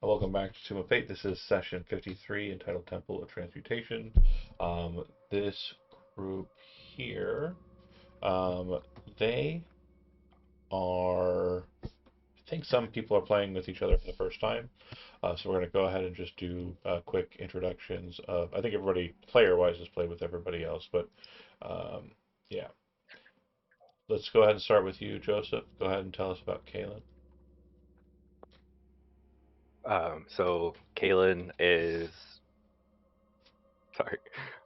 Welcome back to Tomb of Fate. This is session 53 entitled Temple of Transmutation. This group here, um, they are, I think some people are playing with each other for the first time. So we're going to go ahead and just do quick introductions of, I think everybody, player-wise, has played with everybody else, but yeah. Let's go ahead and start with you, Joseph. Go ahead and tell us about Kaylin. So Kalen is sorry,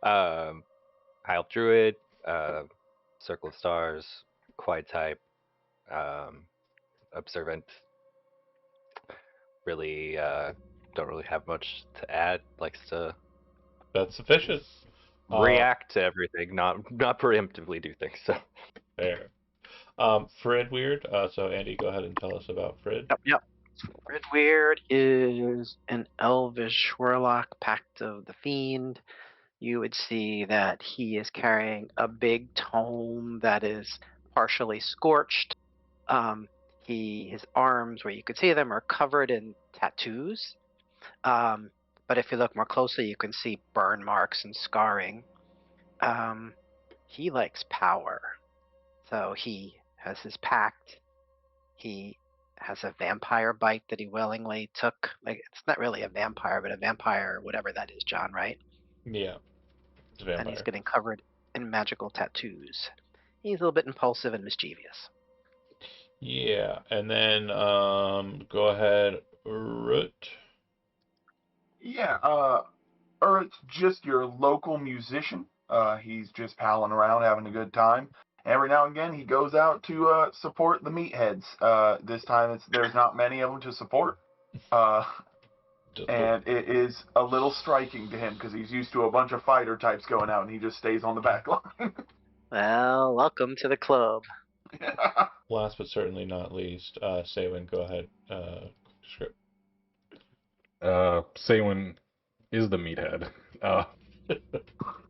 Isle Druid, uh, Circle of Stars, Quiet type, um, Observant. Really, don't really have much to add. Likes to That's sufficient. Uh, react to everything, not preemptively do things. So there. Frid Weird. So Andy, go ahead and tell us about Frid. Yep. Redweird is an elvish warlock, Pact of the Fiend. You would see that he is carrying a big tome that is partially scorched. Um, his arms, where you could see them, are covered in tattoos. Um, but if you look more closely, you can see burn marks and scarring. Um, he likes power, so he has his pact. He has a vampire bite that he willingly took. Like, it's not really a vampire, but a vampire, whatever that is, John, right? Yeah, it's a And he's vampire. getting covered in magical tattoos. He's a little bit impulsive and mischievous. Yeah, and then go ahead, Root. Yeah, it's just your local musician. He's just palling around, having a good time. Every now and again, he goes out to support the meatheads. This time, there's not many of them to support, uh, Just the and it is a little striking to him because he's used to a bunch of fighter types going out, and he just stays on the back line. Well, welcome to the club. last but certainly not least, Saywin, go ahead. Script. Saywin is the meathead. Uh,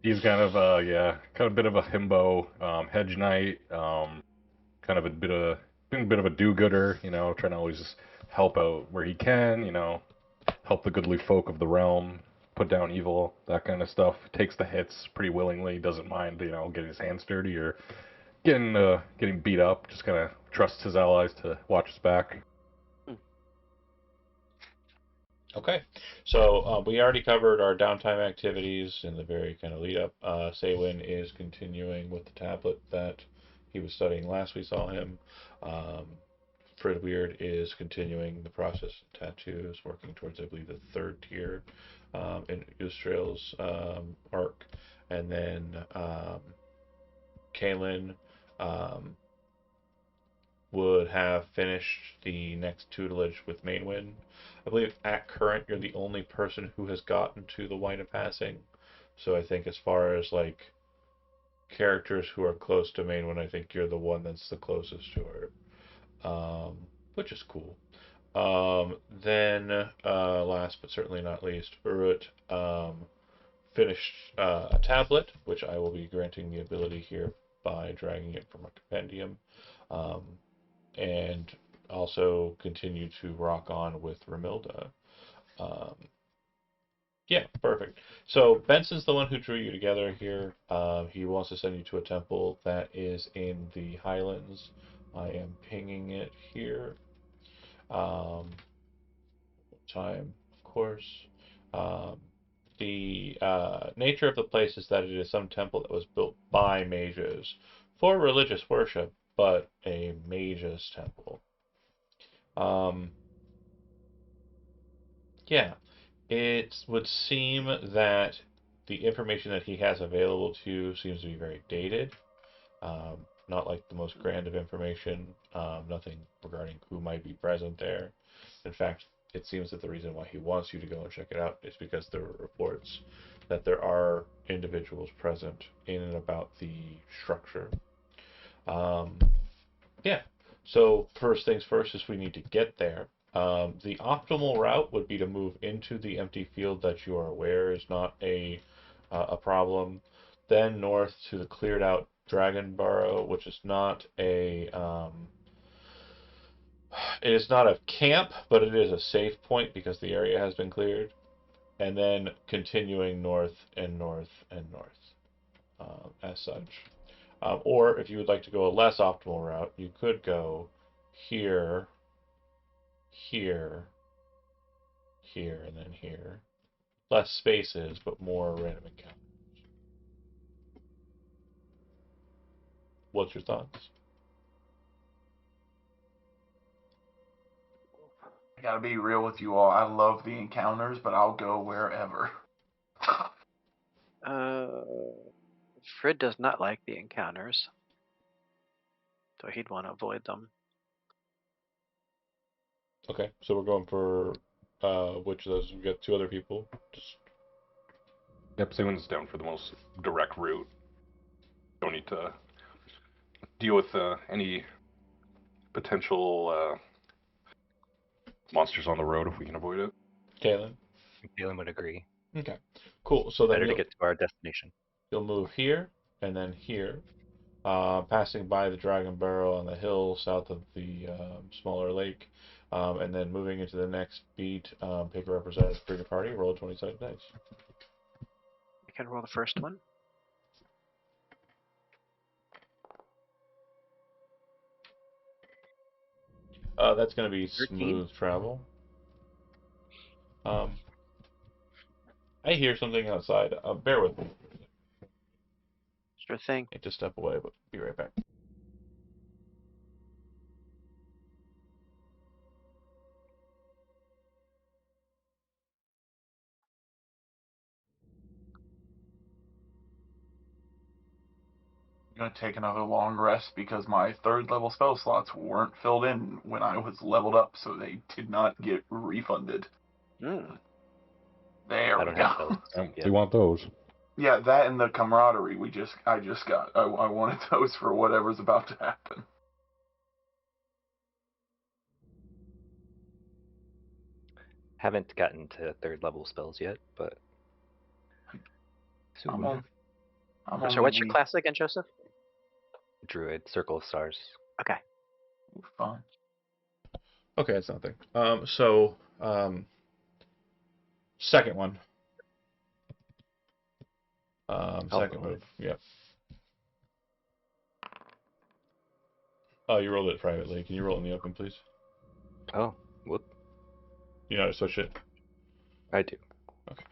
he's kind of kind of a bit of a himbo, hedge knight, kind of being a bit of a do-gooder, trying to always just help out where he can, help the goodly folk of the realm, put down evil, that kind of stuff. Takes the hits pretty willingly, doesn't mind, getting his hands dirty or getting beat up. Just kind of trusts his allies to watch his back. Okay, so we already covered our downtime activities in the very kind of lead up. Saywin is continuing with the tablet that he was studying last we saw him. Um, Fred Weird is continuing the process of tattoos, working towards, I believe, the third tier in Ustrail's arc. And then Kaylin um, would have finished the next tutelage with Mainwind. I believe at current you're the only person who has gotten to the Wine of Passing. So I think as far as like characters who are close to Mainwind, I think you're the one that's the closest to her, which is cool. Then last but certainly not least, Urut finished a tablet, which I will be granting the ability here by dragging it from a compendium. Um, and also continue to rock on with Ramilda. Um, yeah, perfect. So Benson's the one who drew you together here. He wants to send you to a temple that is in the Highlands. I am pinging it here. Um, time, of course. Um, the nature of the place is that it is some temple that was built by mages for religious worship, but a mage's temple. Um, yeah, it would seem that the information that he has available to you seems to be very dated. Not like the most grand of information. Nothing regarding who might be present there. In fact, it seems that the reason why he wants you to go and check it out is because there are reports that there are individuals present in and about the structure. Um, Yeah. So first things first is we need to get there. The optimal route would be to move into the empty field that you are aware is not a problem. Then north to the cleared out Dragon Burrow, which is not It is not a camp, but it is a safe point because the area has been cleared. And then continuing north and north and north, as such. Or if you would like to go a less optimal route, you could go here, here, here, and then here. Less spaces, but more random encounters. What's your thoughts? I gotta be real with you all. I love the encounters, but I'll go wherever. Frid does not like the encounters, so he'd want to avoid them. Okay, so we're going for which of those? We got two other people. Just Yep, Simon's down for the most direct route. Don't need to deal with any potential monsters on the road if we can avoid it. Kaylin. Galen would agree. Okay, cool. So then Better to get to our destination. you'll move here and then here, passing by the Dragon Barrow on the hill south of the smaller lake, and then moving into the next beat. Pick a representative for your party. Roll a 20-sided dice. I can roll the first one. That's going to be 13. smooth travel. I hear something outside. Bear with me. Sure thing. Need to step away, but be right back. I'm gonna take another long rest because my 3rd level spell slots weren't filled in when I was leveled up, so they did not get refunded. Mm. There I we don't go. have those. We want those. Yeah, that and the camaraderie I just got. I wanted those for whatever's about to happen. Haven't gotten to 3rd level spells yet, but soon. I'm on. So what's your class again, Joseph? Druid, Circle of Stars. Okay. Fine. Okay, it's nothing. Second one. Second move. Yep. Oh, you rolled it privately. Can you roll it in the open, please? Oh, whoop. You know how to switch it? I do. Okay.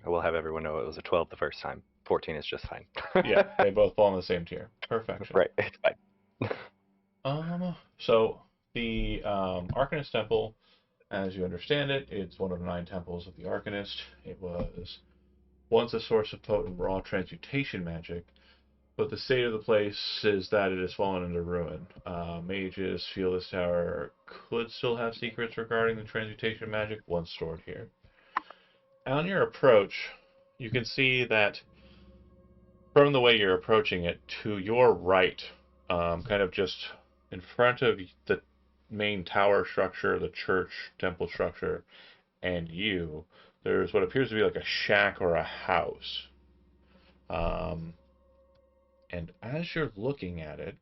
I will have everyone know it was a 12 the first time. 14 is just fine. Yeah, they both fall in the same tier. Perfection. Right, it's fine. So the Arcanist Temple, as you understand it, it's one of 9 temples of the Arcanist. It was once a source of potent raw transmutation magic, but the state of the place is that it has fallen into ruin. Mages feel this tower could still have secrets regarding the transmutation magic once stored here. On your approach, you can see that from the way you're approaching it, to your right, kind of just in front of the main tower structure, the church temple structure, and you, there's what appears to be like a shack or a house. And as you're looking at it,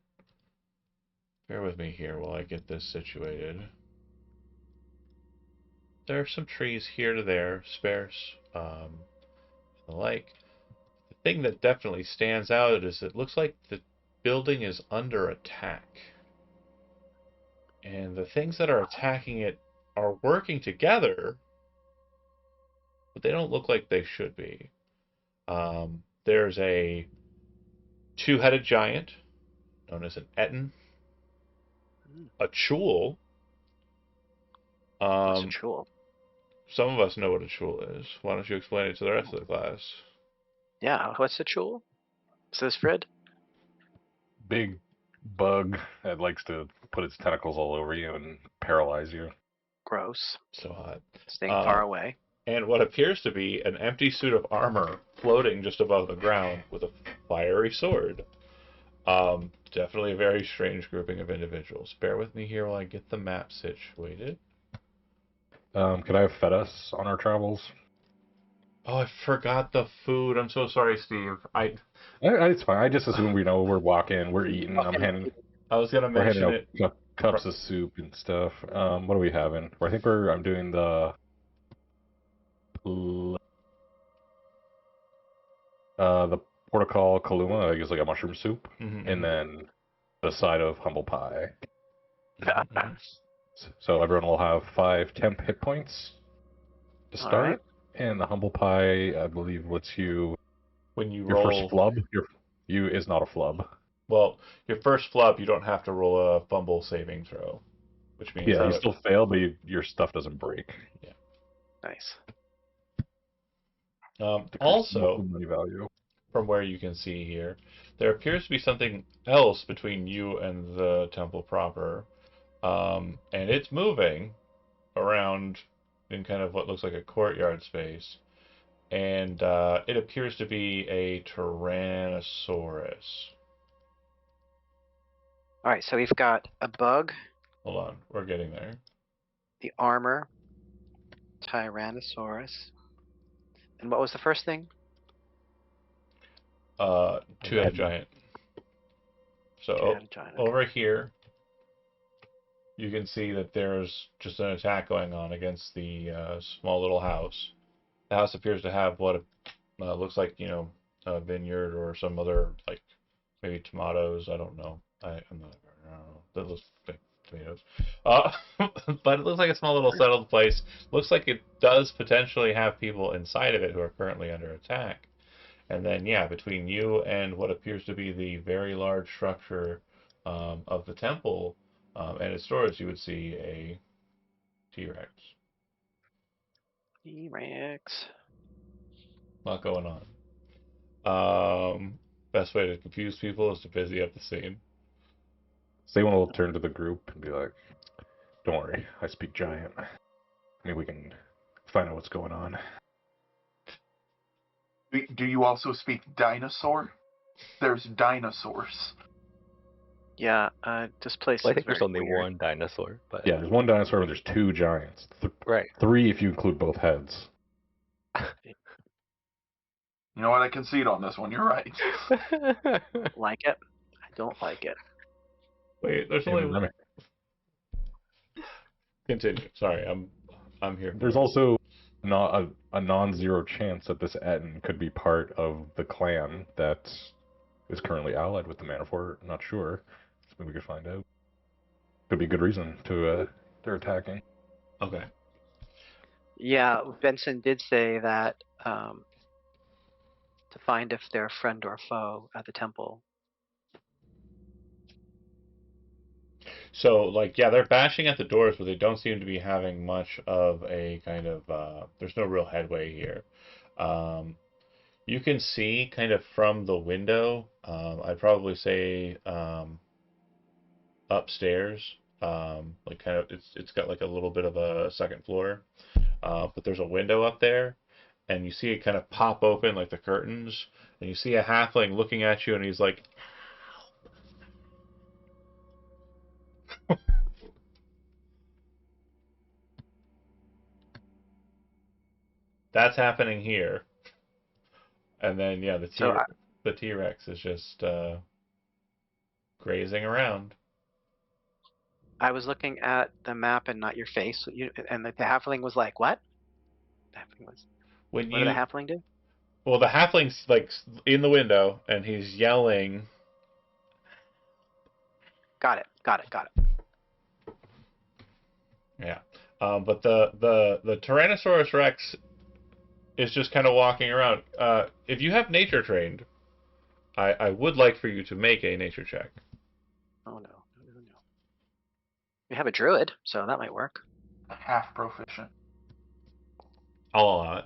bear with me here while I get this situated. There are some trees here to there, sparse, and the like. The thing that definitely stands out is it looks like the building is under attack. And the things that are attacking it are working together, but they don't look like they should be. There's a 2-headed giant known as an Etten, a Chul. What's a Chul? Some of us know what a Chul is. Why don't you explain it to the rest of the class? Yeah, what's a Chul? Says Frid. Big bug that likes to put its tentacles all over you and paralyze you. Gross. So hot. Staying far away. And what appears to be an empty suit of armor floating just above the ground with a fiery sword. Definitely a very strange grouping of individuals. Bear with me here while I get the map situated. Could I have fed us on our travels? Oh, I forgot the food. I'm so sorry, Steve. It's fine. I just assume we're walking, we're eating. I was gonna mention it. cups of soup and stuff. What are we having? I think I'm doing the portocall kaluma, I guess like a mushroom soup, Mhm, and mhm. then the side of humble pie. Mhm. So everyone will have 5 temp hit points to All start, right. and the humble pie, I believe, lets you When you your first roll, flub. You is not a flub. well, your first flub, you don't have to roll a fumble saving throw, which means Yeah, you that still fail, but your stuff doesn't break. Nice. Decreases also, money value. from where you can see here, there appears to be something else between you and the temple proper, and it's moving around in kind of what looks like a courtyard space, and it appears to be a Tyrannosaurus. All right. So we've got a bug, Hold on, we're getting there. the armor, Tyrannosaurus, and what was the first thing? Two-headed giant. So Two-headed giant. Okay. over here, you can see that there's just an attack going on against the small little house. The house appears to have what looks like, a vineyard or some other, like, maybe tomatoes. I don't know. I'm not. I don't know. That looks like tomatoes. Uh, but it looks like a small little settled place. Looks like it does potentially have people inside of it who are currently under attack. And then, yeah, between you and what appears to be the very large structure of the temple and its storage, you would see a T-Rex. T-Rex. A lot going on. Best way to confuse people is to busy up the scene. Someone will turn to the group and be like, "Don't worry, I speak giant. Maybe we can find out what's going on." Do you also speak dinosaur? There's dinosaurs. Yeah. This place Well, I is think very there's only weird. one dinosaur, but Yeah, there's one dinosaur, and there's 2 giants. right. 3 if you include both heads. You know what? I concede on this one. You're right. Like it? I don't like it. Wait, there's And only continue. Sorry, I'm here. there's also not a non-zero chance that this Etten could be part of the clan that is currently allied with the Manticore. I'm not sure. So maybe we could find out. Could be a good reason to they're attacking. Okay. Yeah, Benson did say that to find if they're friend or foe at the temple. So, like, yeah, they're bashing at the doors, but they don't seem to be having much of a kind of. There's no real headway here. Um, you can see kind of from the window. I'd probably say upstairs. Like kind of, it's got like a little bit of a second floor, but there's a window up there, and you see it kind of pop open like the curtains, and you see a halfling looking at you, and he's like, "That's happening here." And then yeah, So the T-Rex is just grazing around. I was looking at the map and not your face. And the halfling was like, "What?" The halfling was. When What did the you halfling do? well, the halfling's like in the window, and he's yelling. Got it. Got it. Got it. Yeah, but the Tyrannosaurus Rex is just kind of walking around. If you have nature trained, I would like for you to make a nature check. Oh no. No. No. No. We have a druid, so that might work. Half proficient. I'll allow it.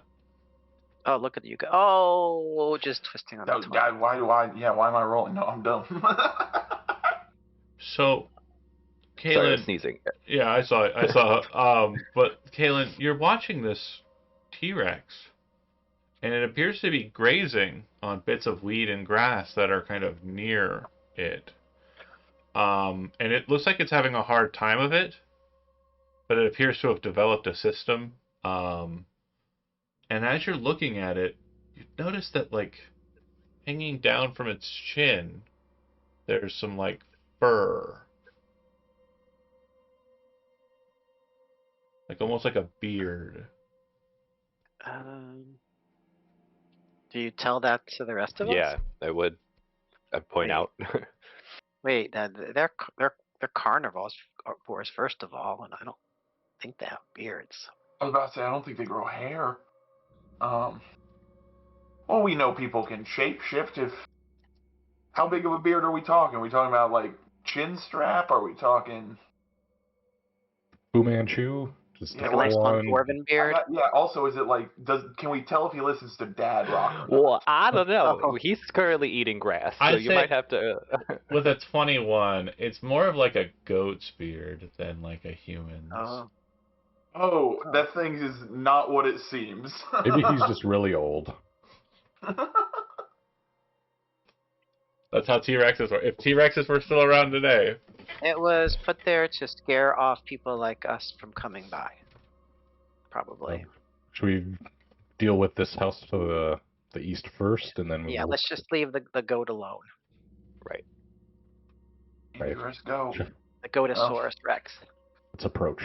Oh, look at you go! Oh, just twisting on the Oh, 20. God, why do I? Yeah, why am I rolling? No, I'm dumb. So, Sorry, I was Kaylin, sneezing. yeah, I saw it. I saw. But Kaylin, you're watching this T-Rex, and it appears to be grazing on bits of weed and grass that are kind of near it. And it looks like it's having a hard time of it, but it appears to have developed a system. And as you're looking at it, you notice that, like, hanging down from its chin, there's some, like, fur. like almost like a beard. Do you tell that to the rest of us? Yeah, I would. I'd point Wait. out. Wait, they're carnivores, first of all, and I don't think they have beards. I was about to say, I don't think they grow hair. Well, we know people can shapeshift if... How big of a beard are we talking? Are we talking about, like, chin strap? Are we talking... Fu Manchu? Just Yeah, Like a nice full on. dwarven beard. Yeah, also, is it like... Can we tell if he listens to dad rock or not? Well, I don't know. Oh. He's currently eating grass, so I'd you say- might have to. With a 21, it's more of like a goat's beard than like a human's. Oh, that thing is not what it seems. Maybe he's just really old. That's how T-Rexes were. If T-Rexes were still around today. It was put there to scare off people like us from coming by. Probably. Should we deal with this house to the east first, and then Yeah, let's just leave the goat alone. Right. Right. Let's go. Sure. The Goatosaurus Rex. Let's approach.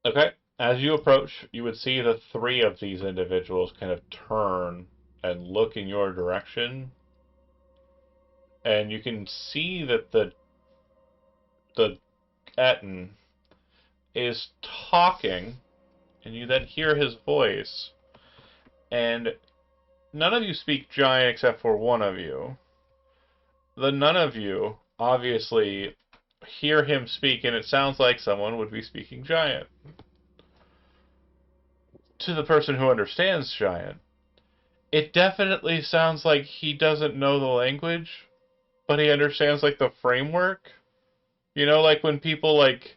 Okay. As you approach, you would see the three of these individuals kind of turn and look in your direction. And you can see that the Etten is talking, and you then hear his voice. And none of you speak giant except for one of you. The none of you obviously hear him speak, and it sounds like someone would be speaking giant. To the person who understands giant, it definitely sounds like he doesn't know the language, but he understands like the framework. You know, like when people like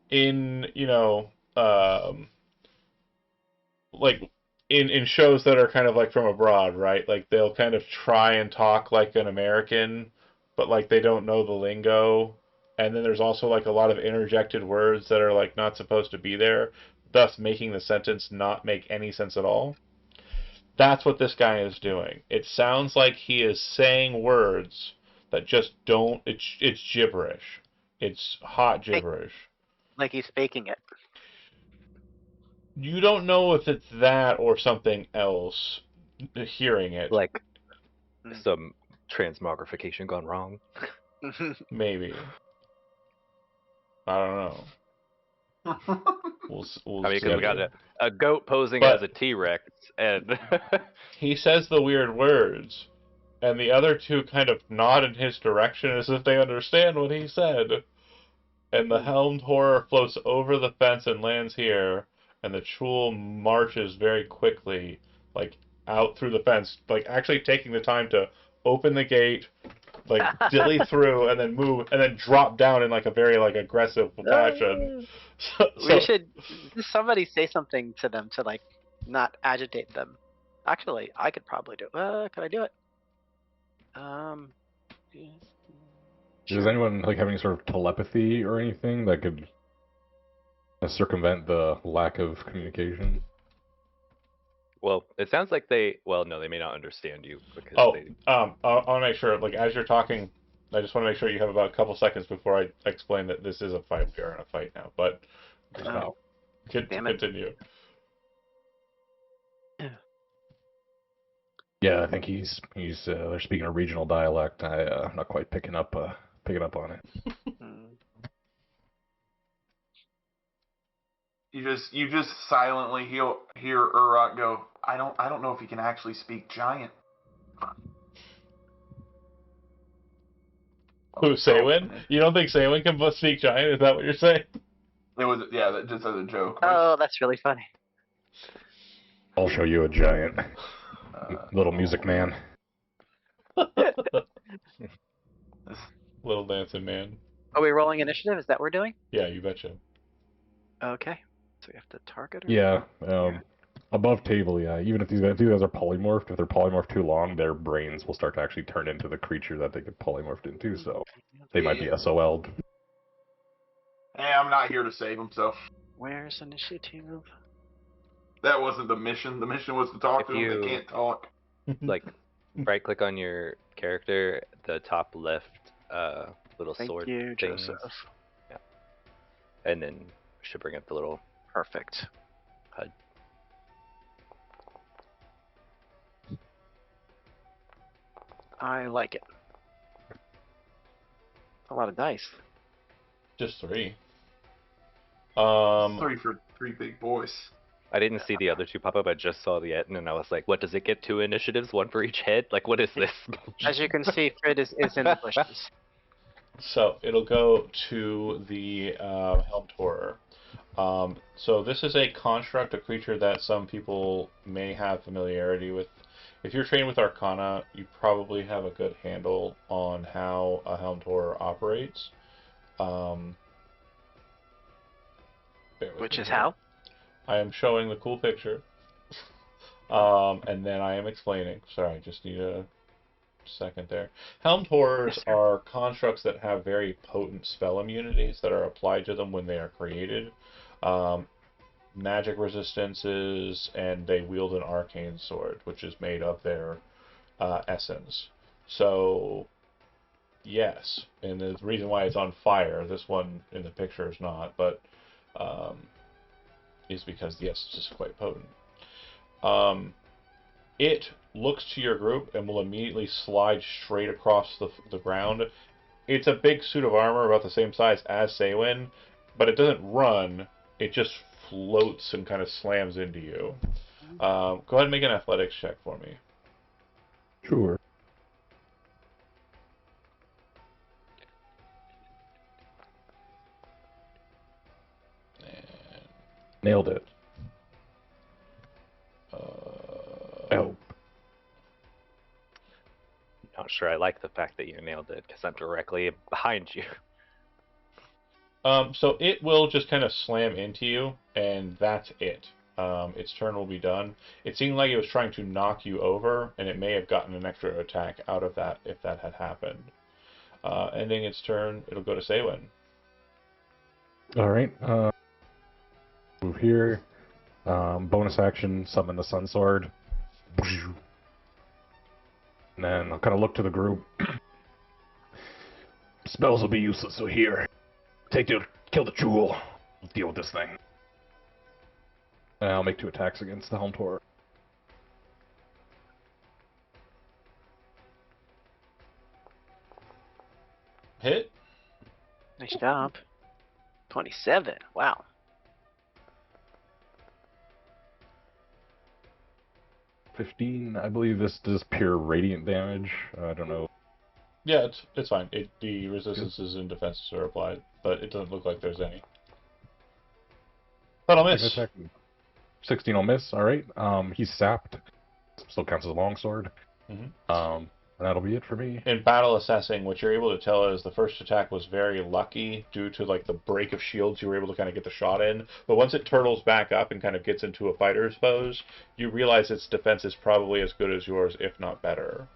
in, like in shows that are kind of like from abroad, right? Like they'll kind of try and talk like an American, but like they don't know the lingo. And then there's also like a lot of interjected words that are like not supposed to be there, thus making the sentence not make any sense at all. That's what this guy is doing. It sounds like he is saying words that just don't. It's gibberish. It's hot gibberish. Like he's faking it. You don't know if it's that or something else. Hearing it, Like some transmogrification gone wrong. maybe. I don't know. We'll I mean, see. because we got a goat posing But- as a T-Rex, and He says the weird words, and the other two kind of nod in his direction as if they understand what he said. And the helmed horror floats over the fence and lands here, and the Chul marches very quickly, like out through the fence, like actually taking the time to open the gate, like dilly through, and then move, and then drop down in like a very like aggressive fashion. We should somebody say something to them to like not agitate them. Actually, I could probably do it. Could I do it? Does anyone like have any sort of telepathy or anything that could circumvent the lack of communication? well, it sounds like they. Well, no, they may not understand you because they. I want to make sure, like, as you're talking, I just want to make sure you have about a couple seconds before I explain that this is a fight. We are in a fight now, but Oh, damn it. continue. Yeah, I think he's they're speaking a regional dialect. I'm not quite picking up on it. Hmm. You just silently hear Uruk go, I don't know if he can actually speak giant. Who, Saywin? You don't think Saywin can speak giant? Is that what you're saying? That just as a joke. Oh, that's really funny. I'll show you a giant little music man. Little dancing man. Are we rolling initiative? Is that what we're doing? Yeah, you betcha. Okay. So we have to target her. Yeah, above table. Yeah, even if these guys are polymorphed, if they're polymorphed too long, their brains will start to actually turn into the creature that they get polymorphed into. So they might be SOL'd. Hey, I'm not here to save him, so Where's initiative? that wasn't the mission. The mission was to talk If to them. you- They can't talk. Like, right click on your character, the top left little Thank sword you, things, Joseph. and then should bring up the little Perfect. HUD. I like it. A lot of dice. Just 3. 3 for 3 big boys. I didn't see the other 2 pop up. I just saw the Etten, and I was like, what, does it get 2 initiatives? 1 for each head? Like, what is this? As you can see, Frid is in the bushes. So it'll go to the Helmed Horror. So this is a construct, a creature that some people may have familiarity with. If you're trained with Arcana, you probably have a good handle on how a Helmed Horror operates. Which is how? I am showing the cool picture. And then I am explaining. Sorry, just need a second there. Helmed Horrors are constructs that have very potent spell immunities that are applied to them when they are created. Magic resistances, and they wield an arcane sword, which is made of their essence. So, yes, and the reason why it's on fire, this one in the picture is not, but is because, yes, it's just quite potent. It looks to your group and will immediately slide straight across the ground. It's a big suit of armor about the same size as Saywin, but it doesn't run. It just floats and kind of slams into you. Go ahead and make an athletics check for me. Sure. And, Nailed it. Oh. Not sure I like the fact that you nailed it, because I'm directly behind you. So it will just kind of slam into you, and that's it. Its turn will be done. It seemed like it was trying to knock you over, and it may have gotten an extra attack out of that if that had happened. Ending its turn, it'll go to Saywin. All right. Move here. Bonus action, summon the Sun Sword. And then I'll kind of look to the group. Spells will be useless, so here. Kill the jewel. Let's deal with this thing. And I'll make 2 attacks against the Helmed Horror. Hit. Nice job. 27. Wow. $15. I believe this does pure radiant damage. I don't know. Yeah, it's fine. The resistances and defenses are applied, but it doesn't look like there's any. But I'll miss. Attack. 16 will miss. All right. He's sapped. Still counts as a longsword. Mm-hmm. And that'll be it for me. In battle assessing, what you're able to tell is the first attack was very lucky due to like the break of shields. You were able to kind of get the shot in, but once it turtles back up and kind of gets into a fighter's pose, you realize its defense is probably as good as yours, if not better.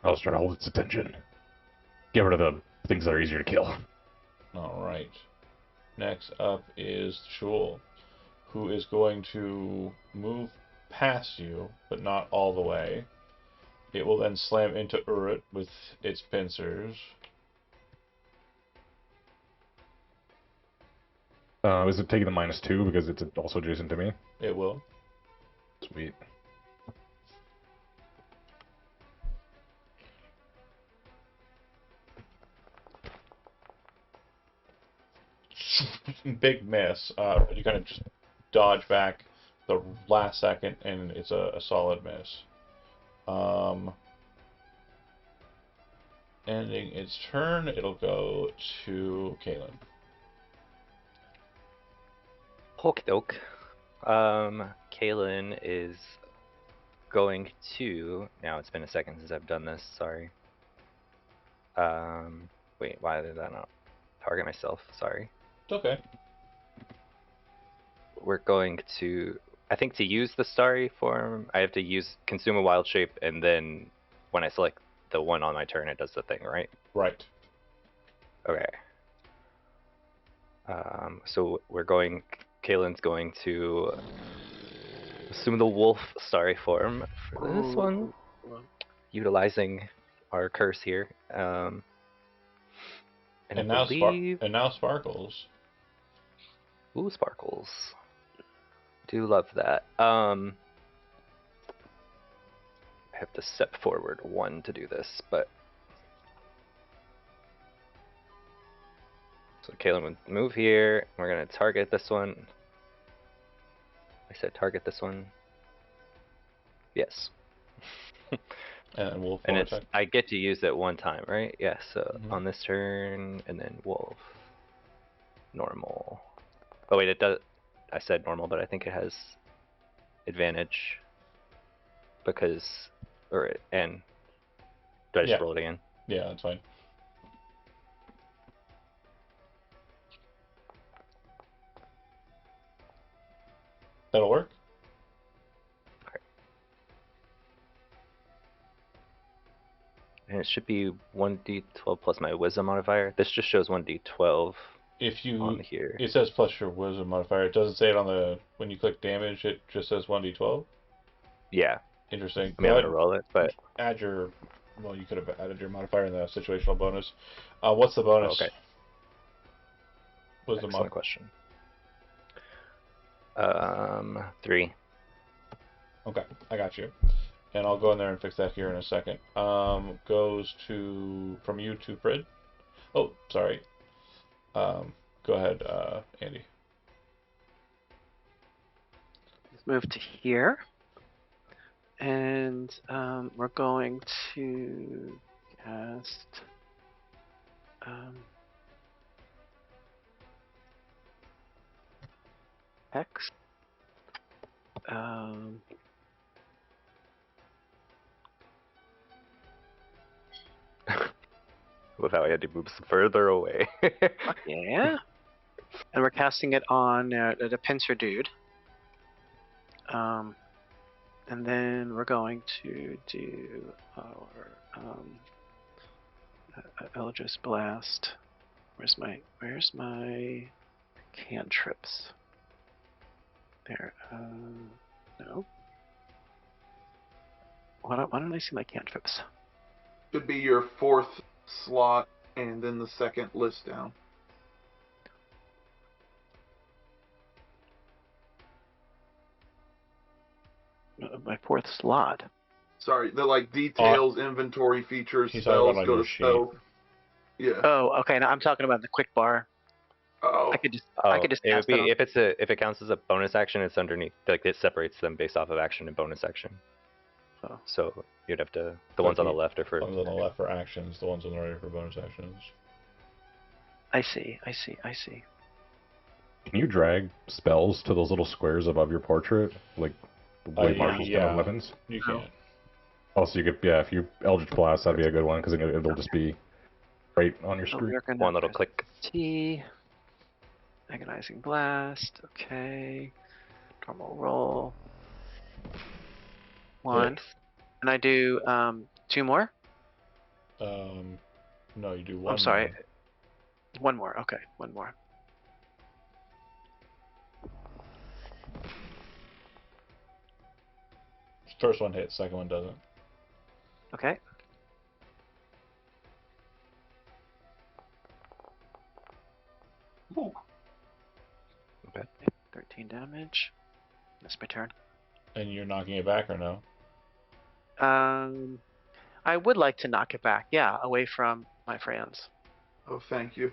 I'll just try to hold its attention. Get rid of the things that are easier to kill. All right. Next up is Shul, who is going to move past you, but not all the way. It will then slam into Urut with its pincers. Is it taking the -2 because it's also adjacent to me? It will. Sweet. Big miss. You kind of just dodge back the last second, and it's a solid miss. Ending its turn, it'll go to Kaylin. Okie doke. Kaylin is going to... Now, it's been a second since I've done this, sorry. Wait, why did I not target myself? Sorry. It's okay. We're going to... I think to use the starry form, I have to consume a wild shape, and then when I select the one on my turn, it does the thing, right? Right. Okay. So Kaylin's going to assume the wolf starry form for this one, utilizing our curse here. And now Sparkles. Ooh, sparkles. Do love that. I have to step forward 1 to do this, but so Kaylin would move here. We're gonna target this one. I said target this one. Yes. And wolf And will it's attack. I get to use it 1 time, right? Yeah. So Mhm. on this turn, and then wolf. Normal. Oh wait, it does. I said normal, but I think it has advantage because, and do I just Yeah. roll it again? Yeah, that's fine. That'll work. And it should be 1d12 plus my wisdom modifier. This just shows 1d12 If you, on here. it says plus your wisdom modifier. It doesn't say it on the, when you click damage, it just says 1d12. Yeah, Interesting. I mean, Go I'm ahead gonna roll it, but add your, well, you could have added your modifier in the situational bonus. What's the bonus? okay. Wisdom Excellent question. 3. Okay, I got you. And I'll go in there and fix that here in a second. Goes to, from you to Fred. Oh, sorry. Go ahead, Andy. Let's move to here. And we're going to cast Hex. With how I had to move further away. Yeah. And we're casting it on the pincer dude. And then we're going to do our Eldritch Blast. Where's my cantrips? There. No. Why don't I see my cantrips? Should be your 4th slot, and then the 2nd list down. My 4th slot. Sorry, the like details, inventory features, He's talking spells, about on go your to spells. Yeah. Oh, okay. Now I'm talking about the quick bar. Oh. I could just It would cast it on. be if it counts as a bonus action, it's underneath. Like it separates them based off of action and bonus action. Oh. So you'd have to. The ones on the left are for. The ones on the left for actions. The ones on the right are for bonus actions. I see. Can you drag spells to those little squares above your portrait, like Blade Marshal's kind of weapons? You can. Oh, so you could, yeah, if you Eldritch Blast, that'd be a good one, because it'll just be right on your screen. One little click. T. Agonizing Blast. Okay. Normal roll. 1. Hit. And I do 2 more? No, you do one. I'm sorry. more. 1 more. Okay, 1 more. First one hits, second one doesn't. Okay. Ooh. Okay. 13 damage. That's my turn. And you're knocking it back or no? I would like to knock it back. Yeah, away from my friends. Oh, thank you.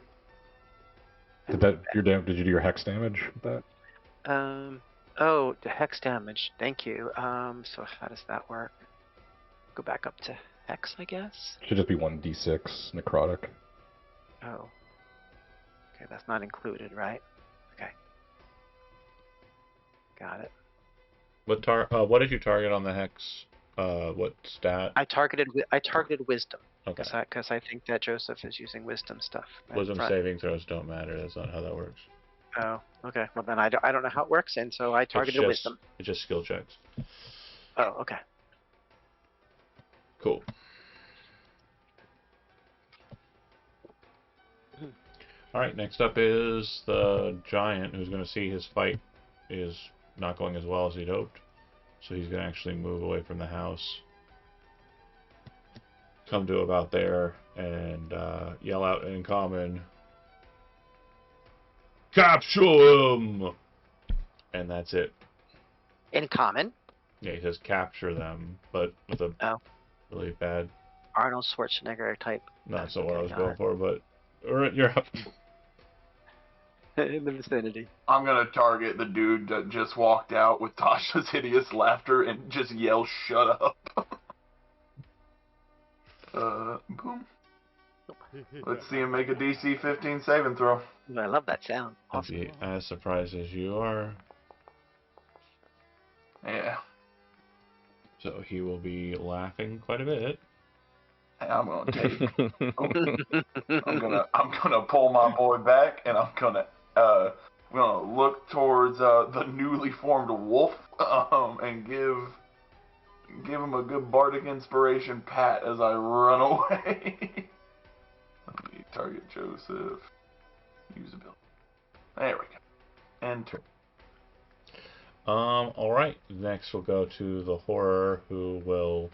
Did you do your hex damage with that? Oh, the hex damage. Thank you. So how does that work? Go back up to hex, I guess. Should just be 1d6 necrotic. Oh. Okay, that's not included, right? Okay. Got it. What did you target on the hex? What stat? I targeted wisdom. Okay. Because I think that Joseph is using wisdom stuff. Wisdom saving throws don't matter. That's not how that works. Oh, okay. Well, then I don't know how it works, and so I targeted wisdom. It's just skill checks. Oh, okay. Cool. All right. Next up is the giant, who's going to see his fight is not going as well as he'd hoped, so he's going to actually move away from the house, come to about there, and yell out in common, Capture him! And that's it. In common. Yeah, he says capture them, but with a Oh. really bad. Arnold Schwarzenegger type. No, that's not what I was got going it. for, but. Alright, you're up. In the vicinity. I'm gonna target the dude that just walked out with Tasha's hideous laughter and just yell, "Shut up!" Boom. Let's see him make a DC 15 saving throw. I love that sound. I'd Awesome. be as surprised as you are. Yeah, So he will be laughing quite a bit. I'm gonna take. I'm gonna pull my boy back, and I'm gonna look towards the newly formed wolf, and give him a good bardic inspiration pat as I run away. Let me target Joseph. Use ability. There we go. Enter. Alright. Next we'll go to the horror, who will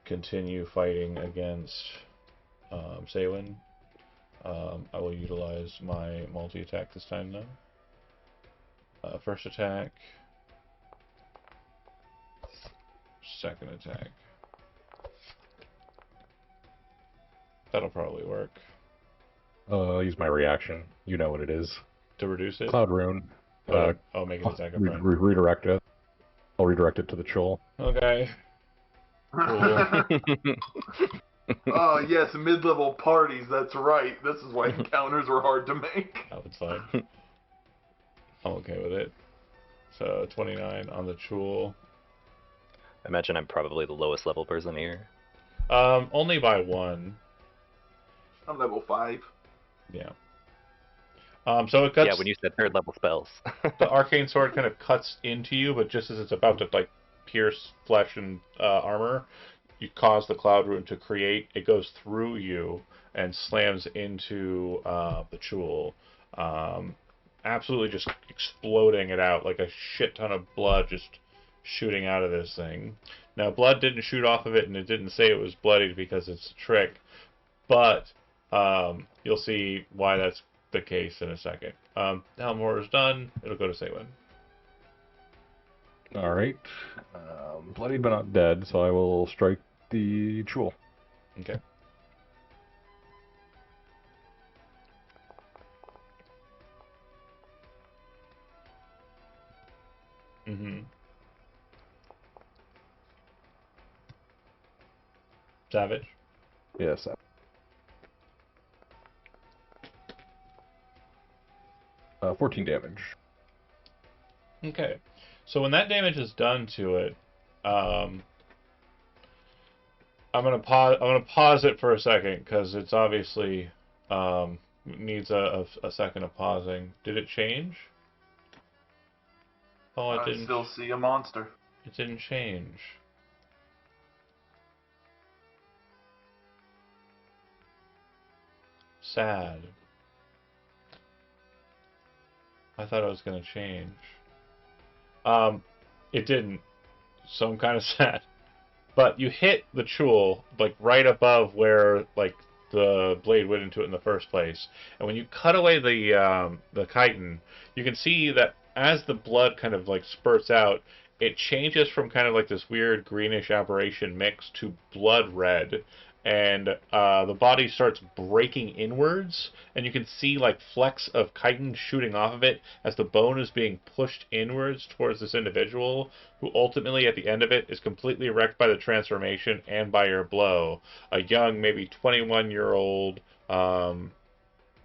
continue fighting against Saywin. I will utilize my multi-attack this time, though. First attack. Second attack. That'll probably work. Use my reaction. You know what it is. To reduce it? Cloud Rune. I'll make an attack up front. Redirect it. I'll redirect it to the Chul. Okay. Oh yes, mid-level parties. That's right. This is why encounters were hard to make. That was fine. I'm okay with it. So 29 on the Chul. I imagine I'm probably the lowest level person here. Only by 1. I'm level 5. Yeah. So it cuts. Yeah, when you said third level spells. The arcane sword kind of cuts into you, but just as it's about to like pierce flesh and armor, you cause the cloud rune to create. It goes through you and slams into the Chul, absolutely just exploding it out like a shit ton of blood just shooting out of this thing. Now, blood didn't shoot off of it, and it didn't say it was bloodied because it's a trick, but you'll see why that's the case in a second. Helm Horror is done. It'll go to Saywin. Alright. Bloodied but not dead, so I will strike the Chul. Okay. Mm-hmm. Savage. Yes. 14 damage. Okay. So when that damage is done to it, I'm gonna pause it for a second because it's obviously needs a second of pausing. Did it change? Oh, it I didn't. still see a monster. It didn't change. Sad. I thought it was gonna change. It didn't. So I'm kind of sad. But you hit the Chul like right above where like the blade went into it in the first place, and when you cut away the chitin, you can see that as the blood kind of like spurts out, it changes from kind of like this weird greenish aberration mix to blood red, and the body starts breaking inwards, and you can see like flecks of chitin shooting off of it as the bone is being pushed inwards towards this individual, who ultimately at the end of it is completely wrecked by the transformation and by your blow. A young, maybe 21-year-old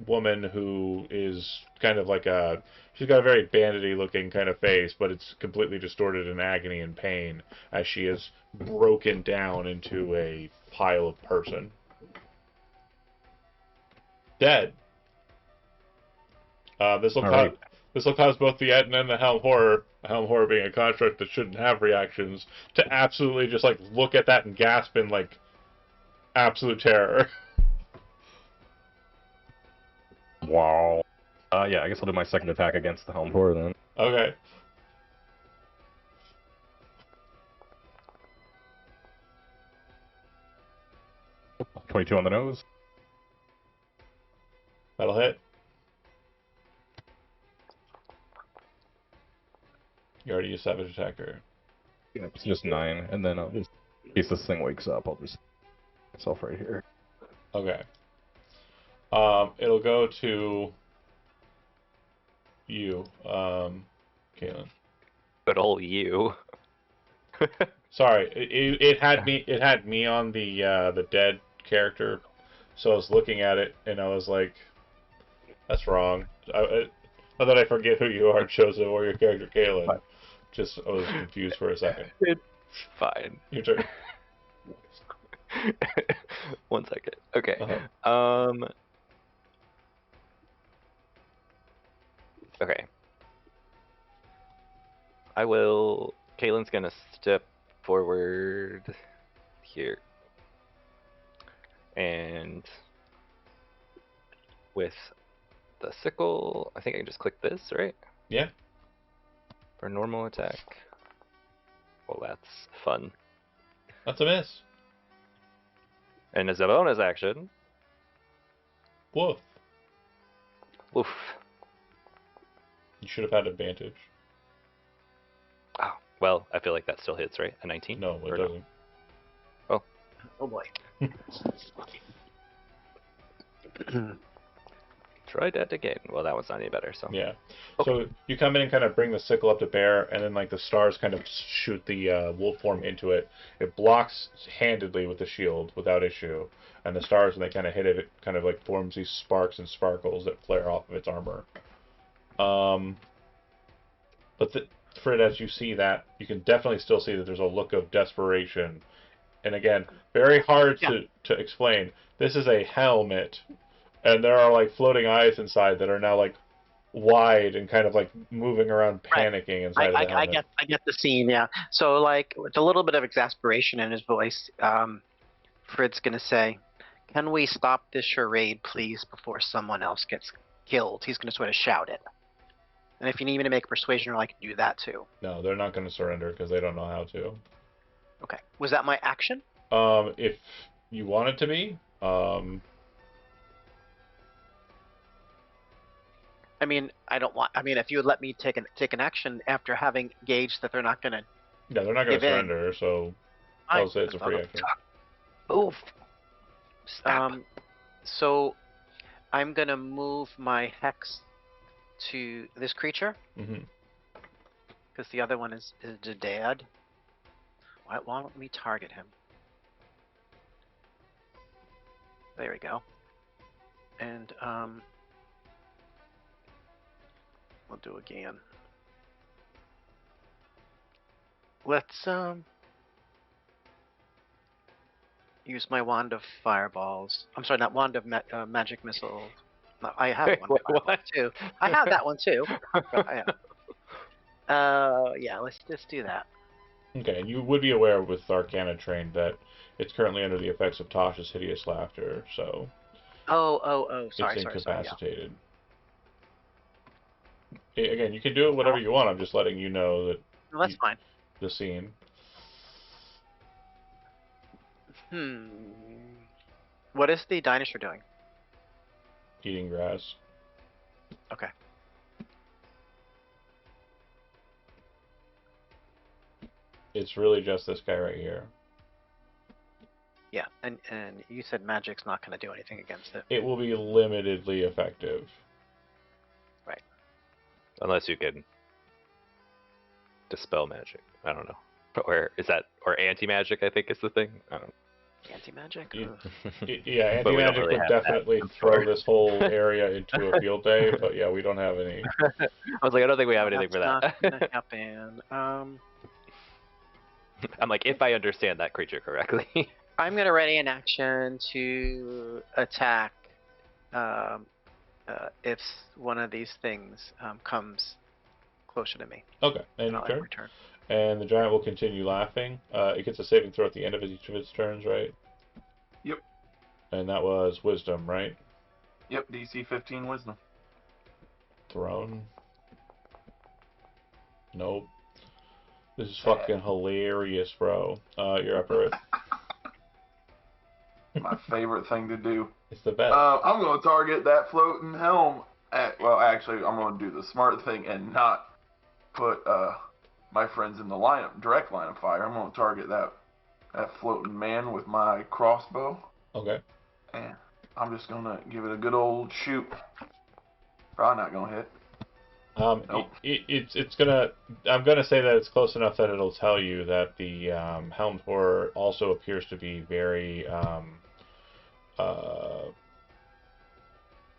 woman who is kind of like she's got a very bandity looking kind of face, but it's completely distorted in agony and pain as she is broken down into a pile of person. Dead. This will cause both the Etna and the Helm Horror being a construct that shouldn't have reactions, to absolutely just like look at that and gasp in like absolute terror. Wow. Yeah, I guess I'll do my second attack against the Helm Horror then. Okay. Oh, 22 on the nose. That'll hit. You already used Savage Attacker. Yeah, it's just 9, and then I'll just, in case this thing wakes up, I'll just myself right here. Okay. It'll go to you, Caitlin. Good old you. Sorry, it had me on the dead character, so I was looking at it and I was like, that's wrong. Not that I forget who you are, Chosen, or your character, Caitlin. Just I was confused for a second. It's fine. Your turn. 1 second. Okay. Uh-huh. Okay. Caitlin's gonna step forward here. And with the sickle, I think I can just click this, right? Yeah. For normal attack. Well, that's fun. That's a miss. And as a bonus action, Woof. oof. You should have had advantage. Oh, well, I feel like that still hits, right? A 19? No, it Or doesn't. Oh boy. Try that again. Well, that one's not any better, so. Yeah. Okay. So you come in and kind of bring the sickle up to bear, and then like the stars kind of shoot the wolf form into it. It blocks handedly with the shield without issue, and the stars, when they kind of hit it, it kind of like forms these sparks and sparkles that flare off of its armor. But Fred, as you see that, you can definitely still see that there's a look of desperation. And again, very hard to explain. This is a helmet, and there are like floating eyes inside that are now like wide and kind of like moving around, panicking inside of the helmet. I get the scene, yeah. So like with a little bit of exasperation in his voice, Fred's gonna say, "Can we stop this charade, please, before someone else gets killed?" He's gonna sort of shout it. And if you need me to make a persuasion roll, I can do that too. No, they're not going to surrender because they don't know how to. Okay. Was that my action? If you want it to be, I mean, I don't want. I mean, if you would let me take an action after having gauged that they're not going to. Yeah, they're not going to give in. surrender, so I'll say it's a free action. Move. Stop. So I'm going to move my hex to this creature Mm-hmm. because the other one is dead. Why don't we target him? There we go. And we'll do again. Let's use my wand of fireballs. I'm sorry, not wand of magic missiles. No, I have one of fireballs too. I have that one too. Yeah, let's just do that. Okay, and you would be aware with Arcana trained that it's currently under the effects of Tasha's hideous laughter, so Sorry, it's incapacitated. Again, you can do it whatever you want. I'm just letting you know that. No, that's fine. The scene. What is the dinosaur doing? Eating grass. Okay. It's really just this guy right here. Yeah, and you said magic's not going to do anything against it. It will be limitedly effective. Right. Unless you can dispel magic. I don't know. Or is that, or anti-magic, I think is the thing? I don't know. Anti-magic? Yeah, anti-magic would definitely throw this whole area into a field day, but yeah, we don't have any. I was like, I don't think we have anything for that. That's not going to happen. I'm like, if I understand that creature correctly. I'm going to ready an action to attack if one of these things comes closer to me. Okay, and I'll turn. return. And the giant will continue laughing. It gets a saving throw at the end of each of its turns, right? Yep. And that was wisdom, right? Yep, DC 15 wisdom. Thrown. Nope. This is fucking hilarious, bro. You're up, Earth. My favorite thing to do. It's the best. I'm going to target that floating helm. Well, actually, I'm going to do the smart thing and not put my friend's in the direct line of fire. I'm gonna target that floating man with my crossbow. Okay. And I'm just gonna give it a good old shoot. Probably not gonna hit. Nope. It's gonna. I'm gonna say that it's close enough that it'll tell you that the helmed horror also appears to be very.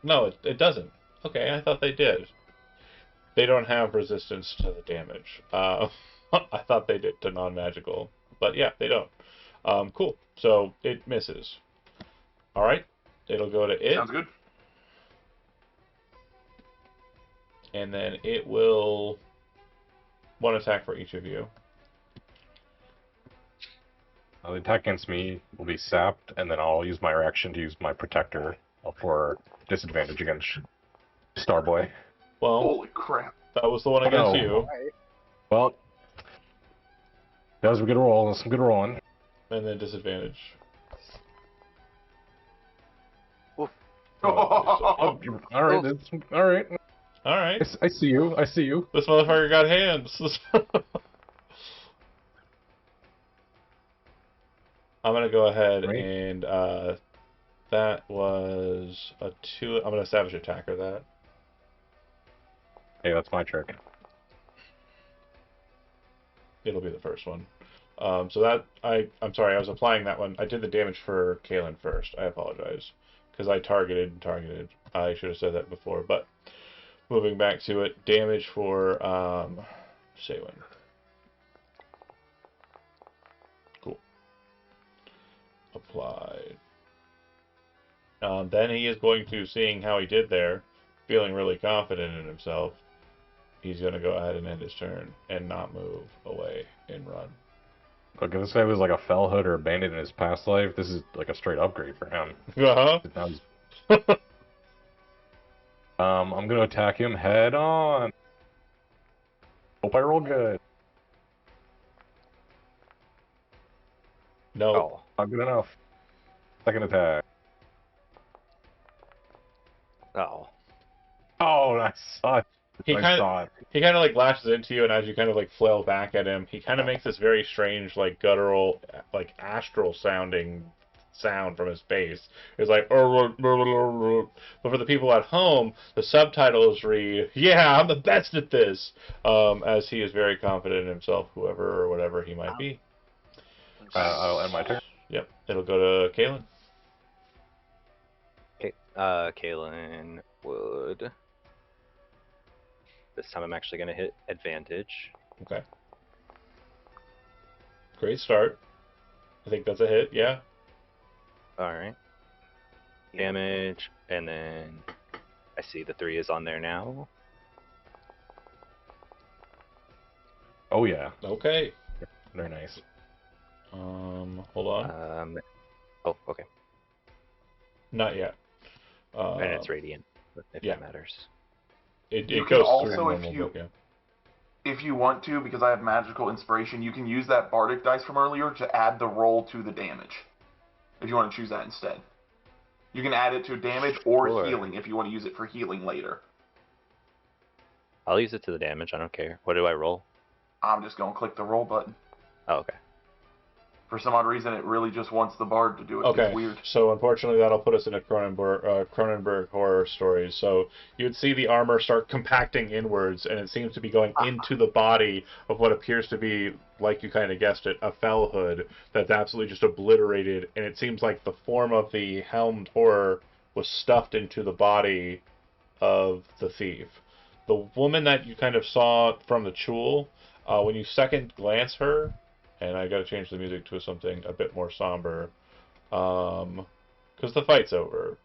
No, it doesn't. Okay, I thought they did. They don't have resistance to the damage. I thought they did to non-magical, but yeah, they don't. Cool. So it misses. All right. It'll go to it. Sounds good. And then it will one attack for each of you. The attack against me will be sapped, and then I'll use my reaction to use my protector for disadvantage against Starboy. Well, Holy crap. that was the one against No. you. Well, that was a good roll. That's some good rolling. And then disadvantage. Oh, all right. That's, all right. All right. I see you. I see you. This motherfucker got hands. I'm gonna go ahead Right. and that was a 2. I'm gonna savage attacker that. Hey, that's my trick. It'll be the first one. So that I'm sorry, I was applying that one. I did the damage for Kalen first. I apologize because I targeted. I should have said that before. But moving back to it, damage for Shaylin. Cool. Applied. Then he is going to, seeing how he did there, feeling really confident in himself, he's going to go ahead and end his turn and not move away and run. Look, if this guy was like a fell hood or a bandit in his past life, this is like a straight upgrade for him. Uh-huh. I'm gonna attack him head on. Hope I roll good. No. Oh. Not good enough. Second attack. Oh. Oh, I saw it. He I saw it. He kind of like lashes into you, and as you kind of like flail back at him, he kind of makes this very strange, like guttural, like astral sounding sound from his base. It's like, but for the people at home, the subtitles read, "Yeah, I'm the best at this," as he is very confident in himself, whoever or whatever he might be. I'll end my turn. Yep, it'll go to Kalen. Okay. Kalen would. This time I'm actually going to hit advantage. Okay. Great start. I think that's a hit, yeah. Alright. Damage, and then I see the 3 is on there now. Oh yeah, Okay. very nice. Hold on. Oh, okay. Not yet. And it's radiant, if yeah. that matters. It You can goes also, through if normal, you- but yeah. If you want to, because I have magical inspiration, you can use that bardic dice from earlier to add the roll to the damage. If you want to choose that instead. You can add it to damage or Sure. healing if you want to use it for healing later. I'll use it to the damage, I don't care. What do I roll? I'm just going to click the roll button. Oh, okay. For some odd reason, it really just wants the bard to do it. Okay, It's weird. so unfortunately that'll put us in a Cronenberg horror stories. So you would see the armor start compacting inwards, and it seems to be going into the body of what appears to be, like you kind of guessed it, a fell hood that's absolutely just obliterated, and it seems like the form of the helmed horror was stuffed into the body of the thief. The woman that you kind of saw from the Chul, when you second glance her, and I got to change the music to something a bit more somber, because the fight's over.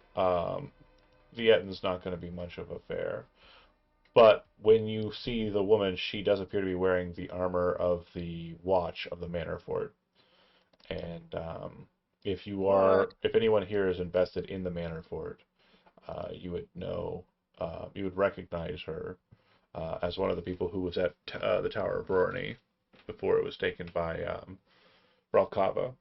Vietnam's not going to be much of a fair. But when you see the woman, she does appear to be wearing the armor of the watch of the manor fort. And if anyone here is invested in the manor fort, you would know, you would recognize her as one of the people who was at the Tower of Rorny before it was taken by Ralkava.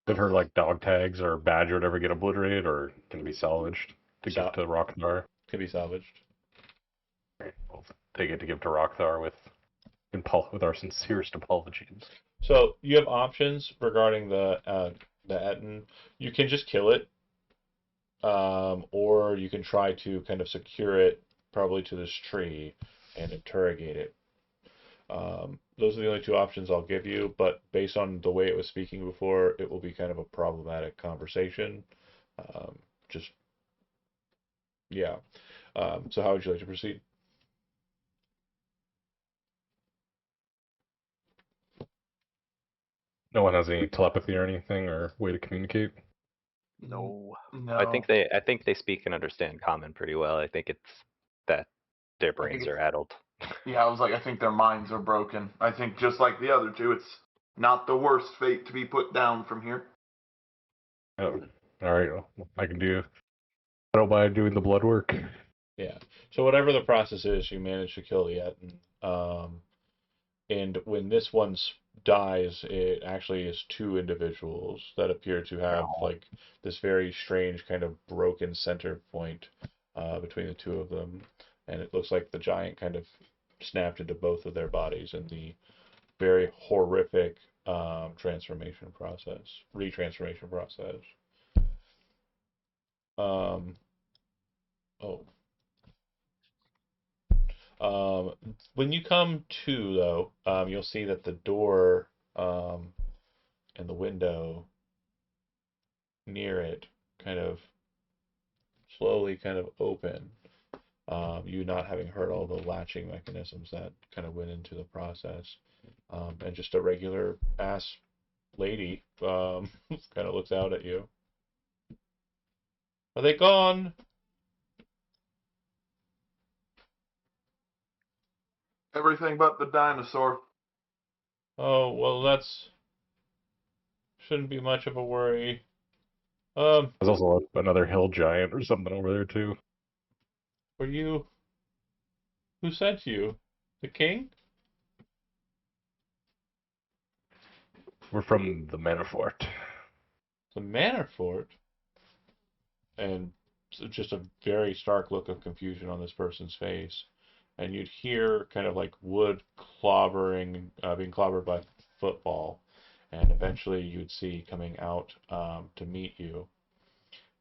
Did her like dog tags or badge or whatever get obliterated, or can it be salvaged to get to Rocknar? Can be salvaged. Right, well, take it to give to Rockthar with our sincerest apologies. So you have options regarding the Etten. You can just kill it, or you can try to kind of secure it probably to this tree and interrogate it. Those are the only two options I'll give you, but based on the way it was speaking before, it will be kind of a problematic conversation. Just, yeah. So how would you like to proceed? No one has any telepathy or anything or way to communicate. No. No. I think they speak and understand common pretty well. I think it's that their brains are addled. Yeah, I was like, I think their minds are broken. I think just like the other two, it's not the worst fate to be put down from here. Oh, all right. Well, I can do. I don't mind doing the blood work. Yeah. So whatever the process is, you manage to kill the Etten. And when this one dies, it actually is two individuals that appear to have like this very strange kind of broken center point between the two of them, and it looks like the giant kind of snapped into both of their bodies in the very horrific transformation process, retransformation process. Um, oh, when you come to though, you'll see that the door and the window near it kind of slowly kind of open. You not having heard all the latching mechanisms that kind of went into the process. And just a regular ass lady kind of looks out at you. Are they gone? Everything but the dinosaur. Oh, well, that's shouldn't be much of a worry. There's also another hill giant or something over there too. Were you? Who sent you? The king? We're from the Manor Fort. The manor fort? And just a very stark look of confusion on this person's face. And you'd hear kind of like wood clobbering, being clobbered by football. And eventually you'd see coming out to meet you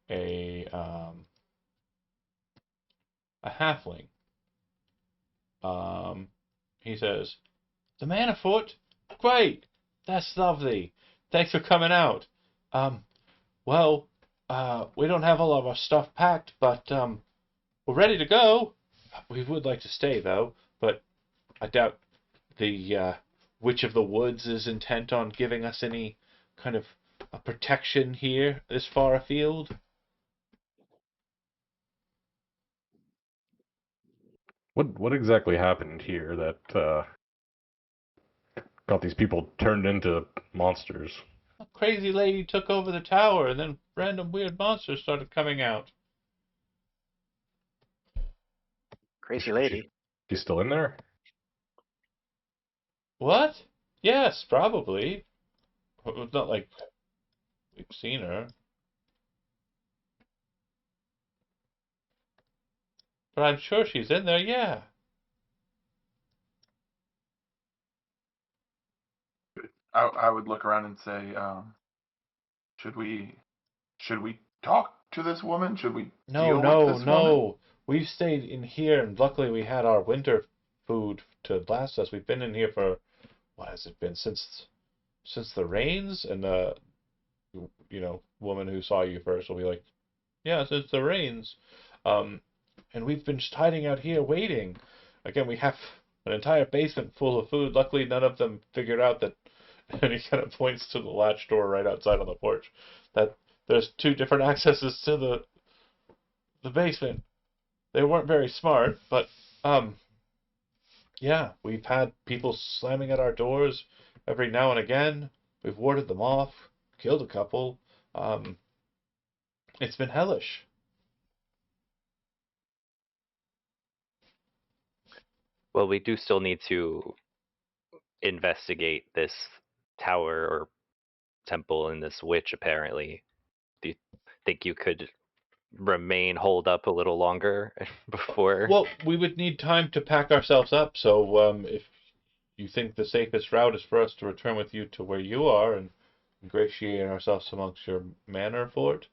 a a halfling. He says, "The man afoot? Great! That's lovely. Thanks for coming out. Um, well, we don't have all of our stuff packed, but we're ready to go. We would like to stay, though, but I doubt the Witch of the Woods is intent on giving us any kind of a protection here this far afield." What exactly happened here that got these people turned into monsters? A crazy lady took over the tower, and then random weird monsters started coming out. Crazy lady. She's still in there? What? Yes, probably. It's not like we've seen her. But I'm sure she's in there, yeah. I would look around and say, should we talk to this woman? Should we No, deal with no, this woman? no. We've stayed in here, and luckily we had our winter food to last us. We've been in here for, what has it been, since the rains? And the, woman who saw you first will be like, yeah, since the rains. Um, and we've been just hiding out here waiting. Again, we have an entire basement full of food. Luckily, none of them figured out that, and he kind of points to the latch door right outside on the porch, that there's two different accesses to the basement. They weren't very smart, but yeah, we've had people slamming at our doors every now and again. We've warded them off, killed a couple. Um, it's been hellish. Well, we do still need to investigate this tower or temple and this witch, apparently. Do you think you could remain holed up a little longer before. Well, we would need time to pack ourselves up, so if you think the safest route is for us to return with you to where you are and ingratiate ourselves amongst your manor fort,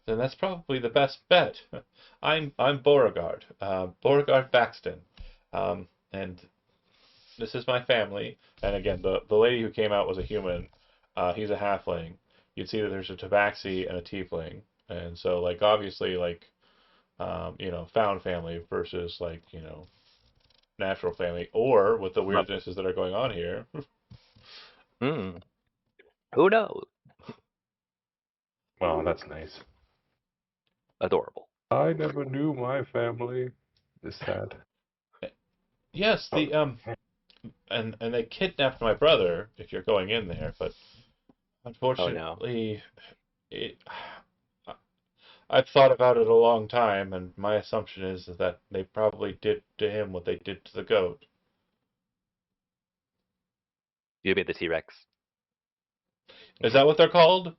then that's probably the best bet. I'm Beauregard, Beauregard Baxton, and this is my family. And again, the lady who came out was a human. He's a halfling. You'd see that there's a tabaxi and a tiefling, and so like obviously like found family versus like natural family, or with the weirdnesses that are going on here. Hmm. Who knows? Well, that's nice. Adorable. I never knew my family. Is sad. Yes, the and they kidnapped my brother. If you're going in there, but Oh no. unfortunately, it. I've thought about it a long time, and my assumption is that they probably did to him what they did to the goat. You mean the T-Rex? Is that what they're called?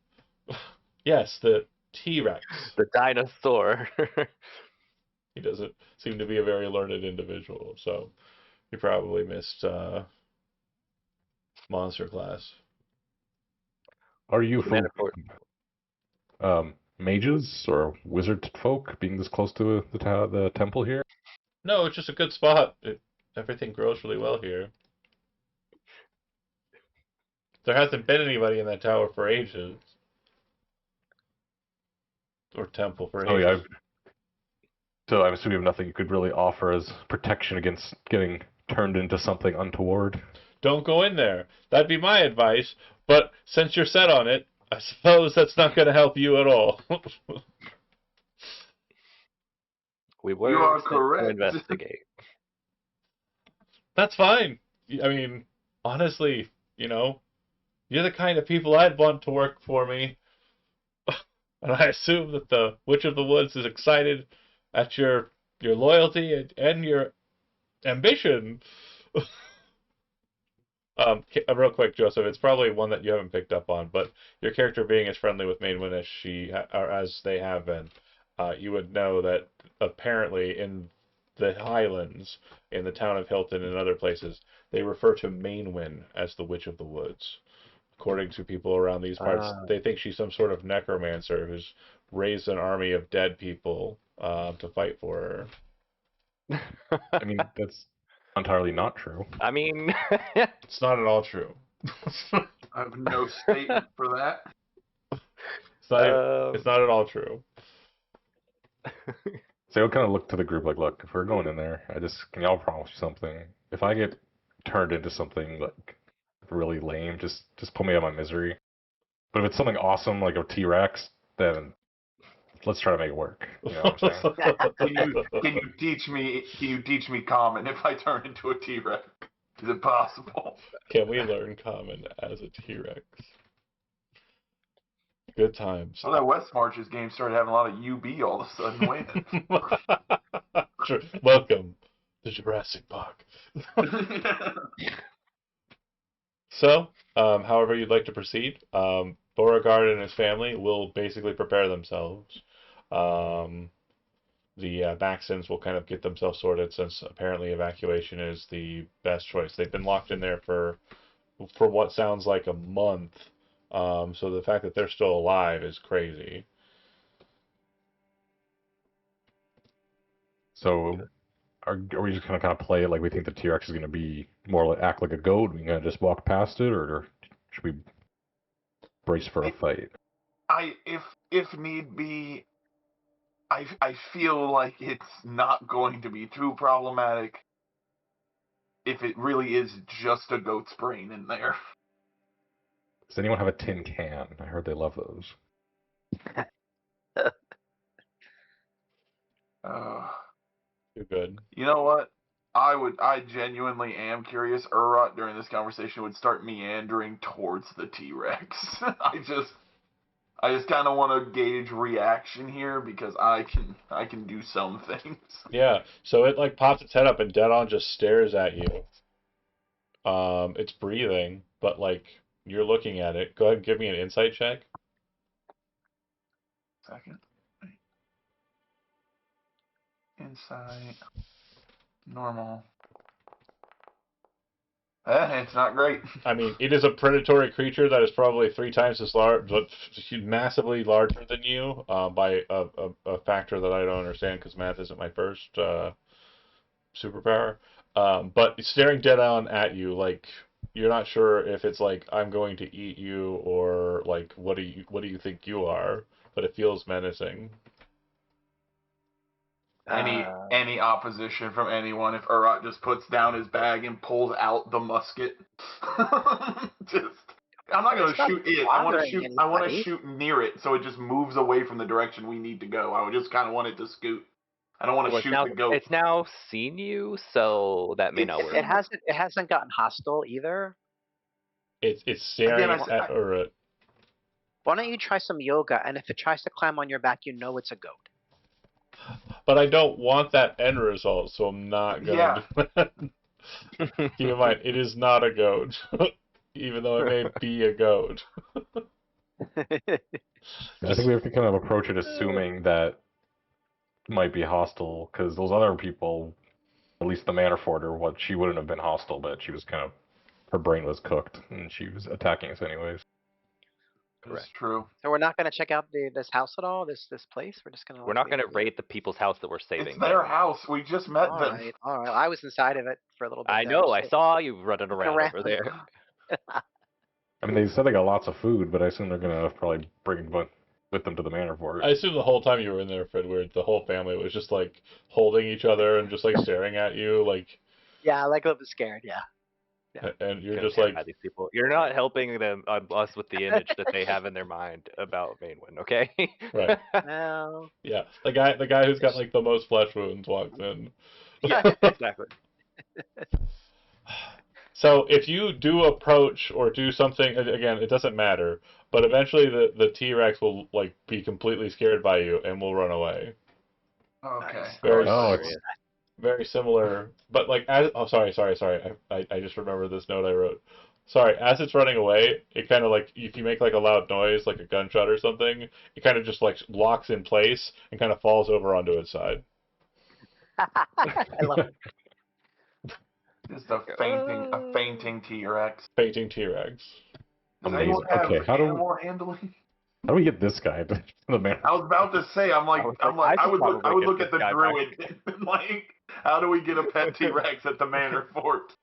Yes, the T-Rex. The dinosaur. He doesn't seem to be a very learned individual, so he probably missed monster class. Are you Commander folk, Fort. mages or wizard folk being this close to the temple here? No, it's just a good spot. Everything grows really well here. There hasn't been anybody in that tower for ages. Or temple for Oh yeah. ages. So I'm assuming you have nothing you could really offer as protection against getting turned into something untoward. Don't go in there. That'd be my advice. But since you're set on it, I suppose that's not going to help you at all. We were You are sent to correct. investigate. That's fine. I mean, honestly, you're the kind of people I'd want to work for me. And I assume that the Witch of the Woods is excited at your loyalty and your ambition. Real quick, Joseph, it's probably one that you haven't picked up on, but your character being as friendly with Maidwin as or as they have been, you would know that apparently in the Highlands, in the town of Hilton and other places, they refer to Maidwin as the Witch of the Woods. According to people around these parts, they think she's some sort of necromancer who's raised an army of dead people to fight for her. I mean, that's entirely not true. I mean, It's not at all true. I have no statement for that. It's not at all true. So I'll kind of look to the group like, look, if we're going in there, can y'all promise you something? If I get turned into something like really lame, just put me out of my misery. But if it's something awesome like a T-Rex, then let's try to make it work. You know what I'm saying? Can you teach me? Can you teach me common if I turn into a T-Rex? Is it possible? Can we learn common as a T-Rex? Good times. Well, that West Marches game started having a lot of UB all of a sudden. When? Sure. Welcome to Jurassic Park. So, however you'd like to proceed, Beauregard and his family will basically prepare themselves. The Baxtons will kind of get themselves sorted since apparently evacuation is the best choice. They've been locked in there for what sounds like a month. So the fact that they're still alive is crazy. So are we just gonna kind of play it like we think the T-Rex is gonna be more like act like a goat? We gonna just walk past it, or should we brace for a fight? If need be, I feel like it's not going to be too problematic if it really is just a goat's brain in there. Does anyone have a tin can? I heard they love those. Too good. You know what? I genuinely am curious. Urrot during this conversation would start meandering towards the T-Rex. I just kind of want to gauge reaction here because I can do some things. Yeah. So it like pops its head up and dead on just stares at you. It's breathing, but like you're looking at it. Go ahead and give me an insight check. Second. Insight. Normal. It's not great. I mean, it is a predatory creature that is probably 3 times as large, but massively larger than you by a factor that I don't understand because math isn't my first superpower. But staring dead on at you, like you're not sure if it's like I'm going to eat you or like what do you think you are? But it feels menacing. Any opposition from anyone if Urot just puts down his bag and pulls out the musket. I'm not gonna shoot it. I want to shoot near it so it just moves away from the direction we need to go. I would just kind of want it to scoot. I don't want to shoot the goat. It's now seen you, so that may not work. It hasn't gotten hostile either. It's staring at Urot. Why don't you try some yoga, and if it tries to climb on your back, you know it's a goat. But I don't want that end result, so I'm not going to do that. Keep in mind, it is not a goat, even though it may be a goat. I think we have to kind of approach it assuming that it might be hostile, because those other people, at least the Manor Forter, she wouldn't have been hostile, but she was kind of, her brain was cooked, and she was attacking us anyways. That's true. So we're not going to check out this house at all, this place? We're just going to... We're not going to raid the people's house that we're saving. It's their house. We just met them. All right. I was inside of it for a little bit. I know. I saw you running around over there. I mean, they said they got lots of food, but I assume they're going to probably bring it with them to the Manor Fort. I assume the whole time you were in there, Fred, the whole family was just like holding each other and just like staring at you, like... Yeah, like a little bit scared, yeah. And you're just like these people. You're not helping them us with the image that they have in their mind about Mainwind, okay? Right. Well... Yeah, the guy who's got like the most flesh wounds walks in. Yeah, exactly. So if you do approach or do something, again, it doesn't matter. But eventually the T-Rex will like be completely scared by you and will run away. Okay. Very similar, but like sorry. I just remember this note I wrote. Sorry, as it's running away, it kind of like if you make like a loud noise, like a gunshot or something, it kind of just like locks in place and kind of falls over onto its side. I love it. Just a fainting T-Rex. Fainting T-Rex. Amazing. Okay, how do we get this guy to the Manor? I was about to say, I would look at the druid and like, how do we get a pet T-Rex at the Manor Fort?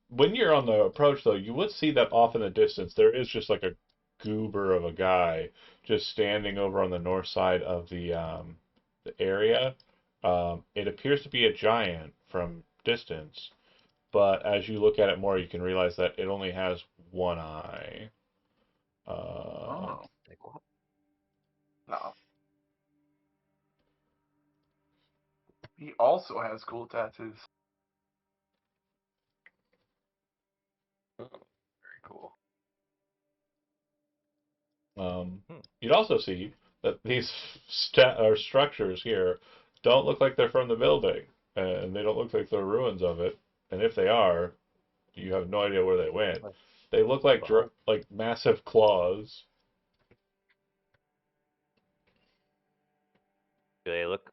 When you're on the approach though, you would see that off in the distance there is just like a goober of a guy just standing over on the north side of the area. It appears to be a giant from distance, but as you look at it more, you can realize that it only has one eye. Like what? No. He also has cool tattoos. Very cool. You'd also see that these structures here don't look like they're from the building, and they don't look like they're ruins of it. And if they are, you have no idea where they went. They look like massive claws. They look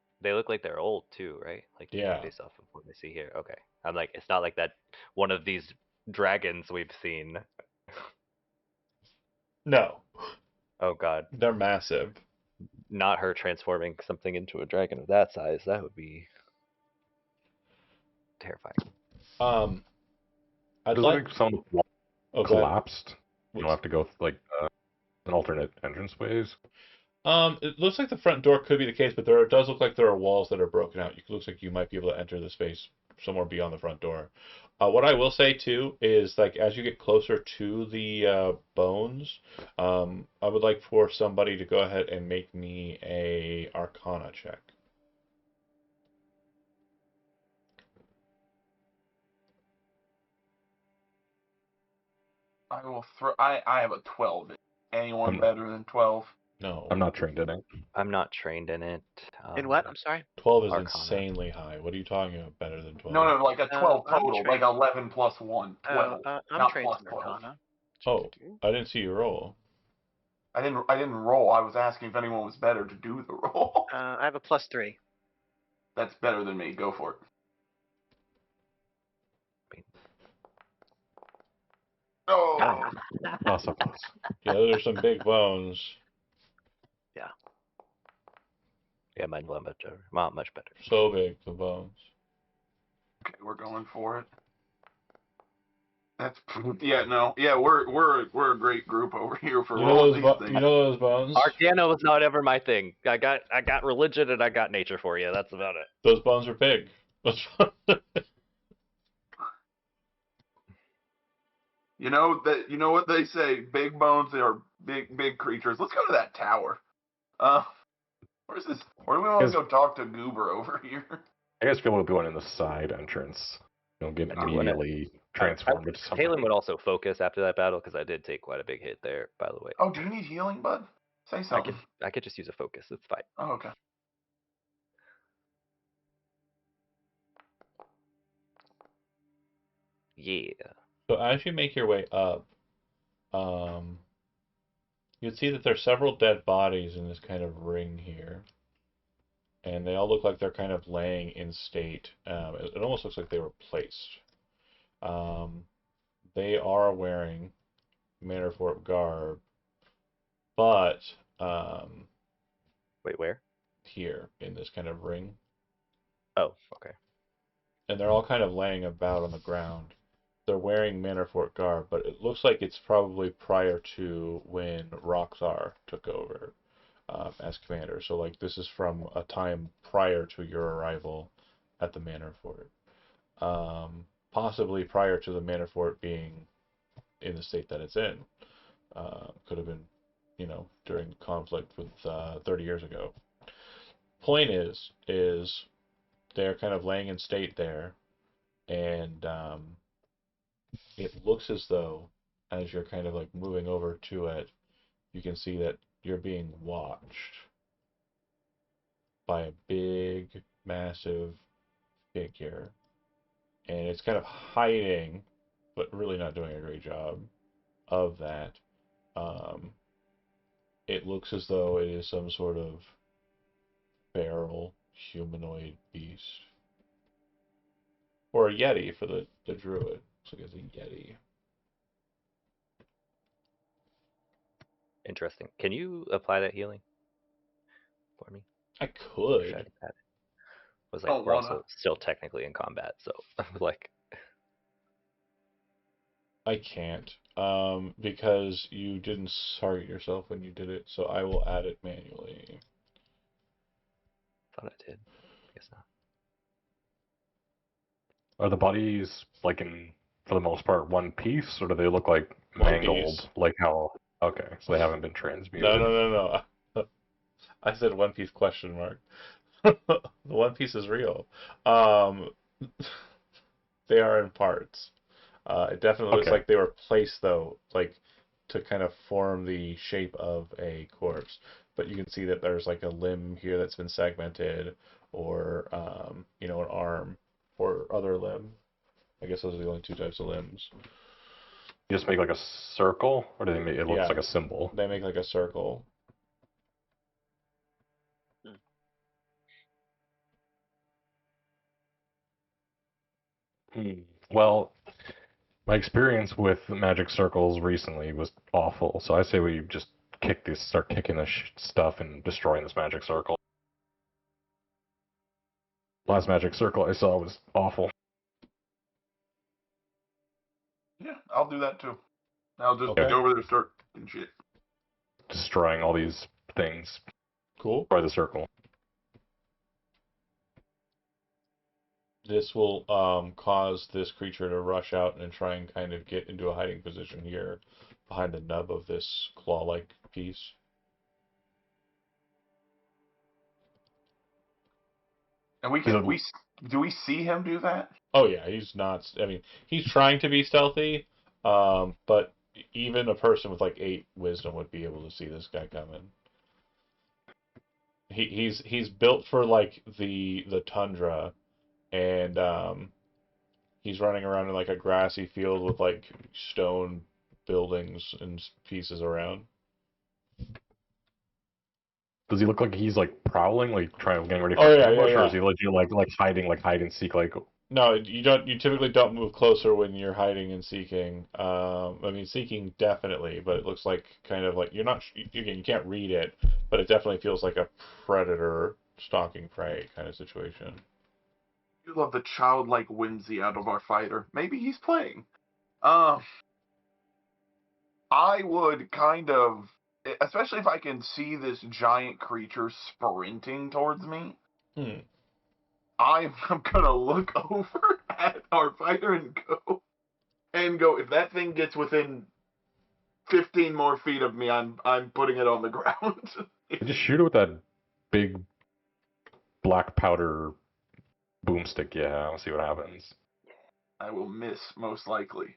like they're old too, right? Like based off of what I see here. Okay, I'm like, it's not like that one of these dragons we've seen. No. Oh God. They're massive. Not her transforming something into a dragon of that size. That would be terrifying. I'd like some collapsed. You'll have to go like an alternate entrance ways. It looks like the front door could be the case, but it does look like there are walls that are broken out. It looks like you might be able to enter the space somewhere beyond the front door. What I will say too is like as you get closer to the bones, I would like for somebody to go ahead and make me a Arcana check. I will throw. I have a 12. Anyone better than 12? No. I'm not trained in it. I'm not trained in it. In what? I'm sorry? 12 is Arcana. Insanely high. What are you talking about better than 12? No, like a 12 total, like 11 plus 1. 12. I'm not trained plus in 12. Arcana. Oh, I didn't see your roll. I didn't roll. I was asking if anyone was better to do the roll. I have a +3. That's better than me. Go for it. Oh, Awesome. Yeah, those are some big bones. Yeah, mine were much better. Well, much better. So big, the bones. okay, we're going for it. That's we're a great group over here for rolling these things. You know those bones? Arcana was not ever my thing. I got religion and I got nature for you. That's about it. Those bones are big. You know what they say, big bones, they are big creatures. Let's go to that tower. Where's this? Where do we want to go talk to Goober over here? I guess people will be going in the side entrance. You'll get immediately transformed into something. Halen would also focus after that battle because I did take quite a big hit there, by the way. Oh, do you need healing, bud? Say something. I could just use a focus. It's fine. Oh, okay. Yeah. So as you make your way up, you'd see that there's several dead bodies in this kind of ring here. And they all look like they're kind of laying in state. It almost looks like they were placed. They are wearing Mannerfort garb, but Wait, where? here in this kind of ring. Oh, okay. And they're all kind of laying about on the ground. They're wearing Mannerfort garb, but it looks like it's probably prior to when Roxar took over as commander. So, like, this is from a time prior to your arrival at the Mannerfort. Possibly prior to the Mannerfort being in the state that it's in. Could have been, during conflict with 30 years ago. Point is they're kind of laying in state there, and it looks as though, as you're kind of like moving over to it, you can see that you're being watched by a big, massive figure. And it's kind of hiding, but really not doing a great job of that. It looks as though it is some sort of feral humanoid beast. Or a yeti for the druid. Looks like it's a yeti. Interesting. Can you apply that healing for me? I Or should I could. do that? Was Don't like we're wanna. also still technically in combat, so like I can't. Because you didn't target yourself when you did it, so I will add it manually. thought I did. Guess not. Are the bodies like for the most part, one piece, or do they look like One mangled? piece. Like how? Okay, so they haven't been transmuted. No. I said One Piece question mark. The One Piece is real. They are in parts. It definitely looks Okay. like they were placed, though, like to kind of form the shape of a corpse. But you can see that there's like a limb here that's been segmented, or an arm or other limb. I guess those are the only two types of limbs. You just make like a circle, or do they make it looks Yeah. like a symbol? They make like a circle. Well, my experience with magic circles recently was awful, so I say we just start kicking this stuff and destroying this magic circle. Last magic circle I saw was awful. Yeah, I'll do that too. I'll just Okay. go over there and start and shit. Destroying all these things. Cool. Destroy the circle. This will cause this creature to rush out and try and kind of get into a hiding position here behind the nub of this claw-like piece. And do we see him do that? Oh yeah, he's not. I mean, he's trying to be stealthy, but even a person with like 8 wisdom would be able to see this guy coming. He's built for like the tundra, and he's running around in like a grassy field with like stone buildings and pieces around. Does he look like he's like prowling, like getting ready for Oh an yeah, ambush, or yeah. is he legit like hiding, like hide and seek, like? No, you don't. You typically don't move closer when you're hiding and seeking. I mean, seeking definitely, but it looks like kind of like you're not. Again, you can't read it, but it definitely feels like a predator stalking prey kind of situation. You love the childlike whimsy out of our fighter. Maybe he's playing. Uh, I would kind of, especially if I can see this giant creature sprinting towards me. Hmm. I'm gonna look over at our fighter and go. If that thing gets within 15 more feet of me, I'm putting it on the ground. Just shoot it with that big black powder boomstick. Yeah, we'll see what happens. I will miss most likely.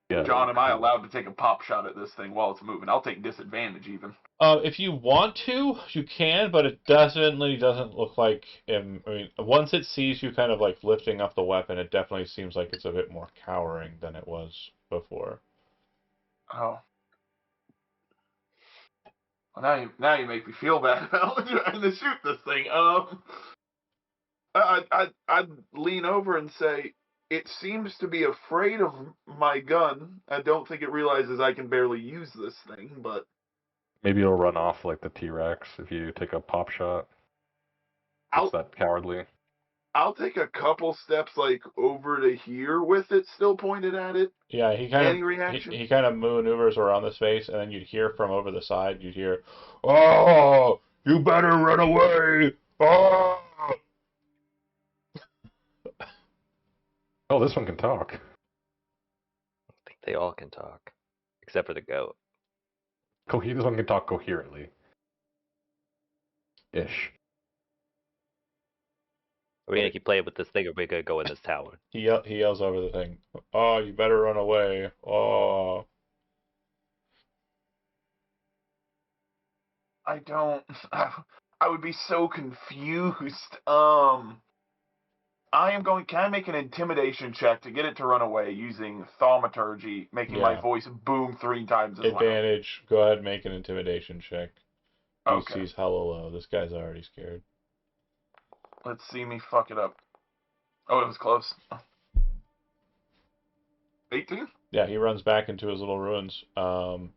Yeah. John, am I allowed to take a pop shot at this thing while it's moving? I'll take disadvantage even. If you want to, you can, but it definitely doesn't look like. I mean, once it sees you kind of like lifting up the weapon, it definitely seems like it's a bit more cowering than it was before. Oh. Well, now you make me feel bad about trying to shoot this thing. I'd lean over and say, it seems to be afraid of my gun. I don't think it realizes I can barely use this thing, but Maybe it'll run off like the T-Rex if you take a pop shot. It's I'll that cowardly. I'll take a couple steps like over to here with it still pointed at it. Yeah, Any reaction? he kind of maneuvers around the space, and then you'd hear from over the side. You'd hear, "Oh, you better run away! Oh!" Oh, this one can talk. I think they all can talk, except for the goat. This one can talk coherently. Ish. Are we gonna keep playing with this thing, or are we gonna go in this tower? He yells over the thing. "Oh, you better run away! Oh!" I don't. I would be so confused. I am going. Can I make an intimidation check to get it to run away using thaumaturgy, making my Yeah. voice boom 3 times as loud? Advantage. Go ahead and make an intimidation check. Okay, DC's hella low. This guy's already scared. let's see me fuck it up. Oh, it was close. 18. Yeah, he runs back into his little ruins, and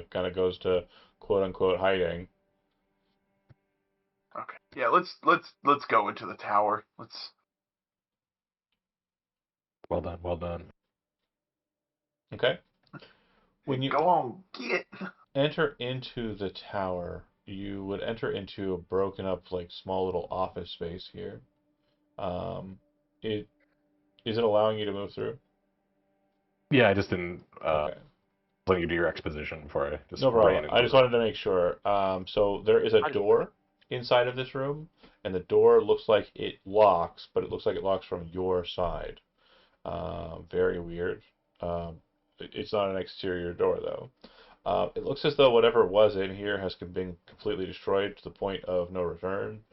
kind of goes to quote unquote hiding. Okay. Yeah, let's go into the tower. Let's. Well done. Well done. Okay. When you Go on, get it. enter into the tower, you would enter into a broken up, like small little office space here. It is it allowing you to move through? Yeah, I just didn't Okay. let you do your exposition before I just No ran problem. into I just it. wanted to make sure. So there is a door inside of this room, and the door looks like it locks, but it looks like it locks from your side. Very weird. It's not an exterior door though. It looks as though whatever was in here has been completely destroyed to the point of no return.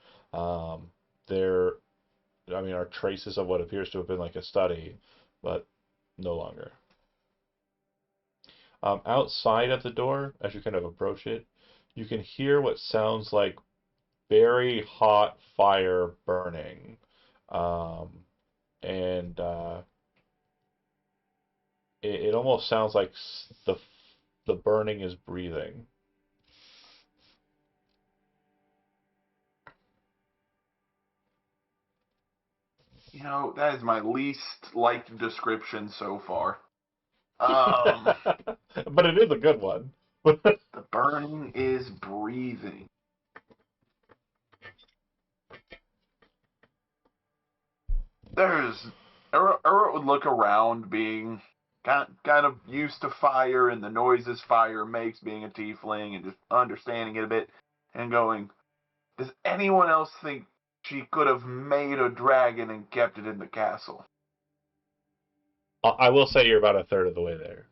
There, I mean, are traces of what appears to have been like a study, but no longer. Outside of the door, as you kind of approach it, you can hear what sounds like very hot fire burning. And it almost sounds like the burning is breathing. You know, that is my least liked description so far. Um, But it is a good one. the burning is breathing. There's Ura would look around, being kind of used to fire and the noises fire makes, being a tiefling, and just understanding it a bit, and going, does anyone else think she could have made a dragon and kept it in the castle? I will say you're about a third of the way there.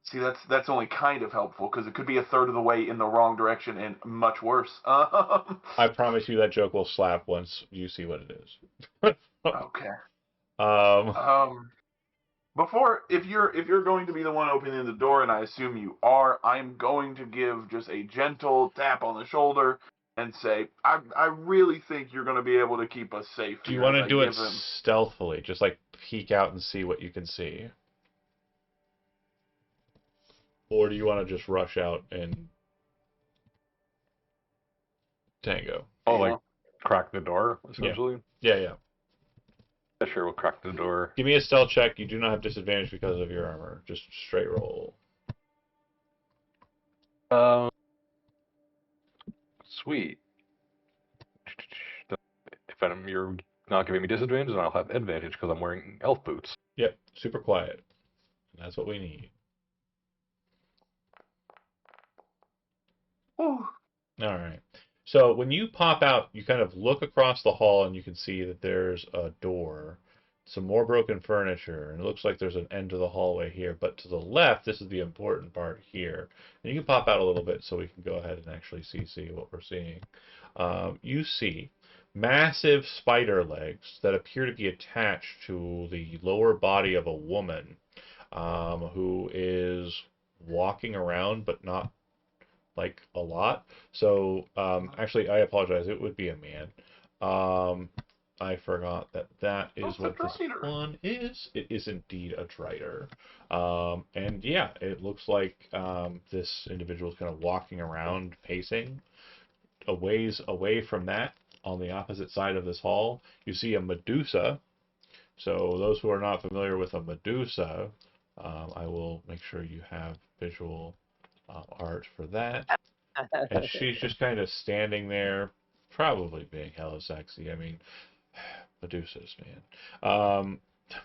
See, that's only kind of helpful, because it could be a third of the way in the wrong direction and much worse. I promise you that joke will slap once you see what it is. Okay. Um, Um, if you're going to be the one opening the door, and I assume you are, I'm going to give just a gentle tap on the shoulder and say, I really think you're going to be able to keep us safe. Do you here," want as to I do it give him. stealthily, just like peek out and see what you can see, or do you want to just rush out and tango? Oh, like crack the door, essentially? Yeah, yeah. Yeah, sure, we'll crack the door. Give me a stealth check. You do not have disadvantage because of your armor. Just straight roll. Sweet. If you're not giving me disadvantage, then I'll have advantage because I'm wearing elf boots. Yep, super quiet. That's what we need. Whew. All right. So when you pop out, you kind of look across the hall and you can see that there's a door, some more broken furniture, and it looks like there's an end to the hallway here. But to the left, this is the important part here. And you can pop out a little bit so we can go ahead and actually see what we're seeing. You see massive spider legs that appear to be attached to the lower body of a woman who is walking around but not like a lot. So actually, I apologize. It would be a man. I forgot that is That's a what this drider. one is. It is indeed a drider. And yeah, it looks like this individual is kind of walking around, pacing a ways away from that. On the opposite side of this hall, you see a Medusa. So those who are not familiar with a Medusa, I will make sure you have visual art for that. And she's just kind of standing there, probably being hella sexy. I mean, Medusas, man.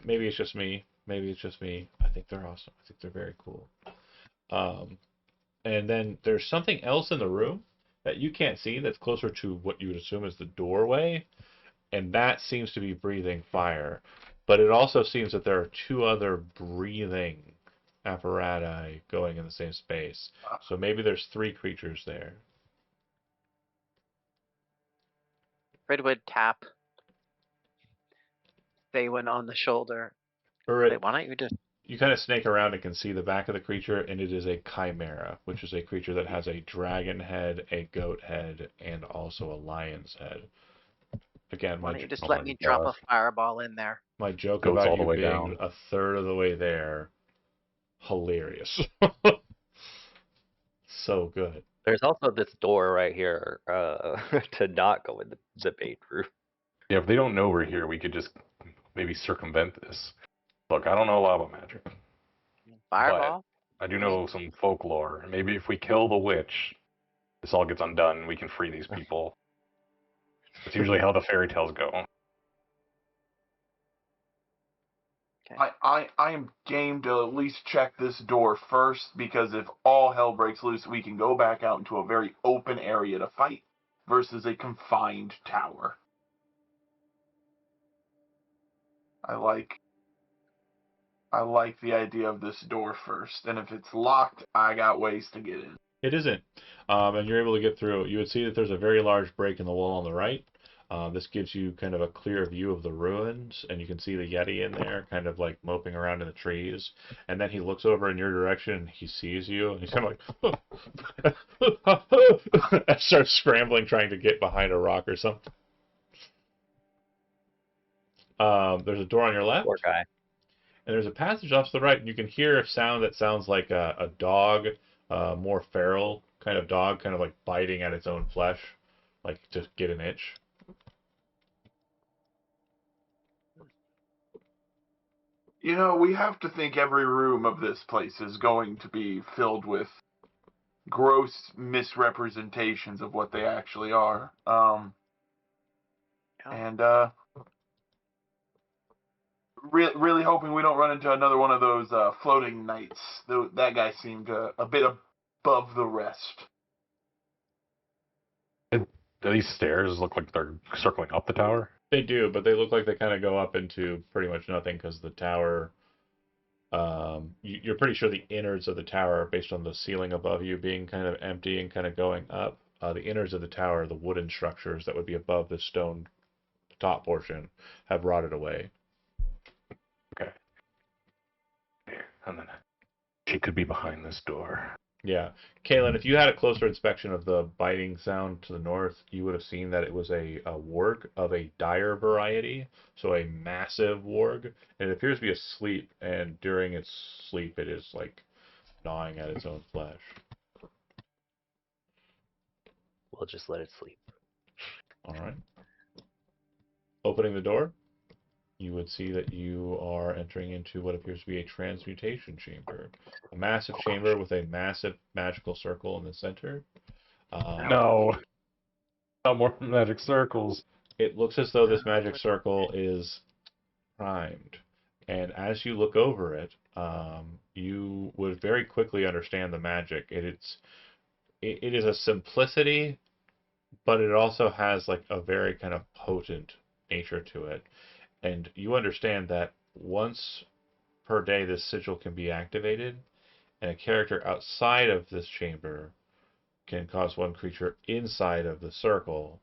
Maybe it's just me. Maybe it's just me. I think they're awesome. I think they're very cool. And then there's something else in the room that you can't see that's closer to what you would assume is the doorway, and that seems to be breathing fire. But it also seems that there are two other breathing apparatus going in the same space. So maybe there's three creatures there. Fred would tap Thaywin on the shoulder. Or Say, why don't you just you kind of snake around and can see the back of the creature, and it is a chimera, which is a creature that has a dragon head, a goat head, and also a lion's head. Again, why don't you just oh let my me drop a gosh. fireball in there? my joke Goes about all the you way being down. a third of the way there, hilarious. So good. There's also this door right here to not go in the bait room. Yeah, if they don't know we're here, we could just maybe circumvent this. Look, I don't know a lot about magic, Fireball? but I do know some folklore. And maybe if we kill the witch, this all gets undone and we can free these people. It's usually how the fairy tales go. Okay. I am game to at least check this door first, because if all hell breaks loose, we can go back out into a very open area to fight versus a confined tower. I like the idea of this door first, and if it's locked, I got ways to get in. It isn't. And you're able to get through. You would see that there's a very large break in the wall on the right. This gives you kind of a clear view of the ruins, and you can see the Yeti in there, kind of like moping around in the trees. And then he looks over in your direction, and he sees you, and he's kind of like, and starts scrambling, trying to get behind a rock or something. There's a door on your left, Poor guy. and there's a passage off to the right, and you can hear a sound that sounds like a dog, more feral kind of dog, kind of like biting at its own flesh, like to get an itch. You know, we have to think every room of this place is going to be filled with gross misrepresentations of what they actually are. And really hoping we don't run into another one of those floating knights. That guy seemed a bit above the rest. Do these stairs look like they're circling up the tower? They do, but they look like they kind of go up into pretty much nothing because the tower. You're pretty sure the innards of the tower, based on the ceiling above you being kind of empty and kind of going up, the innards of the tower, the wooden structures that would be above the stone top portion, have rotted away. Okay. And then she could be behind this door. Yeah. Kalen, if you had a closer inspection of the biting sound to the north, you would have seen that it was a warg of a dire variety, so a massive warg. And it appears to be asleep, and during its sleep, it is like gnawing at its own flesh. We'll just let it sleep. All right. Opening the door, you would see that you are entering into what appears to be a transmutation chamber. A massive chamber with a massive magical circle in the center. No. Not more magic circles. It looks as though this magic circle is primed. And as you look over it, you would very quickly understand the magic. It is a simplicity, but it also has like a very kind of potent nature to it. And you understand that once per day this sigil can be activated, and a character outside of this chamber can cause one creature inside of the circle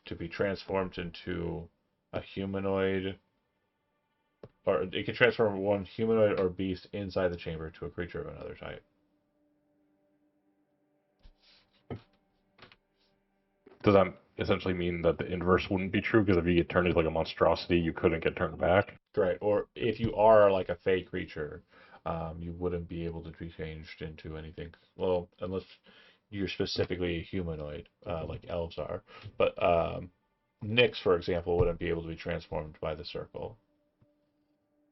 to be transformed into a humanoid, or it can transform one humanoid or beast inside the chamber to a creature of another type. Does that essentially mean that the inverse wouldn't be true? Because if you get turned into like a monstrosity, you couldn't get turned back? Right. Or if you are like a fey creature, you wouldn't be able to be changed into anything. Well, unless you're specifically a humanoid, like elves are. But Nyx, for example, wouldn't be able to be transformed by the circle.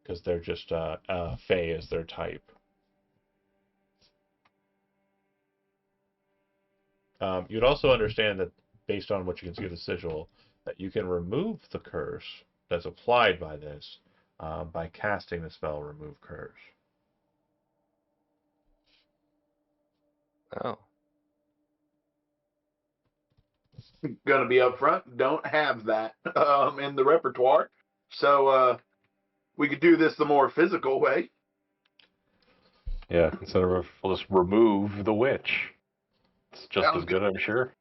Because they're just fey as their type. You'd also understand that, based on what you can see of the sigil, that you can remove the curse that's applied by this by casting the spell Remove Curse. Oh. Gonna be upfront. Don't have that in the repertoire, so we could do this the more physical way. Yeah, instead of we'll just remove the witch. It's just Sounds as good, I'm sure.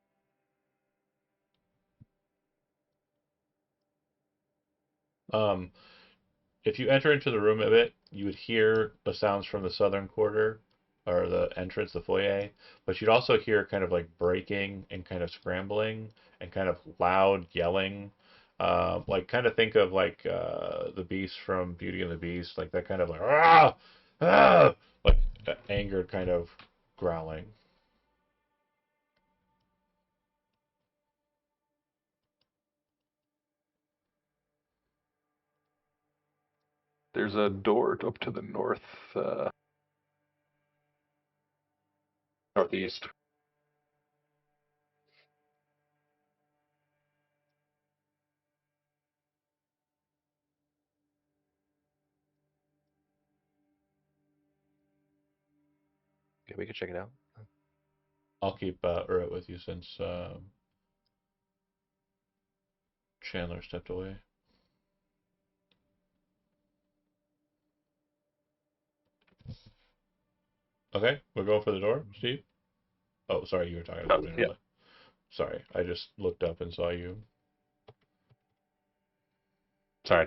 If you enter into the room a bit, you would hear the sounds from the southern quarter, or the entrance, the foyer, but you'd also hear kind of like breaking and kind of scrambling and kind of loud yelling. Like kind of think of like the beast from Beauty and the Beast, like that kind of like ah, ah, like angered kind of growling. There's a door up to the north, northeast. Yeah, we could check it out. I'll keep Urut with you since Chandler stepped away. Okay, we're going for the door, Steve. Oh, sorry, you were talking about Yeah. Sorry, I just looked up and saw you. Sorry,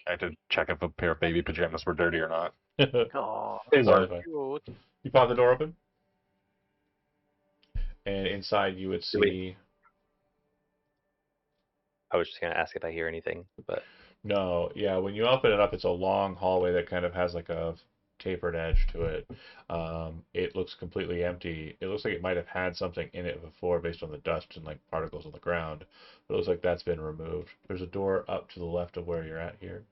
I had to check if a pair of baby pajamas were dirty or not. Oh, They Sorry, weren't. fine. cute. You pop the door open, and inside you would Do we- see. I was just gonna ask if I hear anything, but No, yeah, when you open it up, it's a long hallway that kind of has like a tapered edge to it. It looks completely empty. It looks like it might have had something in it before based on the dust and like particles on the ground. But it looks like that's been removed. There's a door up to the left of where you're at here.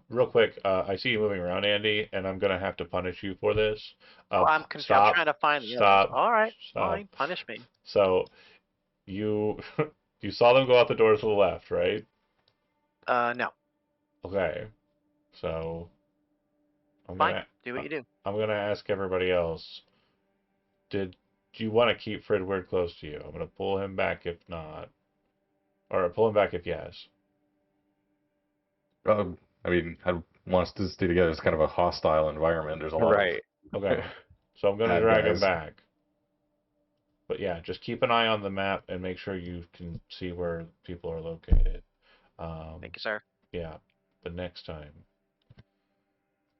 Real quick, I see you moving around, Andy, and I'm gonna have to punish you for this. Oh, I'm confused. I'm Stop. trying to find the Stop. others. All right, Stop. fine. Punish me. So you you saw them go out the door to the left, right? No. Okay. So Fine. Do what you do. I'm gonna ask everybody else. Do you want to keep Fridward close to you? I'm gonna pull him back if not, or pull him back if yes. I mean, I want us to stay together. It's kind of a hostile environment. There's a lot right. Okay. So I'm gonna Bad drag him guys. back. But yeah, just keep an eye on the map and make sure you can see where people are located. Thank you, sir. Yeah, but next time,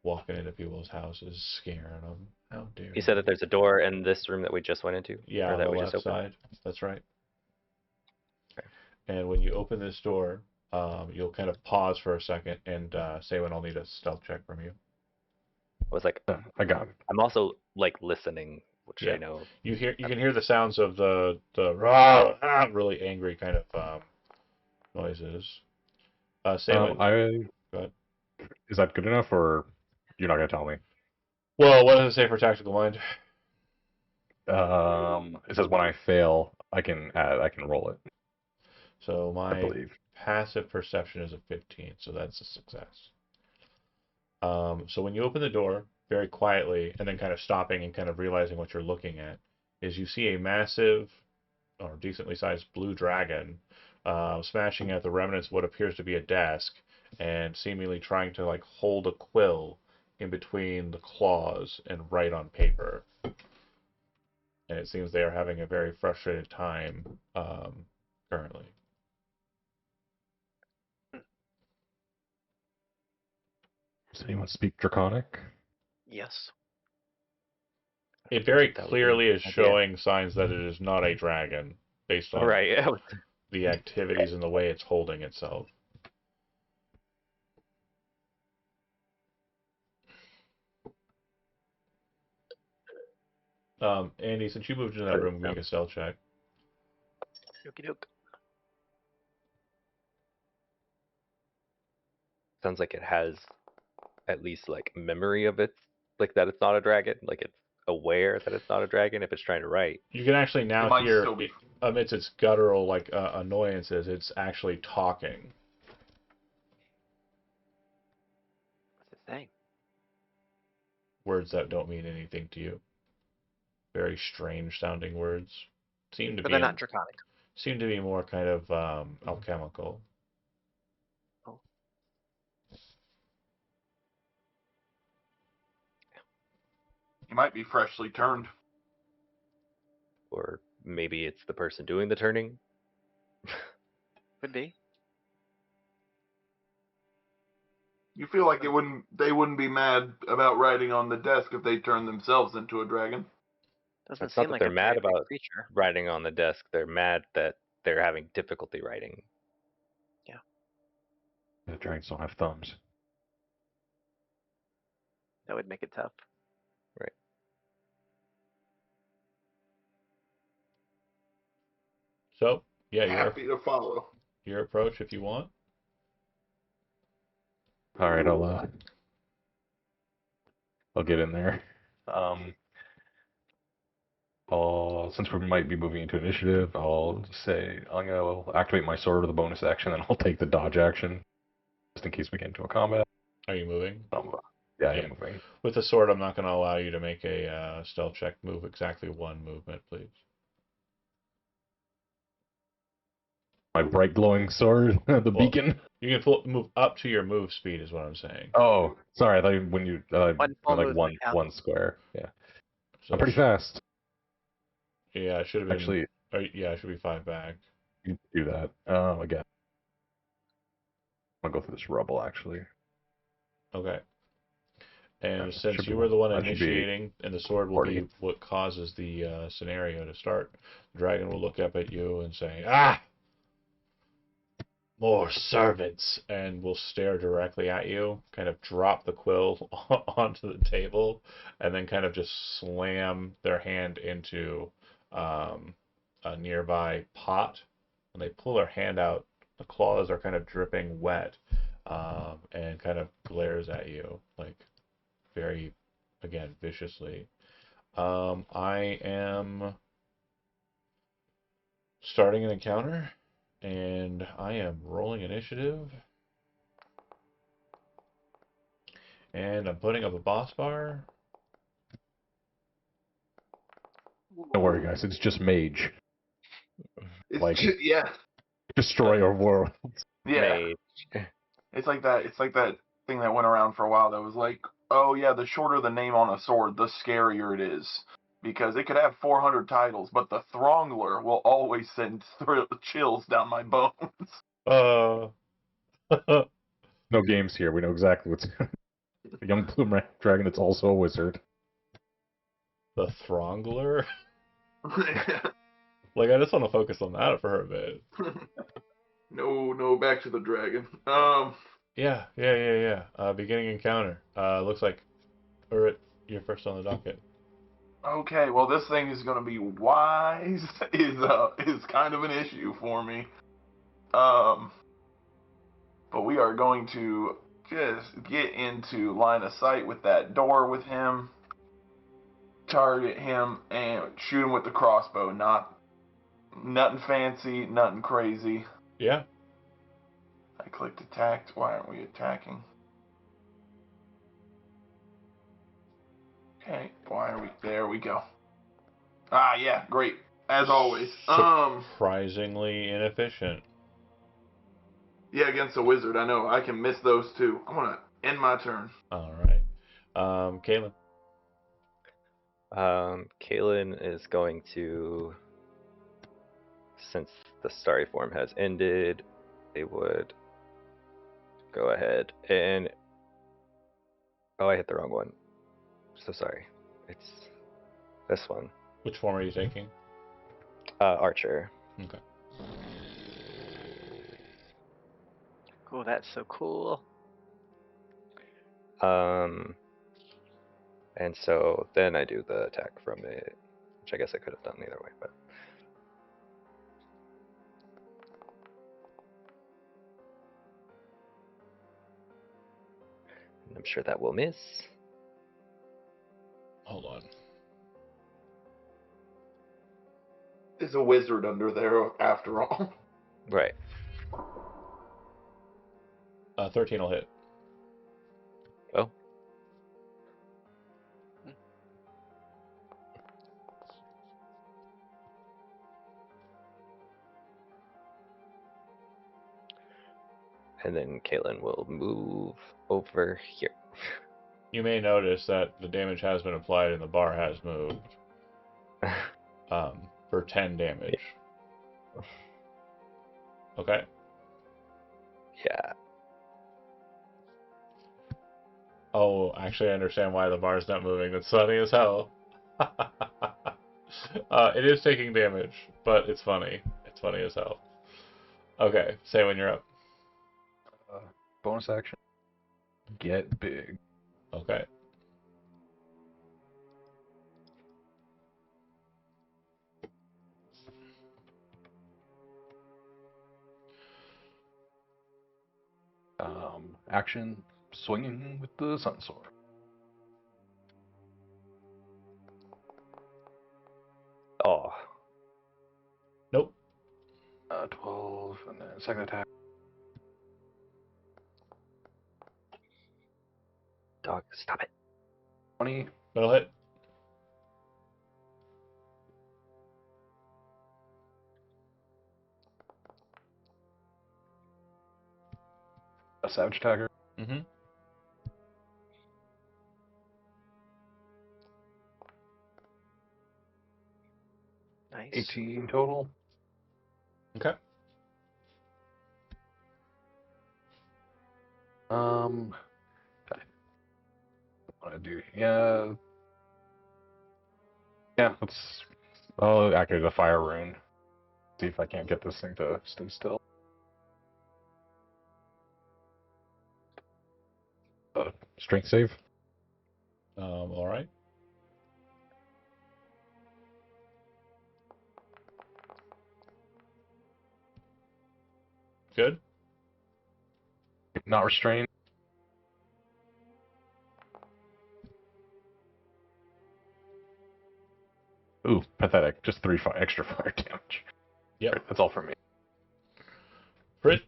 walking into people's houses, scaring them. How dare You said that you? there's a door in this room that we just went into? Yeah, Or on that the we just left opened? side. That's right. Okay. And when you open this door, you'll kind of pause for a second and say when I'll need a stealth check from you. I was like, I got it. I'm also like listening, which Yeah. I know. You can hear the sounds of the rah, ah, really angry kind of noises. Say when. Go ahead. Is that good enough, or you're not gonna tell me? Well, what does it say for tactical mind? It says when I fail, I can roll it. So I my believe. passive perception is a 15, so that's a success. So when you open the door very quietly and then kind of stopping and kind of realizing what you're looking at, is you see a massive or decently sized blue dragon smashing at the remnants of what appears to be a desk and seemingly trying to like hold a quill in between the claws and write on paper. And it seems they are having a very frustrated time currently. Does anyone speak Draconic? Yes. It very That would be clearly an is idea. showing signs that it is not a dragon based on Right. the activities and the way it's holding itself. Andy, since you moved into that room, make a stealth check. Okie doke. Sounds like it has at least like memory of it, like that it's not a dragon, like it's aware that it's not a dragon if it's trying to write. You can actually It now might hear, still be. amidst its guttural like annoyances, it's actually talking. What's it saying? Words that don't mean anything to you. Very strange sounding words. Seem to But be they're not draconic. seem to be more kind of alchemical. Oh. He might be freshly turned. Or maybe it's the person doing the turning. Could be. You feel like they wouldn't be mad about writing on the desk if they turned themselves into a dragon. Doesn't It's not seem that like they're a mad very big about creature. writing on the desk, they're mad that they're having difficulty writing. The dragons don't have thumbs. That would make it tough. Right. So yeah, Happy to follow. your approach if you want. All right, I'll get in there. Since we might be moving into initiative, I'll say I'm gonna activate my sword with a bonus action, and I'll take the dodge action just in case we get into a combat. Are you moving? Yeah, I Yeah. am moving. With the sword, I'm not going to allow you to make a stealth check. Move exactly one movement, please. My bright glowing sword, the beacon. You can move up to your move speed, is what I'm saying. Oh, sorry. I thought when you One full like movement, yeah. one square. Yeah, So I'm pretty fast. Yeah, it should have been. Actually, yeah, it should be 5 back. you do that. Again, I'm gonna go through this rubble actually. Okay. And That since should you be- were the one that should be initiating, and the sword will 40. be what causes the scenario to start, the dragon will look up at you and say, "Ah! More servants!" and will stare directly at you, kind of drop the quill onto the table, and then kind of just slam their hand into a nearby pot. When they pull their hand out, the claws are kind of dripping wet, and kind of glares at you, like very, again, viciously. I am starting an encounter, and I am rolling initiative. And I'm putting up a boss bar. Don't worry, guys. It's just mage. It's Like- yeah, Destroy our world. yeah. Mage. It's like that. It's like that thing that went around for a while. That was like, oh yeah, the shorter the name on a sword, the scarier it is, because it could have 400 titles, but the Throngler will always send chills down my bones. No games here. We know exactly what's a young blue dragon that's also a wizard. The Throngler? Like, I just want to focus on that for a bit. No, back to the dragon. Yeah. Beginning encounter. Looks like Urit, you're first on the docket. Okay, well, this thing is going to be wise. Is kind of an issue for me. But we are going to just get into line of sight with that door with him, target him, and shoot him with the crossbow. Nothing fancy, nothing crazy. Yeah. I clicked attacked. Why aren't we attacking? Okay, why are we? There we go. Ah, yeah, great. As always. Surprisingly inefficient. Yeah, against a wizard, I know. I can miss those too. I'm gonna end my turn. All right. Kaylin. Kalen is going to, since the starry form has ended, they would go ahead and. Oh, I hit the wrong one. So sorry. It's this one. Which form are you taking? Archer. Okay. Oh, that's so cool. And so then I do the attack from it, which I guess I could have done either way, but. And I'm sure that will miss. Hold on. There's a wizard under there after all. Right. 13 will hit. Oh. And then Kalen will move over here. You may notice that the damage has been applied and the bar has moved. For 10 damage. Okay. Yeah. Oh, actually, I understand why the bar's not moving. That's funny as hell. It is taking damage, but it's funny. It's funny as hell. Okay, say when you're up. Bonus action. Get big. Okay. Action. Swinging with the sun sword. Oh. Nope. 12, and then second attack. Dog, stop it. 20. That'll hit. A savage tagger. Mm-hmm. Nice. 18 total. Okay. What I do? Yeah. Yeah. I'll activate the fire rune. See if I can't get this thing to stay still. Strength save. All right. Good. Not restrained. Ooh, pathetic. Just 3 extra fire damage. Yep. Right, that's all for me. Frit.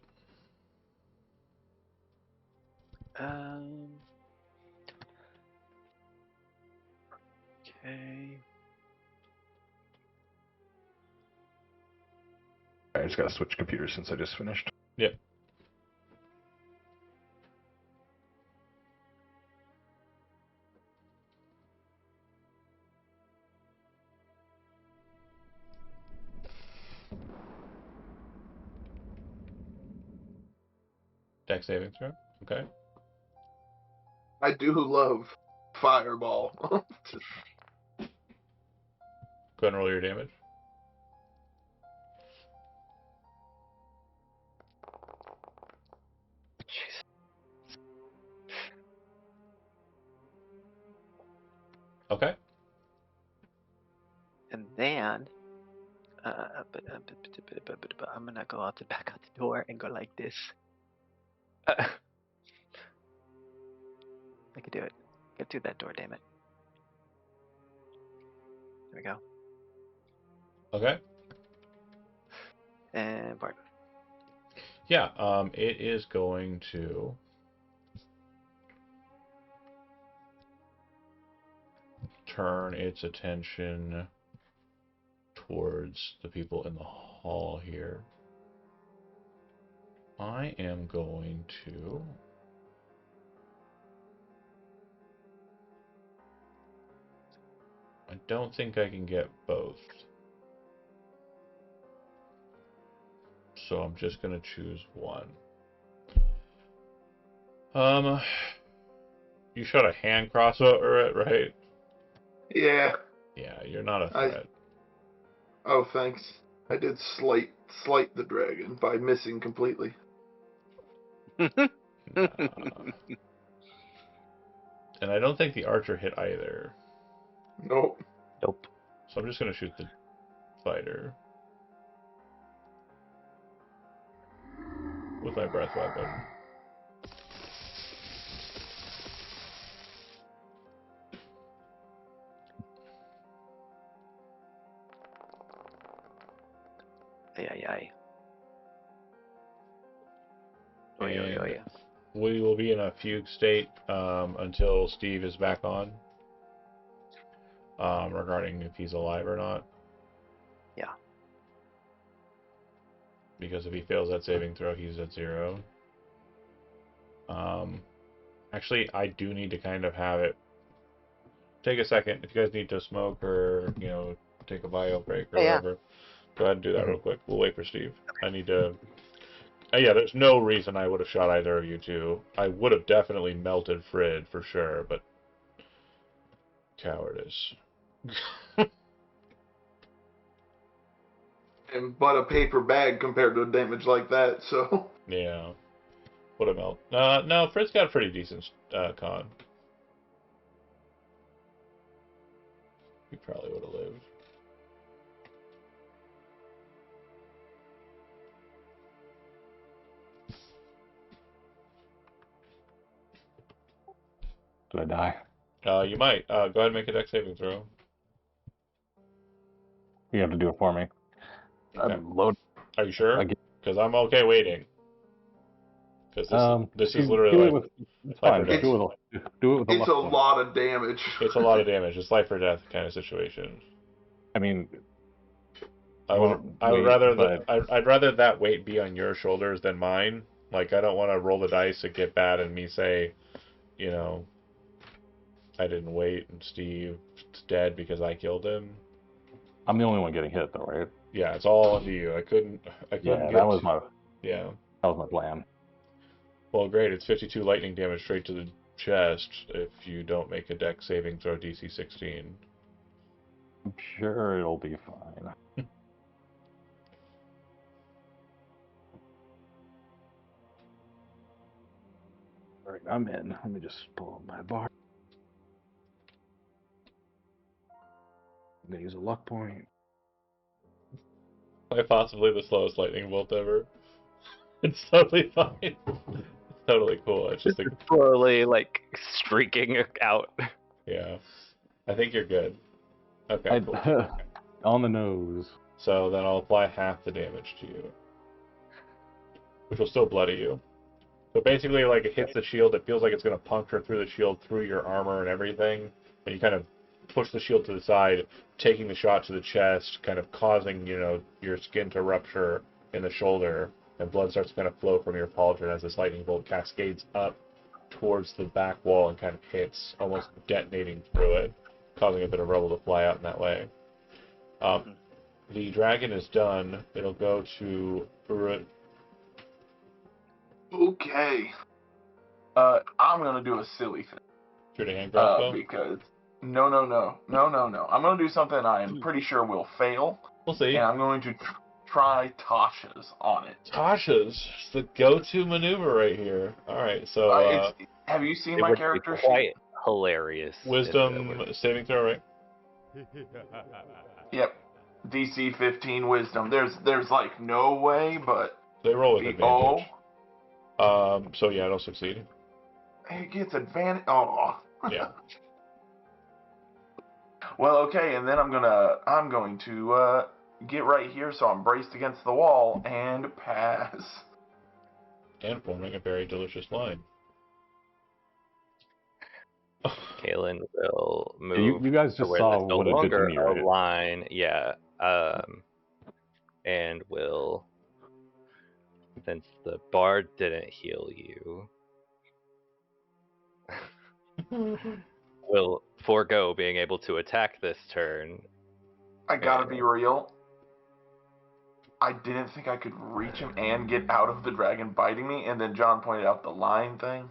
Okay. I just gotta switch computers since I just finished. Yep. Dex saving throw. Okay. I do love fireball. Go ahead and roll your damage. Jeez. Okay. And then, I'm gonna go out back out the door and go like this. I can do it. Get through that door, damn it. There we go. Okay. And Bart. Yeah. It is going to turn its attention towards the people in the hall here. I am going to I don't think I can get both. So I'm just going to choose one. You shot a hand crossbow, right? Yeah. Yeah, you're not a threat. Oh, thanks. I did slight the dragon by missing completely. Nah. And I don't think the archer hit either. Nope. Nope. So I'm just going to shoot the fighter with my breath weapon. Ay. And we will be in a fugue state until Steve is back on. Regarding if he's alive or not. Yeah. Because if he fails that saving throw, he's at 0. Actually, I do need to kind of have it. Take a second. If you guys need to smoke or, take a bio break or Yeah. whatever, go ahead and do that real quick. We'll wait for Steve. I need to... yeah, there's no reason I would have shot either of you two. I would have definitely melted Frid for sure, but... Cowardice. And but a paper bag compared to a damage like that, so... Yeah. Would have melt. No, Frid's got a pretty decent con. He probably would have lived. Did I die? You might. Go ahead and make a dex saving throw. You have to do it for me. Okay. Load. Are you sure? Again. Because I'm okay waiting. Because this is literally do like it with, it's life fine. or Just death. do it with a It's luck a point. lot of damage. It's a lot of damage. It's life or death kind of situation. I mean, I'd wait, rather but- I'd rather that weight be on your shoulders than mine. Like I don't want to roll the dice and get bad and me say, I didn't wait and Steve's dead because I killed him. I'm the only one getting hit, though, right? Yeah, it's all onto you. I couldn't. Yeah, that was my plan. Well, great. It's 52 lightning damage straight to the chest if you don't make a dex saving throw DC 16. I'm sure it'll be fine. All right, I'm in. Let me just pull up my bar. I'm gonna use a luck point. Quite possibly the slowest lightning bolt ever. It's totally fine. It's totally cool. It's just like, Slowly, streaking out. yeah. I think you're good. Okay, cool. On the nose. So then I'll apply half the damage to you, which will still bloody you. So basically, it hits the shield. It feels like it's going to puncture through the shield, through your armor and everything. And you kind of push the shield to the side, taking the shot to the chest, kind of causing, your skin to rupture in the shoulder. And blood starts to kind of flow from your pauldron as this lightning bolt cascades up towards the back wall and kind of hits, almost detonating through it, causing a bit of rubble to fly out in that way. The dragon is done. It'll go to Urut. Okay. I'm gonna do a silly thing. Shoot a hand crossbow? Because no. I'm gonna do something I am pretty sure will fail, We'll see. and I'm going to try Tasha's on it. Tasha's it's the go-to maneuver right here. All right, so have you seen It my would be character quite sheet? hilarious. if it wisdom was- saving throw, right? Yep. DC 15 wisdom. There's like no way, but They roll with the advantage. So yeah, it'll succeed. it gets advantage. Oh. Yeah. Well, okay, and then I'm going to get right here, so I'm braced against the wall and pass. And forming a very delicious line. Kalen will move. You guys to just where saw there's no what it did to longer me, a right? line, yeah. And will, since the bard didn't heal you, will forego being able to attack this turn. I gotta be real. I didn't think I could reach him and get out of the dragon biting me, and then John pointed out the line thing.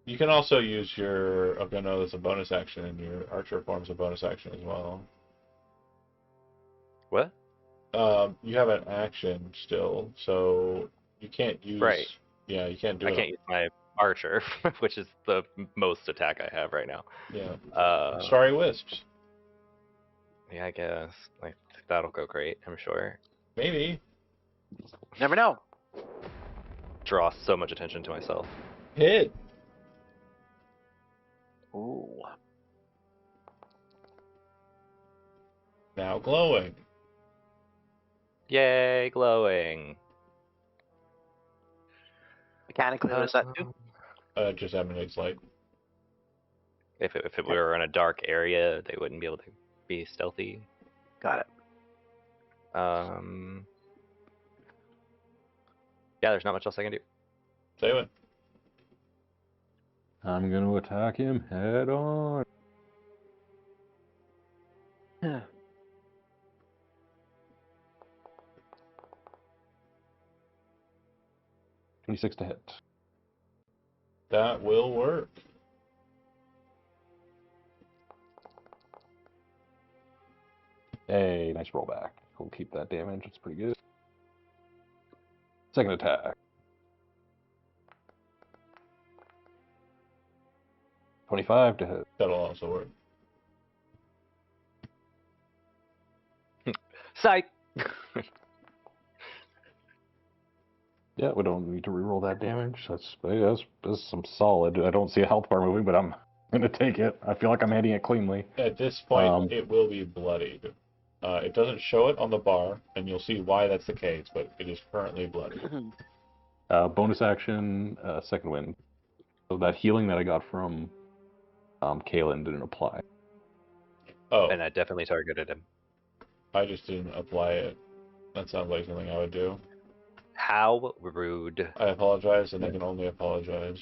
You can also use your. Okay, no, there's a bonus action, and your archer forms a bonus action as well. What? You have an action still, so you can't use. Right. Yeah, you can't do I it. can't use my archer, which is the most attack I have right now. Yeah. Starry wisps. Yeah, I guess. Like that'll go great, I'm sure. Maybe. Never know. Draw so much attention to myself. Hit. Ooh. Now glowing. Yay, glowing. Mechanically, what does that do? Just emanates light. If it were in a dark area, they wouldn't be able to be stealthy. Got it. Yeah, there's not much else I can do. Say it. I'm gonna attack him head on. Yeah. 26 to hit. That will work. Hey, nice rollback. We'll keep that damage. It's pretty good. Second attack. 25 to hit. That'll also work. Sight. Yeah, we don't need to reroll that damage. That's some solid. I don't see a health bar moving, but I'm gonna take it. I feel like I'm hitting it cleanly. At this point, it will be bloodied. It doesn't show it on the bar, and you'll see why that's the case, but it is currently bloody. Bonus action, second wind. So that healing that I got from Kalen didn't apply. Oh, And I definitely targeted him. I just didn't apply it. That sounds like something I would do. How rude. I apologize, and I can only apologize.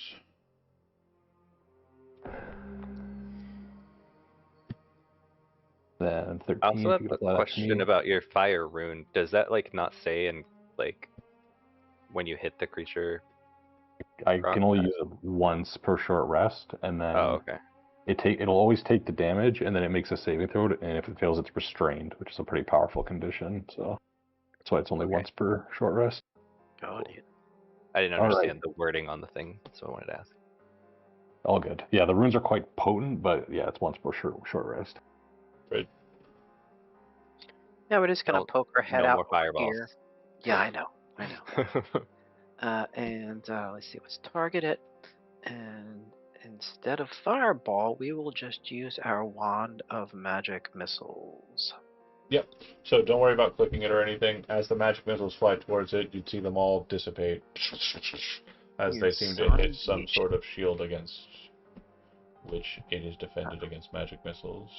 Then 13. I also have you a apply that to question me. about your fire rune. Does that like not say in like when you hit the creature? I can only use it once per short rest, and then Oh, okay. it'll always take the damage, and then it makes a saving throw, and if it fails, it's restrained, which is a pretty powerful condition. So that's why it's only once per short rest. Got it. I didn't All right. understand the wording on the thing, so I wanted to ask. All good. Yeah, the runes are quite potent, but yeah, it's once per short rest. Right. Yeah, we're just gonna No- poke our head no out more fireballs. here. Yeah, I know. And let's see what's targeted. And instead of fireball, we will just use our wand of magic missiles. Yep. So don't worry about clicking it or anything. As the magic missiles fly towards it, you'd see them all dissipate as they seem to hit some sort of shield against which it is defended against magic missiles.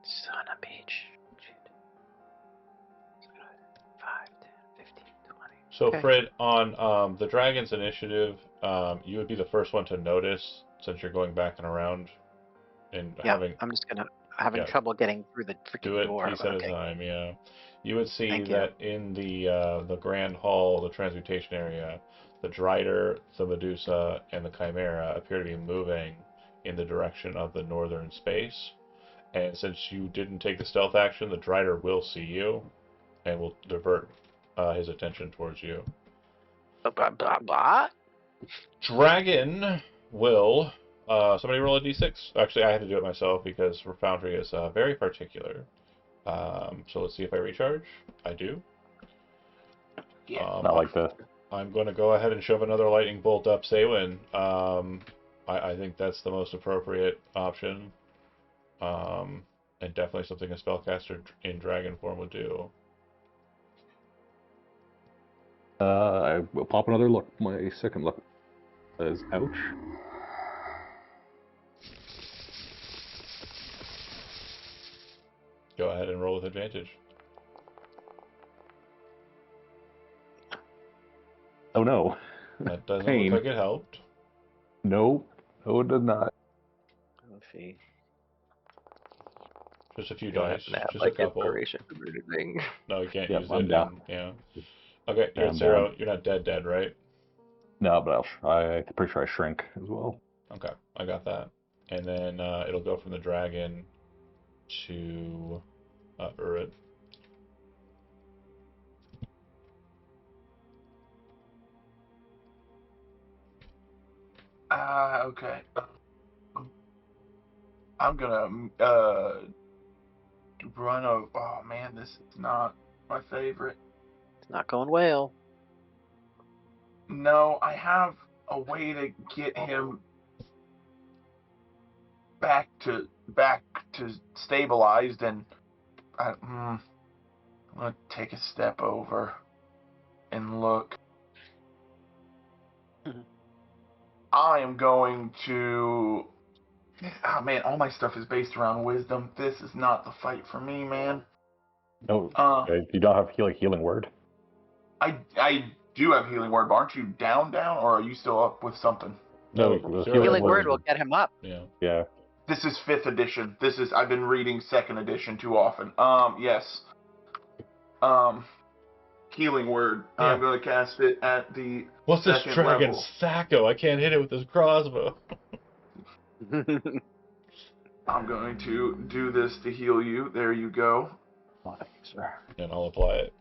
Son of a bitch. 5, 10, 15, 20. So Okay. Fred, on the dragon's initiative, you would be the first one to notice since you're going back and around and Yeah, having I'm just gonna having Yeah. trouble getting through the do freaking it door. piece but at a okay. time. Yeah, You would see Thank you. that in the Grand Hall, the Transmutation area, the Drider, the Medusa, and the Chimera appear to be moving in the direction of the northern space. And since you didn't take the stealth action, the Drider will see you and will divert his attention towards you. What? Dragon will. Somebody roll a d6. Actually, I had to do it myself because Foundry is very particular. So let's see if I recharge. I do. Yeah. Not like this. I'm going to go ahead and shove another lightning bolt up Saywin. I think that's the most appropriate option. And definitely something a spellcaster in dragon form would do. I will pop another look. My second look says, ouch. Go ahead and roll with advantage. Oh no. That doesn't Pain. look like it helped. No. No, it does not. Let's see. Just a few You don't dice. happen to have Just like a couple. inspiration or anything. No, you can't Yep, use I'm it. down. Yeah. Okay, you're Yeah, at I'm 0. down. You're not dead, right? No, but I'm pretty sure I shrink as well. Okay, I got that. And then it'll go from the dragon to Urid. Okay. I'm gonna run a. Oh man, this is not my favorite. It's not going well. No, I have a way to get him back to stabilized, and I'm gonna take a step over and look. Mhm. I am going to. Oh man, all my stuff is based around wisdom. This is not the fight for me, man. No, you don't have healing word? I do have healing word, but aren't you down, or are you still up with something? No, the zero Healing word. word will get him up. Yeah. Yeah. This is 5th edition. I've been reading 2nd edition too often. Yes. Healing word. Yeah. I'm going to cast it at the What's this second dragon level. Sacco? I can't hit it with this crossbow. I'm going to do this to heal you. There you go. And I'll apply it.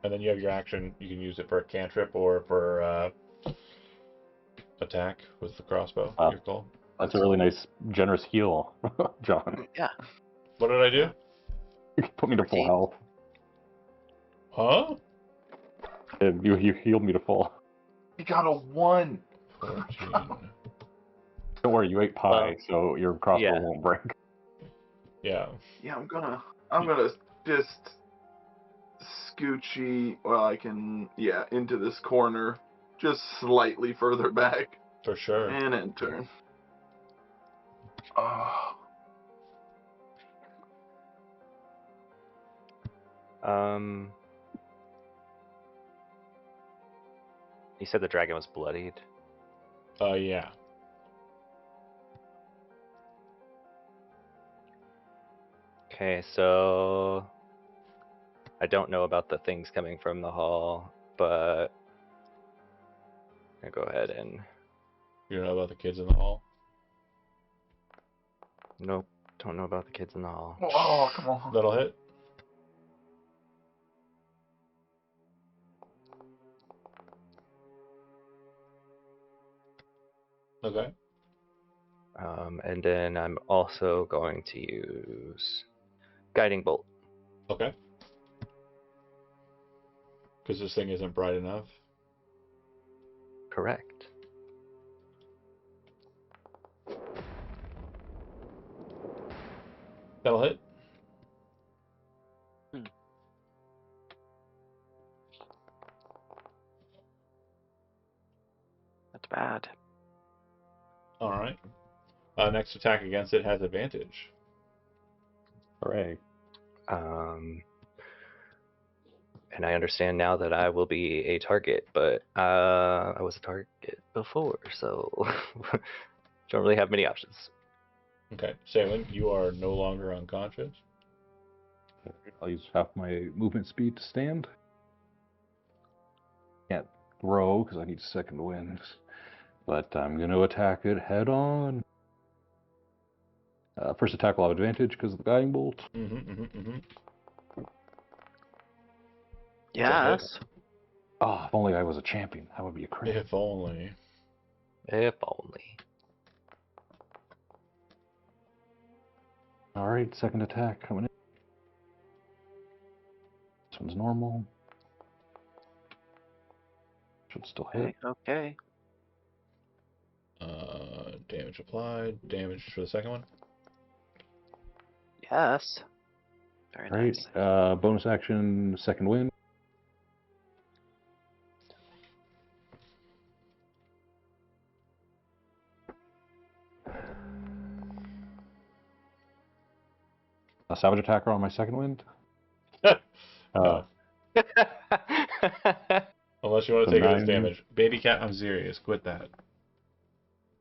And then you have your action. You can use it for a cantrip or for attack with the crossbow. Wow. Your call. That's a really nice, generous heal, John. Yeah. What did I do? You put me to full 14. health. Huh? And you healed me to full. You got a 1. 14. Don't worry, you ate pie, so your crossbow yeah. won't break. Yeah. Yeah, I'm gonna just scoochy. Well, I can. Yeah, into this corner, just slightly further back, For sure. and enter. Oh. You said the dragon was bloodied. Yeah. Okay, so I don't know about the things coming from the hall, but I'll go ahead and You don't know about the kids in the hall? nope, don't know about the kids in the hall. Oh, come on. That'll hit. Okay. And then I'm also going to use Guiding Bolt. Okay. Because this thing isn't bright enough. Correct. That'll hit. That's bad. All right. Next attack against it has advantage. Hooray. And I understand now that I will be a target, but I was a target before, so don't really have many options. Okay. Saywin, you are no longer unconscious. I'll use half my movement speed to stand. Can't throw because I need second wind. But I'm going to attack it head on. First attack will have advantage because of the guiding bolt. Yes. Oh, if only I was a champion. That would be a crit. If only. If only. Alright, second attack coming in. This one's normal. Should still hit. Okay. Damage applied. Damage for the second one. Yes. Very Alright, nice. bonus action, second wind. A savage attacker on my second wind. No. Unless you want to So take it as 9. damage. Baby cat, I'm serious. Quit that.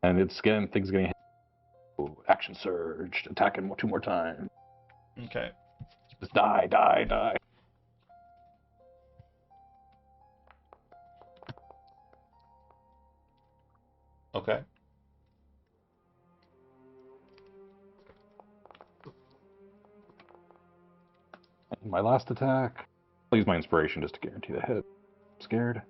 And it's getting things getting hit. Ooh, action surge, attacking 2 more times. Okay. Just die. Okay. And my last attack. I'll use my inspiration just to guarantee the hit. I'm scared.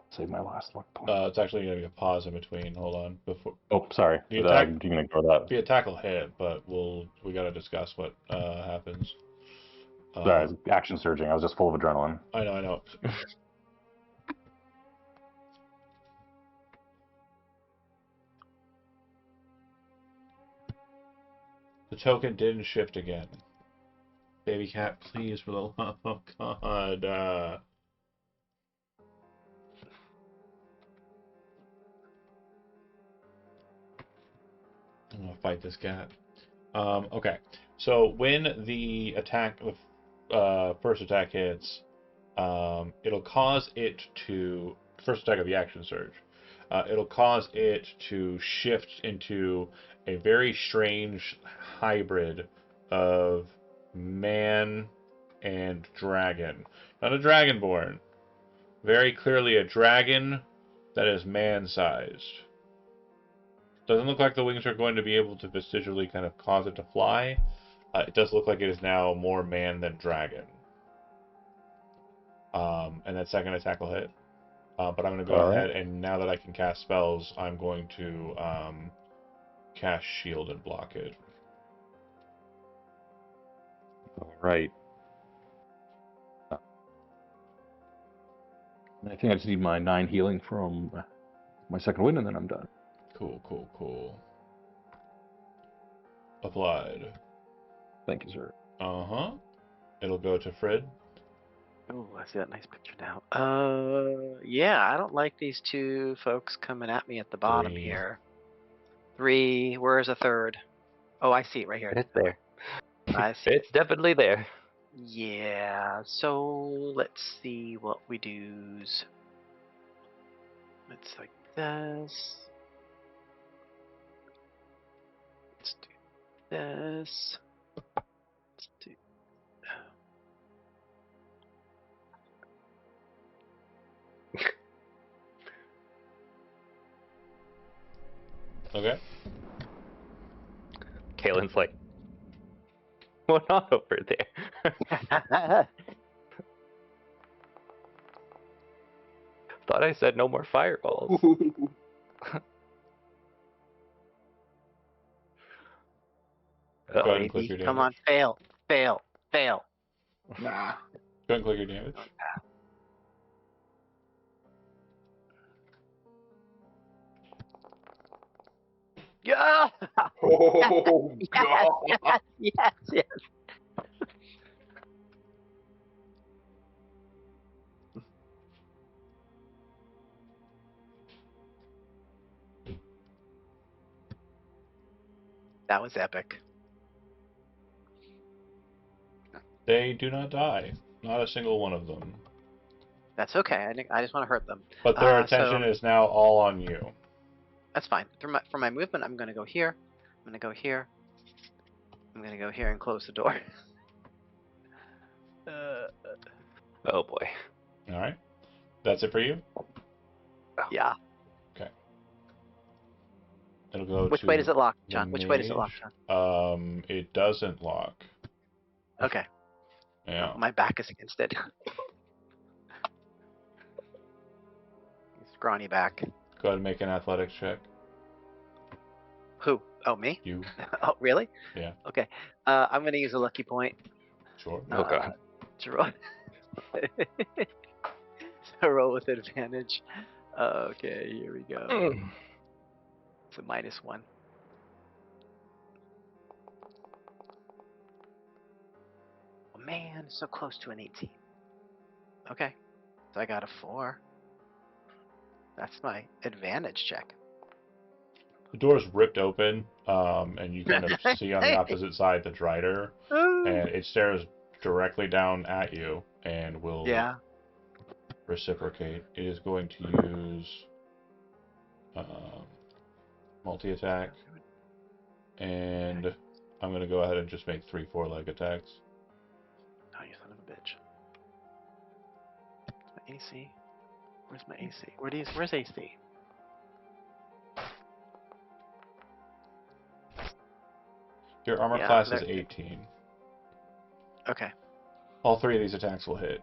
Save my last luck point. It's actually going to be a pause in between. Hold on. Before Oh, sorry. The attack- You can ignore that. the attack will hit, but we got to discuss what happens. Sorry, I was action surging. I was just full of adrenaline. I know. The token didn't shift again. Baby cat, please, for the love of God. I'm gonna fight this cat. Okay, so when the attack, first attack hits, it'll cause it to first attack of the action surge. It'll cause it to shift into a very strange hybrid of man and dragon. Not a dragonborn. Very clearly a dragon that is man-sized. Doesn't look like the wings are going to be able to vestigially kind of cause it to fly. It does look like it is now more man than dragon. And that second attack will hit. But I'm going to go ahead, and now that I can cast spells, I'm going to cast shield and block it. Alright. I think I just need my 9 healing from my second wind, and then I'm done. Cool. Applied. Thank you, sir. It'll go to Fred. Oh, I see that nice picture now. Yeah, I don't like these two folks coming at me at the bottom 3. here. 3. Where's a third? Oh, I see it right here. It's there. I see. It's definitely there. Yeah. So let's see what we do. It's like this. Let's do this. Let's do. Okay. Kalen's like, what on over there? Thought I said no more fireballs. Go ahead and click your Baby, damage. come on, fail. Nah. Go ahead and click your damage. Yeah. Oh, God. Yes. That was epic. They do not die. Not a single one of them. That's okay. I just want to hurt them. But their attention is now all on you. That's fine. For my movement, I'm going to go here. I'm going to go here. I'm I'm gonna go here and close the door. Oh boy. All right. That's it for you? Yeah. It'll go Which to way does it lock, the John? Which way does it lock, mage. John? It doesn't lock. Okay. Yeah. Oh, my back is against it. Scrawny back. Go ahead and make an athletics check. Who? Oh, me? You. Oh, really? Yeah. Okay. I'm gonna use a lucky point. Sure. Oh god. To roll. To roll with advantage. Okay, here we go. It's a -1. Oh, man, so close to an 18. Okay, so I got a 4. That's my advantage check. The door's ripped open, and you kind of see on the opposite side the Drider, and it stares directly down at you and will Yeah. reciprocate. It is going to use multi-attack, and I'm going to go ahead and just make 3 4-leg attacks. Oh, you son of a bitch. My AC? Where's my AC? Where's AC? Your armor Yeah, class is that- 18. Okay. All 3 of these attacks will hit.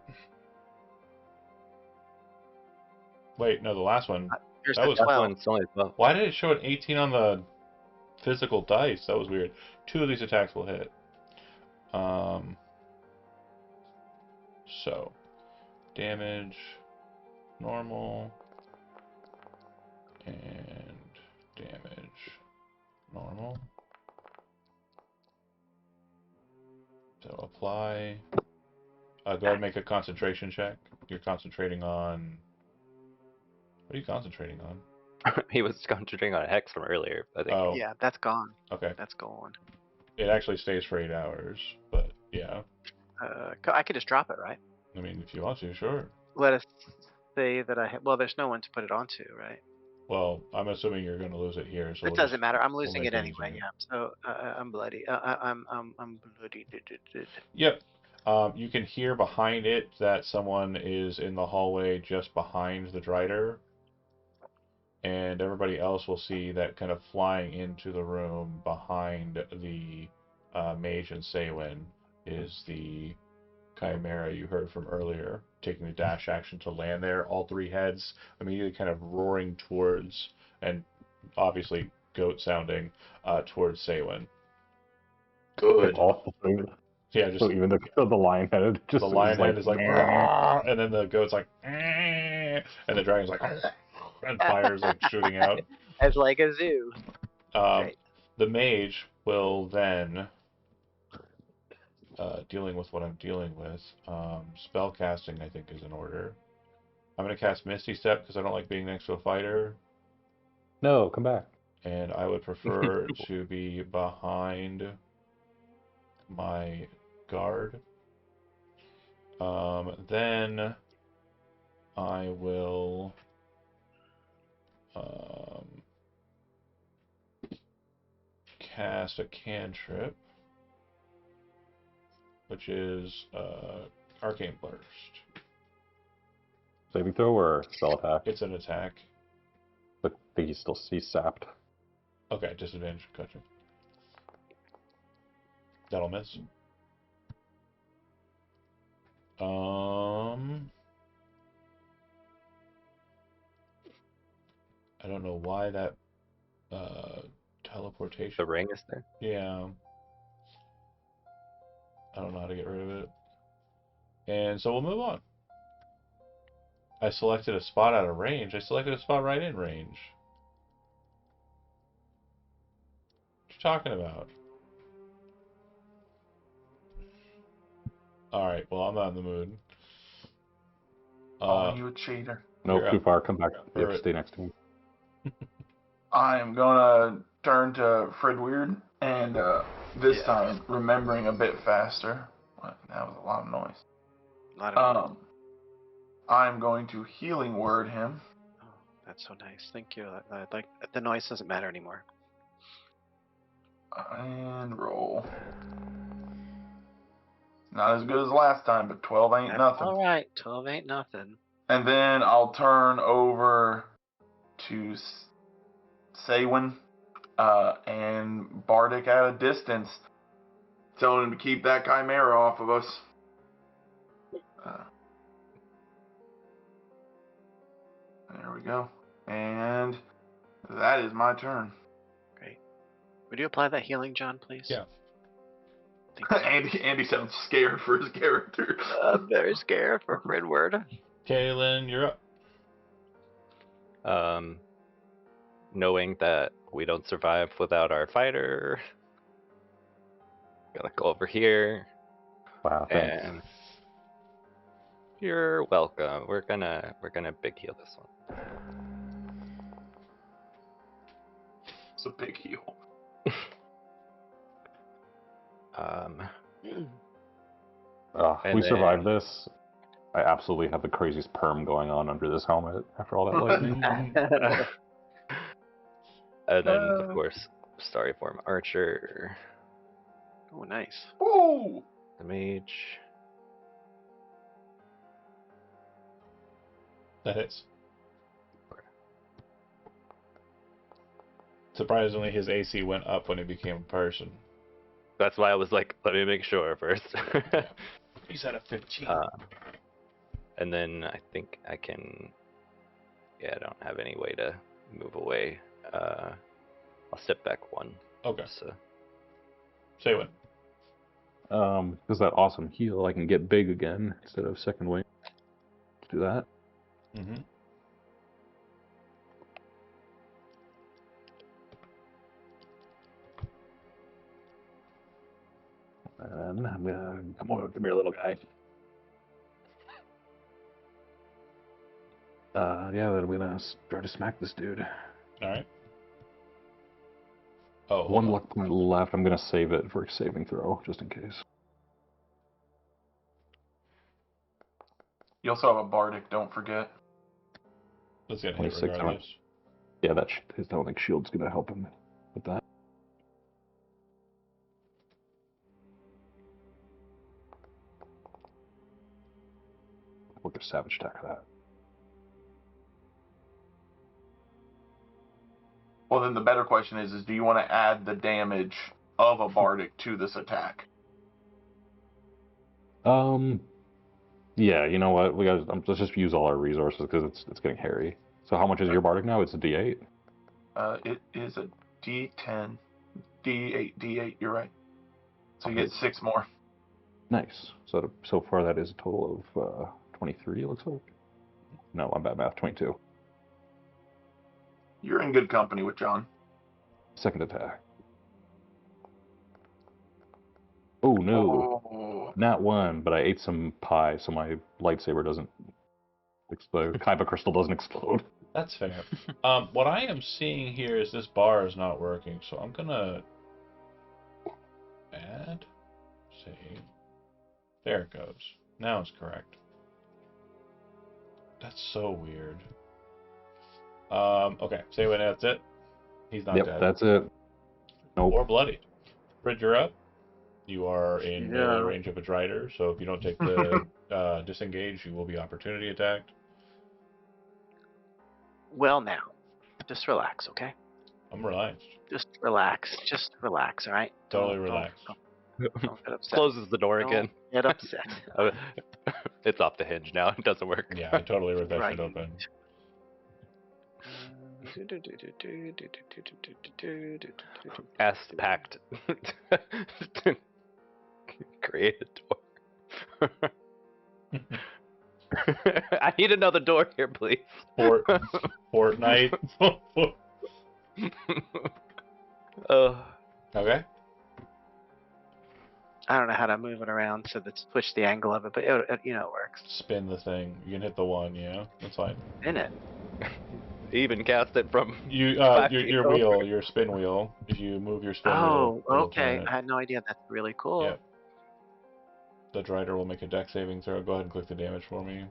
Wait, no, the last one. Here's That the was- That 12. one's only 12. Why did it show an 18 on the physical dice? That was weird. 2 of these attacks will hit. So, damage, normal, and damage, normal. So apply. Go ahead and make a concentration check. You're concentrating on... What are you concentrating on? He was concentrating on a hex from earlier, I think. Oh, Yeah, that's gone. okay. That's gone. It actually stays for 8 hours, but yeah. I could just drop it, right? I mean, if you want to, sure. Let us say that I have. Well, there's no one to put it onto, right? Well, I'm assuming you're going to lose it here, so It we'll doesn't just- matter. I'm we'll losing make it anyway. easy. Yeah. So I'm bloody. I'm bloody. Yep. You can hear behind it that someone is in the hallway just behind the Drider. And everybody else will see that kind of flying into the room behind the Mage and Saywin is the Chimera you heard from earlier, taking the dash action to land there. All 3 heads immediately kind of roaring towards, and obviously goat sounding, towards Saywin. Good. All three. Yeah, just So even the lion headed just the lion head is like, "Rah." and then the goat's like, and the dragon's like, and fire's like shooting out. As like a zoo. Great. The mage will then, dealing with what I'm dealing with, spell casting I think is in order. I'm going to cast Misty Step because I don't like being next to a fighter, No, come back. and I would prefer to be behind my guard. Then I will cast a cantrip, which is Arcane Burst. Saving throw or spell attack? It's an attack. But he still sees sapped. Okay, disadvantage. Gotcha. That'll miss. I don't know why that teleportation. The ring is there. Yeah. I don't know how to get rid of it. And so we'll move on. I selected a spot out of range. I selected a spot right in range. What you talking about? Alright, well, I'm not in the mood. Oh, you a cheater. Nope, You're too up. far. Come back. You have Alright. to stay next to me. I am gonna turn to Fredweird and this time remembering a bit faster. What? That was a lot of noise. A lot of. I'm going to healing word him. Oh, that's so nice. Thank you. Like the noise doesn't matter anymore. And roll. Not as good as last time, but 12 ain't nothing. All right, 12 ain't nothing. And then I'll turn over to Saywin and Bardic at a distance, telling him to keep that chimera off of us. There we go. And that is my turn. Great. Would you apply that healing, John, please? Yeah. Andy sounds scared for his character. I'm very scared for Fridward. Kaylin, you're up. Knowing that we don't survive without our fighter, gonna go over here. Wow, thanks. And you're welcome. We're gonna big heal this one. It's a big heal. We And survived this. I absolutely have the craziest perm going on under this helmet after all that lightning. And then, of course, Starry Form Archer, Oh, nice. Ooh! the Mage. That hits. Surprisingly, his AC went up when he became a person. That's why I was like, let me make sure first. He's at a 15. And then I think I can. Yeah, I don't have any way to move away. I'll step back one. Okay. So. Say when. Because that awesome heal, I can get big again instead of second wing. Let's do that. Mm-hmm. And I'm gonna come here, little guy. Yeah, then I'm gonna try to smack this dude. All right. Oh, One luck point left. I'm gonna save it for a saving throw, just in case. You also have a Bardic, don't forget. That's gonna hit 26. regardless. Yeah, his Tonic Shield's gonna help him with that. We'll just Savage Attack that. Well, then the better question is do you want to add the damage of a Bardic to this attack? Yeah, you know what? Let's just use all our resources because it's getting hairy. So how much is your Bardic now? It's a D8. It is a D10, D8, you're right. So you get 6 more. Nice. So far that is a total of 23. It looks like. No, I'm bad math. 22. You're in good company with John. Second attack. Oh no, Oh. not one. But I ate some pie, so my lightsaber doesn't explode. Kyber crystal doesn't explode. That's fair. What I am seeing here is this bar is not working, so I'm gonna add, save. There it goes. Now it's correct. That's so weird. Okay, say when that's it. He's not Yep, dead. that's it. Nope. Or bloodied. Frid, you're up. You are in melee Yeah. range of a Drider, so if you don't take the disengage, you will be opportunity attacked. Well, now, just relax, okay? I'm relaxed. Just relax. Just relax, all right? Totally Don't- relaxed. Don't get upset. Closes the door Don't again. get upset. It's off the hinge now. It doesn't work. Yeah, I totally ripped that Right. shit open. Asked packed. Create a door. I need another door here, please. Fortnite. Okay. I don't know how to move it around so that's push the angle of it, but it works. Spin the thing. You can hit the one, yeah? That's fine. In it. Even cast it from You 5 your feet wheel, over. your spin wheel. If you move your spin Oh, wheel, it'll okay. turn it. I had no idea. That's really cool. Yep. The Drider will make a dex saving throw. Go ahead and click the damage for me.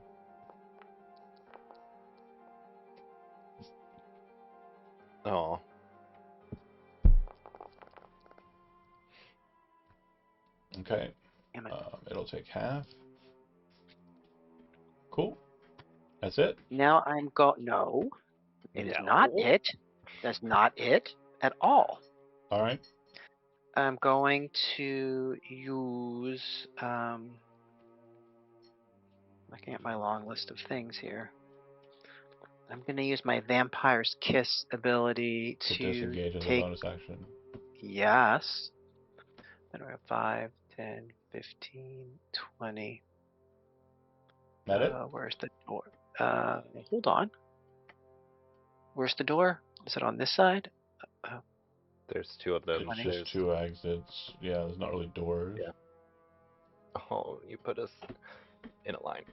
Oh. Okay. Damn it. It'll take half. Cool. That's it. Now I'm No, it is No. not it. That's not it at all. All right. I'm going to use. Looking at my long list of things here. I'm going to use my Vampire's Kiss ability To to disengage as a take. bonus action. Yes. Then we have 5, 10, 15, 20. That it? Where's the door? Hold on. Where's the door? Is it on this side? There's 2 of them. It's There's- just 2 exits. Yeah, there's not really doors. Yeah. Oh, you put us in a line.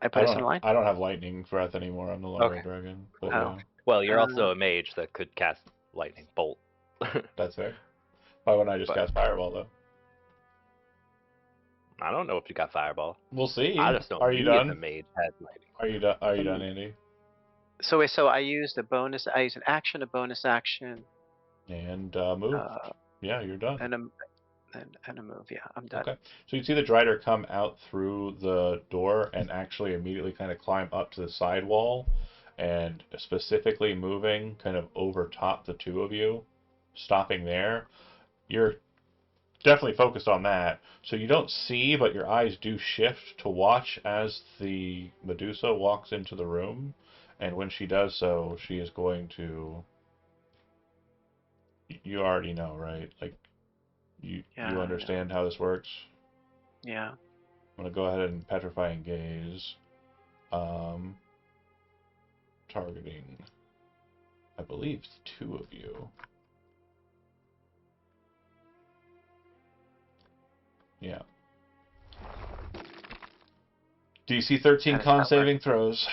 I put us in line? I don't have lightning breath anymore. I'm no longer Okay. a dragon. But Oh. yeah, Well, you're also a mage that could cast lightning bolt. that's fair. Why wouldn't I just But- cast fireball though? I don't know if you got fireball. We'll see. I just know Are you me as a done? mage has lightning. Are you done? Are you done, Andy? So I used a bonus. I used an action, a bonus action, And move. Yeah, you're done. and a move. Yeah, I'm done. Okay. So you see the Drider come out through the door and actually immediately kind of climb up to the side wall and specifically moving kind of over top the 2 of you, stopping there. You're definitely focused on that. So you don't see, but your eyes do shift to watch as the Medusa walks into the room. And when she does so, she is going to... You already know, right? Like, you Yeah, I know. understand how this works? Yeah. I'm going to go ahead and Petrify and Gaze. Targeting, I believe, 2 of you. Yeah. DC 13 How does con that work? saving throws.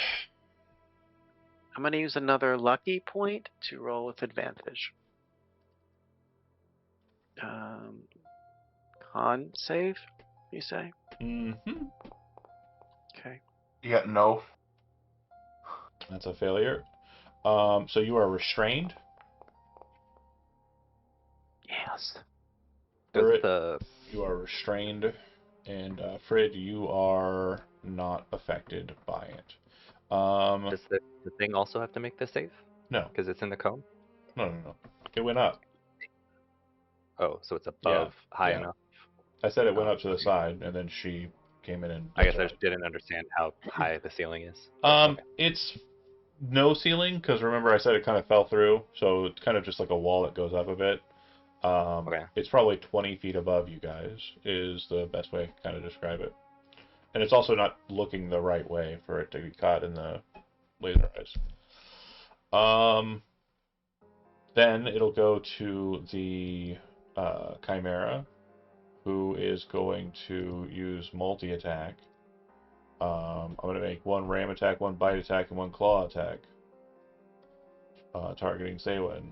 I'm going to use another lucky point to roll with advantage. Con save, you say? Mm-hmm. Okay. You got no. That's a failure. So you are restrained. Yes. Does Urrit, the you are restrained. And Frid, you are not affected by it. does the thing also have to make the save? No. Because it's in the cone? No. It went up. Oh, so it's above high yeah. enough. I said it went Oh, up to the side, and then she came in and... I guess I did just didn't understand how high the ceiling is. that. Okay. It's no ceiling, because remember I said it kind of fell through, so it's kind of just like a wall that goes up a bit. Okay. It's probably 20 feet above you guys, is the best way to kind of describe it. And it's also not looking the right way for it to be caught in the laser eyes. Then it'll go to the Chimera, who is going to use multi-attack. I'm going to make 1 ram attack, 1 bite attack, and 1 claw attack. Targeting Saywin.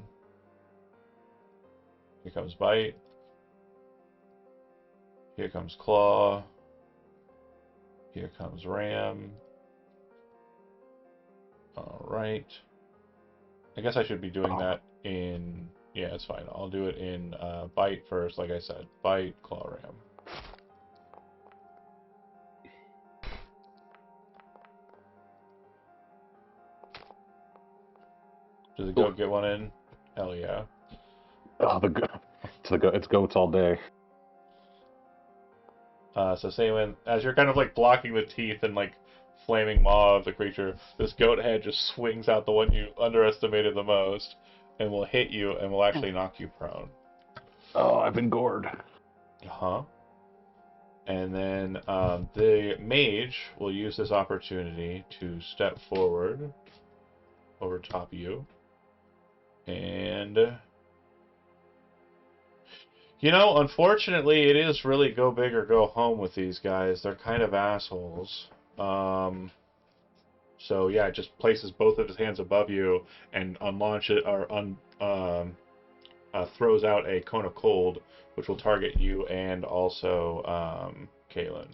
Here comes bite. Here comes claw. Here comes ram. Alright. I guess I should be doing that in... Yeah, it's fine. I'll do it in bite first, like I said. Bite, claw, ram. Does the goat get one in? Hell yeah. Oh, it's goats all day. So Saywin, as you're kind of like blocking the teeth and like flaming maw of the creature, this goat head just swings out the one you underestimated the most and will hit you and will actually knock you prone. Oh, I've been gored. Uh-huh. And then the mage will use this opportunity to step forward over top of you. And... You know, unfortunately, it is really go big or go home with these guys. They're kind of assholes. So yeah, it just places both of his hands above you and throws out a cone of cold, which will target you and also Kaylin.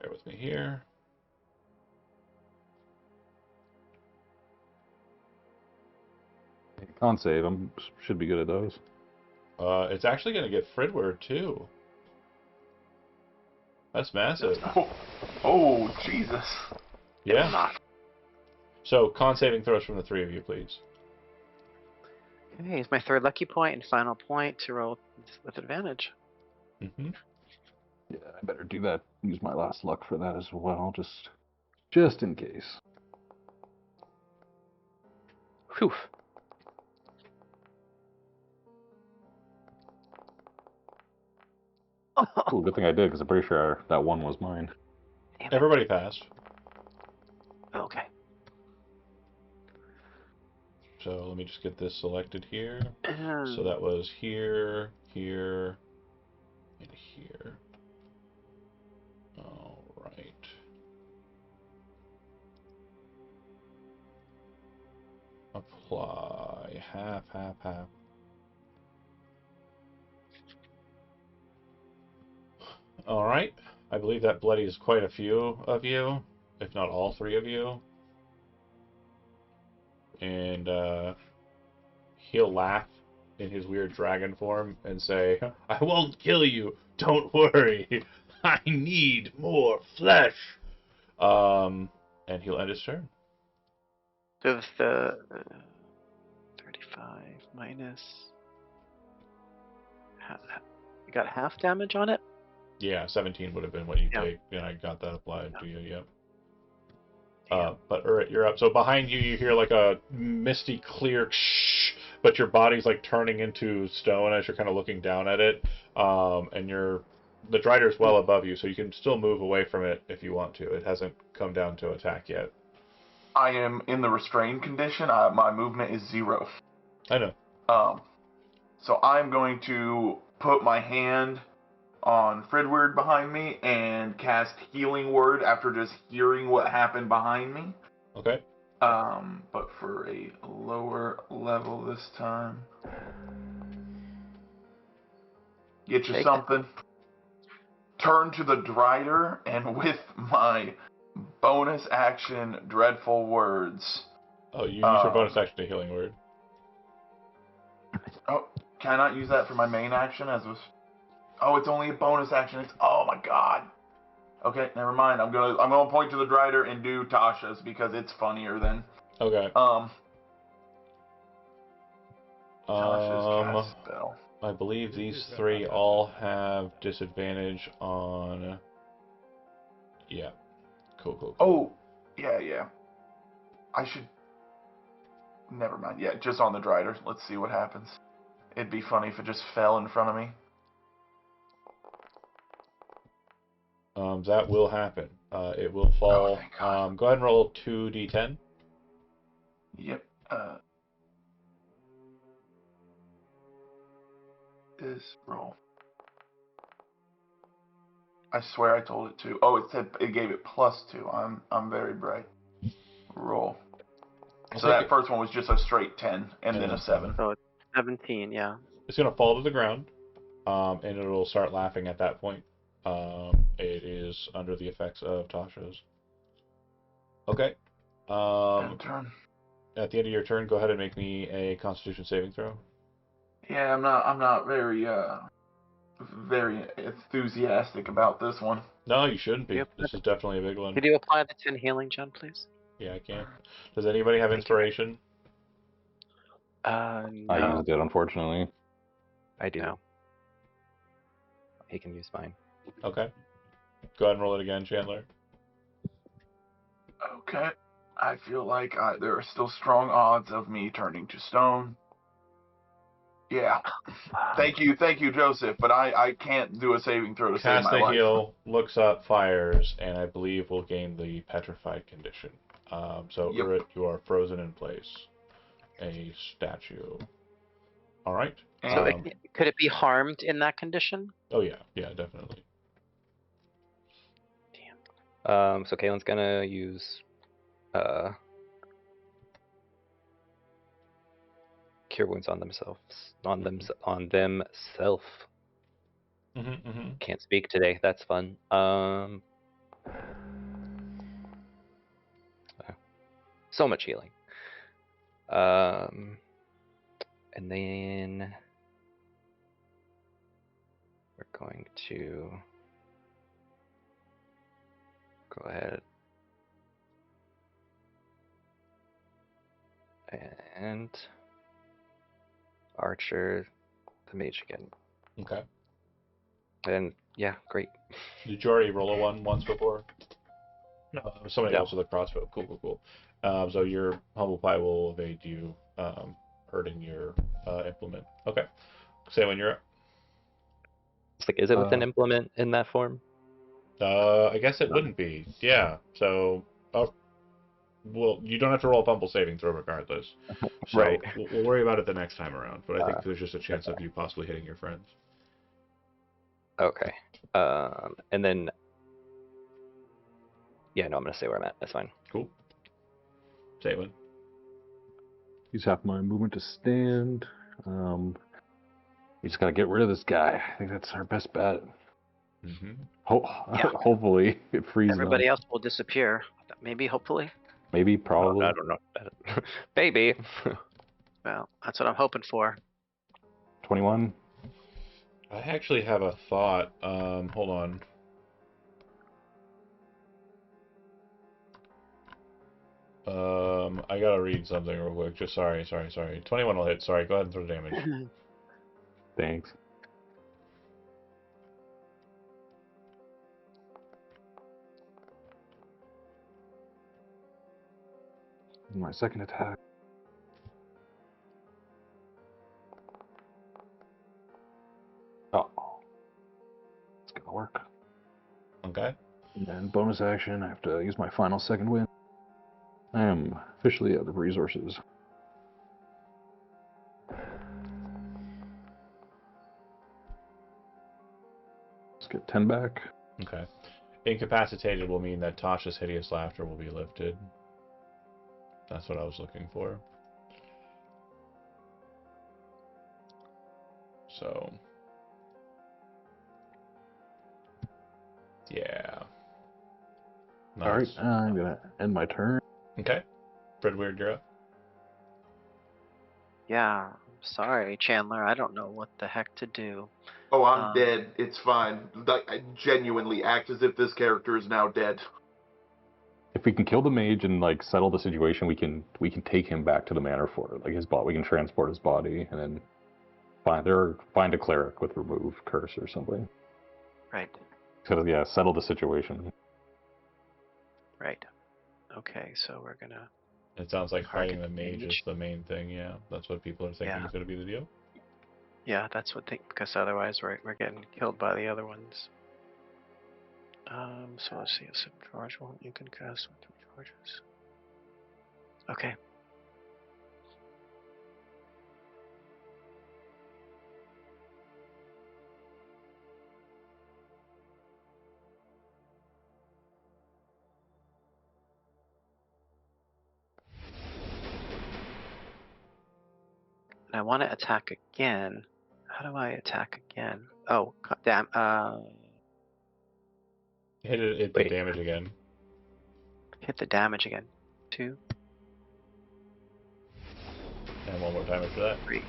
Bear with me here. Con save. Should be good at those. It's actually going to get Fridward too. That's massive. Oh, Jesus. Yeah. Not. So, con saving throws from the three of you, please. Okay, it's my third lucky point and final point to roll with advantage. Mm-hmm. Yeah, I better do that. Use my last luck for that as well, just in case. Whew. Cool, good thing I did, because I'm pretty sure that one was mine. Damn it. Everybody passed. Okay. So let me just get this selected here. Um, So that was here, here, and here. All right. Apply. Half, half, half. All right. I believe that bloodies quite a few of you, if not all three of you. And he'll laugh in his weird dragon form and say, "I won't kill you. Don't worry. I need more flesh." And he'll end his turn. so the 35 minus. You got half damage on it? Yeah, 17 would have been what you Yeah. take, and I got that applied to you. Yep. Damn. But Urit, you're up. So behind you, you hear like a misty, clear shh, but your body's like turning into stone as you're kind of looking down at it. And the Drider's well above you, so you can still move away from it if you want to. It hasn't come down to attack yet. I am in the restrained condition. My movement is 0. I know. So I'm going to put my hand on Fridward behind me and cast Healing Word after just hearing what happened behind me. Okay. But for a lower level this time. Get you Take it. something. Turn to the Drider, and with my bonus action, Dreadful Words. Oh, you use your bonus action to Healing Word. Oh, can I not use that for my main action as was? Oh, it's only a bonus action. Oh my god. Okay, never mind. I'm gonna point to the Drider and do Tasha's because it's funnier than Okay. Tasha's cast spell. I believe these three all have disadvantage on. Yeah. Cool. Oh, yeah. I should. Never mind. Yeah, just on the Drider. Let's see what happens. It'd be funny if it just fell in front of me. That will happen. It will fall. thank God. Go ahead and roll 2d10. Yep. This roll. I swear I told it to. Oh, it gave it +2. I'm very bright. Roll. So that first one was just a straight 10 and then a 7. So it's 17, yeah. It's going to fall to the ground, and it'll start laughing at that point. It is under the effects of Tasha's. Okay. Turn. At the end of your turn, go ahead and make me a Constitution saving throw. Yeah, I'm not very enthusiastic about this one. No, you shouldn't be. Yep. This is definitely a big one. Could you apply the 10 healing, John, please? Yeah, I can. Does anybody have inspiration? I No. used it, unfortunately. I do. No. He can use mine. Okay. Go ahead and roll it again, Chandler. Okay. I feel like there are still strong odds of me turning to stone. Yeah. Thank you, Joseph, but I can't do a saving throw to save Cast my the life. heal, looks up, fires, and I believe will gain the petrified condition. So, Yep. Urit, you are frozen in place. A statue. All right. So could it be harmed in that condition? Oh yeah, definitely. Damn. So Kalen's gonna use cure wounds on themselves. On themself. Can't speak today. That's fun. So much healing. And then we're going to Go ahead. And Archer, the mage again. Okay. And yeah, great. Did you already roll a 1 once before? No, it was somebody No. else with a crossbow. Cool. So your humble pie will evade you, hurting your implement. Okay. Say when you're up. It's like, is it with an implement in that form? I guess it wouldn't be. Yeah. So, well, you don't have to roll a fumble saving throw regardless. So Right. we'll worry about it the next time around. But I think there's just a chance of you possibly hitting your friends. Okay. And then, yeah, no, I'm gonna stay where I'm at. That's fine. Cool. Say when. Use half my movement to stand. We just gotta get rid of this guy. I think that's our best bet. Mm-hmm. Yeah. Hopefully it frees Everybody them. else will disappear. Maybe, hopefully. Maybe, probably. I don't know. Baby. Well, that's what I'm hoping for. 21. I actually have a thought. Hold on. I gotta read something real quick. Just sorry. 21 will hit. Sorry, go ahead and throw damage. Thanks. My second attack. Oh. It's gonna work. Okay. And then bonus action, I have to use my final second win. I am officially out of resources. Let's get 10 back. Okay. Incapacitated will mean that Tasha's hideous laughter will be lifted. That's what I was looking for. So. Yeah. Nice. Alright, I'm gonna end my turn. Okay. Fred Weird, you're up. Yeah, I'm sorry, Chandler. I don't know what the heck to do. Oh, I'm dead. It's fine. Like, I genuinely act as if this character is now dead. If we can kill the mage and like settle the situation, we can take him back to the manor fort. Like his body, we can transport his body and then find a cleric with remove curse or something. Right. So yeah, settle the situation. Right. Okay, so we're gonna. It sounds like fighting Target the mage mage. is the main thing. Yeah, that's what people are thinking Yeah. is going to be the deal. Yeah, that's what because otherwise we're getting killed by the other ones. So let's see, a 7 charge one you can cast with 3 charges. Okay. And I want to attack again. How do I attack again? Oh, damn. Hit the Wait. damage again. Hit the damage again. 2, And one more time after that. 3.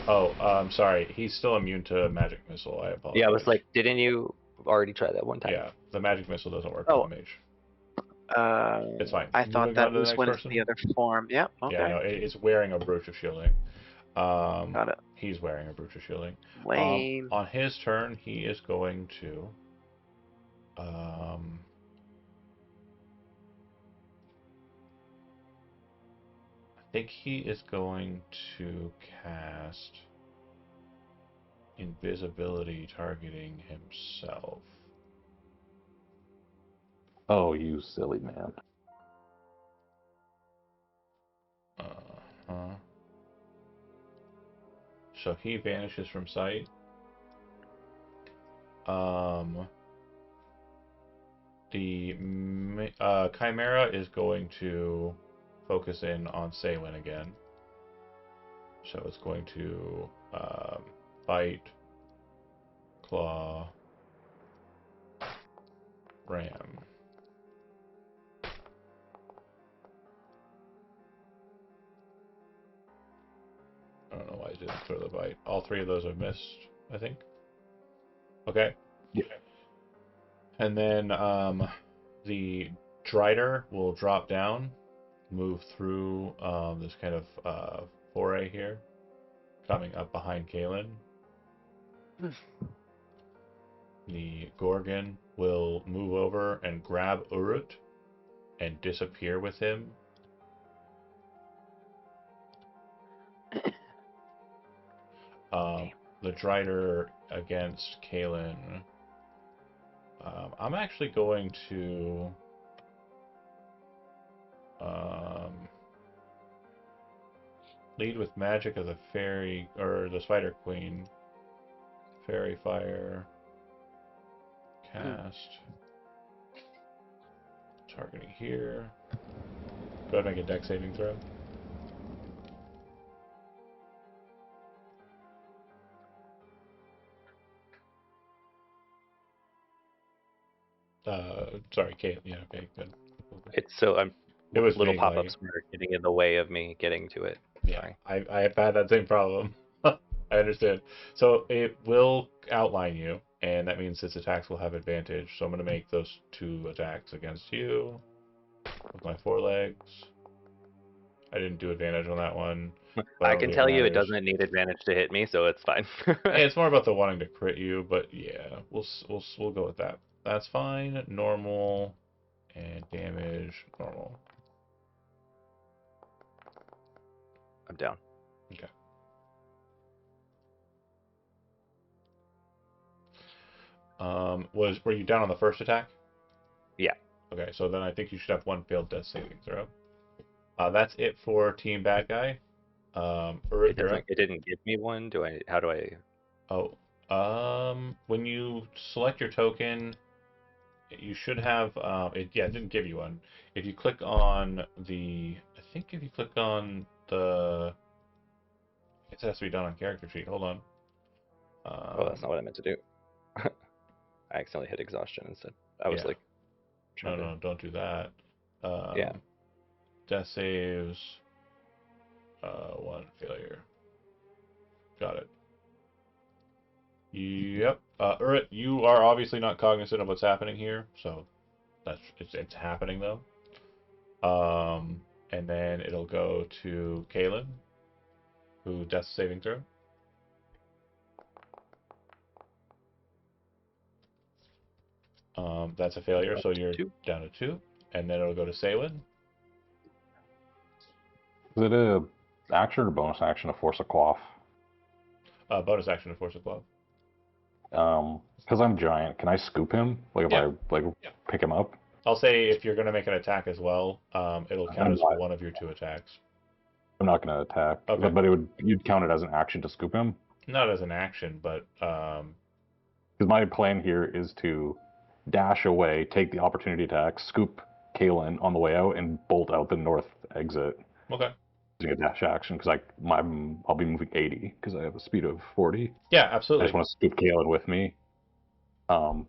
Oh, I'm sorry. He's still immune to magic missile. I apologize. Yeah, I was like, didn't you already try that one time? Yeah, the magic missile doesn't work Oh. on the mage. It's fine. I thought Moving that on to the was next when it's person. the other form. Yep. Okay. Yeah, no, it's wearing a brooch of shielding. Got it. He's wearing a brooch of shielding. Lame. On his turn, he is going to. I think he is going to cast invisibility targeting himself. Oh, you silly man. So he vanishes from sight. The Chimera is going to focus in on Saywin again. So it's going to bite, claw, ram. I don't know why I didn't throw the bite. All 3 of those have missed, I think. Okay. Yeah. And then the Drider will drop down, move through this kind of foray here, coming up behind Kalen. The Gorgon will move over and grab Urut and disappear with him. The Drider against Kalen. I'm actually going to lead with magic of the fairy or the Spider Queen. Fairy Fire. Cast. Targeting here. Go ahead and make a dex saving throw. Sorry, Kate. Yeah, okay, good. It's so I'm It was little being pop-ups were getting in the way of me getting to it. Yeah, Sorry. I've had that same problem. I understand. So it will outline you, and that means its attacks will have advantage. So I'm going to make those 2 attacks against you with my forelegs. I didn't do advantage on that one. But I don't can think tell you it matters. doesn't need advantage to hit me, so it's fine. Hey, it's more about the wanting to crit you, but yeah, we'll go with that. That's fine. Normal and damage normal. I'm down. Okay. Were you down on the first attack? Yeah. Okay, so then I think you should have 1 failed death saving throw. That's it for Team Bad Guy. It didn't give me one. How do I? When you select your token, you should have it didn't give you one. If you click on the it has to be done on character sheet. Hold on. Oh, that's not what I meant to do. I accidentally hit exhaustion instead. I was like, no, don't do that. Yeah. Death saves. 1 failure. Got it. Yep. Urut, you are obviously not cognizant of what's happening here, so it's happening though. And then it'll go to Kalen, who death saving throw. That's a failure, so you're down to 2. And then it'll go to Saywin. Is it a action or bonus action to force a quaff? Bonus action to force a glove. Because I'm giant, can I scoop him? Like if I pick him up? I'll say if you're going to make an attack as well, it'll count as one of your 2 attacks. I'm not going to attack. Okay. But you'd count it as an action to scoop him? Not as an action, but because my plan here is to dash away, take the opportunity attack, scoop Kalen on the way out, and bolt out the north exit. Okay. Using a dash action because I'll be moving 80 because I have a speed of 40. Yeah, absolutely. I just want to scoop Kalen with me. So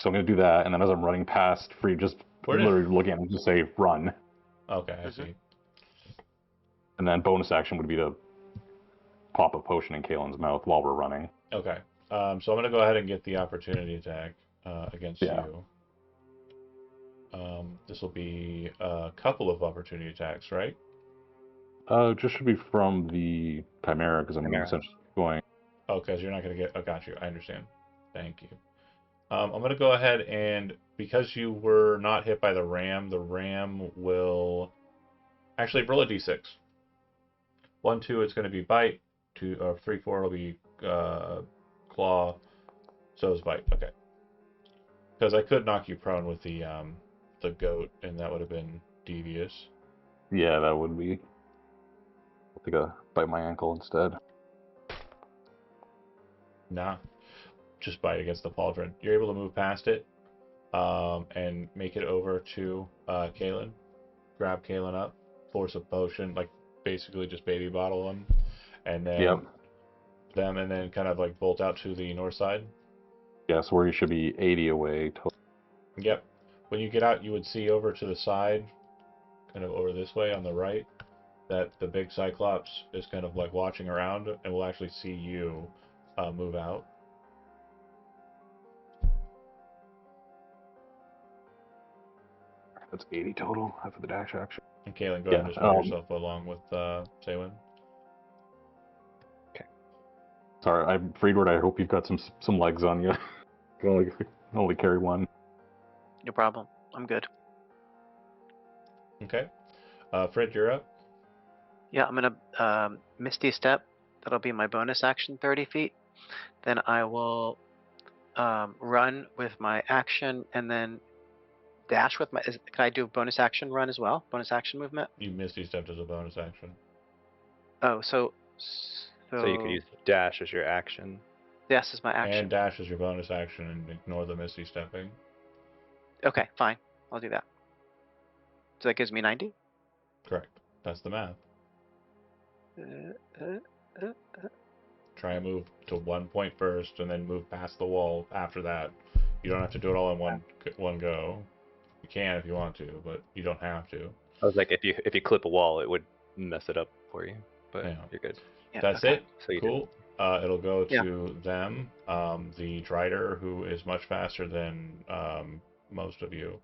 I'm going to do that, and then as I'm running past Free, just literally looking at him, just say run. Okay, I see. And then bonus action would be to pop a potion in Kalen's mouth while we're running. Okay. So I'm going to go ahead and get the opportunity attack against you. This will be a couple of opportunity attacks, right? It just should be from the Chimera because I'm essentially going. Oh, because you're not going to get. Oh, got you. I understand. Thank you. I'm going to go ahead and because you were not hit by the ram will actually roll a d6. 1, 2, it's going to be bite. 2 or 3, 4 will be claw. So is bite. Okay. Because I could knock you prone with the goat, and that would have been devious. Yeah, that would be. I think I bite my ankle instead. Nah, just bite against the pauldron. You're able to move past it, and make it over to Kalen. Grab Kalen up, force a potion, like basically just baby bottle him, and then and then kind of like bolt out to the north side. Yeah, so where you should be 80 away. Yep. When you get out, you would see over to the side, kind of over this way on the right, that the big Cyclops is kind of like watching around, and will actually see you move out. That's 80 total after the dash action. And Kaylin, go ahead and just move yourself along with Saywin. Sorry, I'm Freedward. I hope you've got some legs on you. You can only carry one. No problem. I'm good. Okay. Fred, you're up. Yeah, I'm gonna Misty Step. That'll be my bonus action, 30 feet. Then I will run with my action, and then dash with my. Can I do a bonus action run as well? Bonus action movement. You Misty stepped as a bonus action. Oh, so you could use dash as your action. This is my action. And dash is your bonus action, and ignore the Misty stepping. Okay, fine. I'll do that. So that gives me 90. Correct. That's the math. Try and move to 1 point first, and then move past the wall after that. You don't have to do it all in one go. You can if you want to, but you don't have to. I was like, if you clip a wall, it would mess it up for you, but Yeah. you're good. Yeah, That's okay. it. So you Cool. It'll go to them. The Drider, who is much faster than most of you,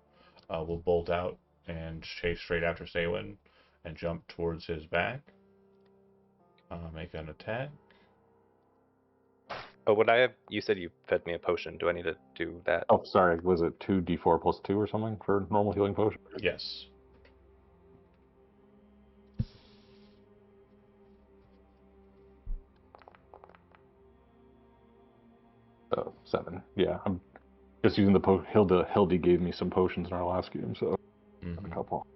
will bolt out and chase straight after Saywin and jump towards his back. Make an attack. Oh, would I have? You said you fed me a potion. Do I need to do that? Oh, sorry. Was it 2d4 plus 2 or something for normal healing potion? Yes. Oh, 7. Yeah, I'm just using the Hildy gave me some potions in our last game, so a couple.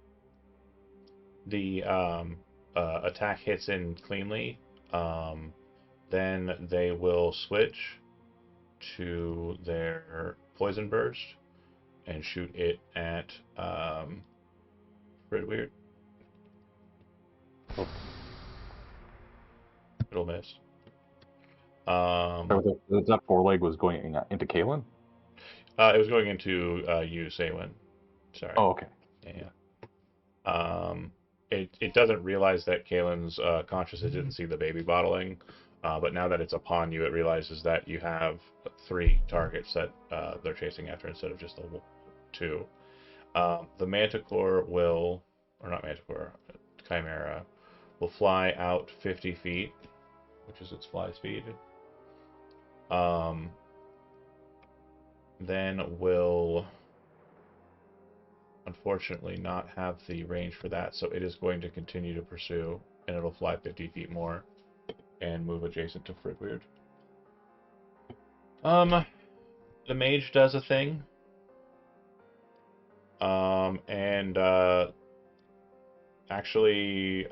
The attack hits in cleanly. Then they will switch to their poison burst and shoot it at Weird. Oh. It'll miss. That foreleg was going into Kaylin? It was going into you, Saywin. Sorry. Oh, okay. Yeah. It doesn't realize that Kaylin's conscious. It didn't see the baby bottling. But now that it's upon you, it realizes that you have 3 targets that they're chasing after instead of just the 2. The Manticore will, or not Manticore, Chimera, will fly out 50 feet, which is its fly speed. Then will unfortunately not have the range for that, so it is going to continue to pursue, and it'll fly 50 feet more and move adjacent to Fridweird. The mage does a thing. Actually,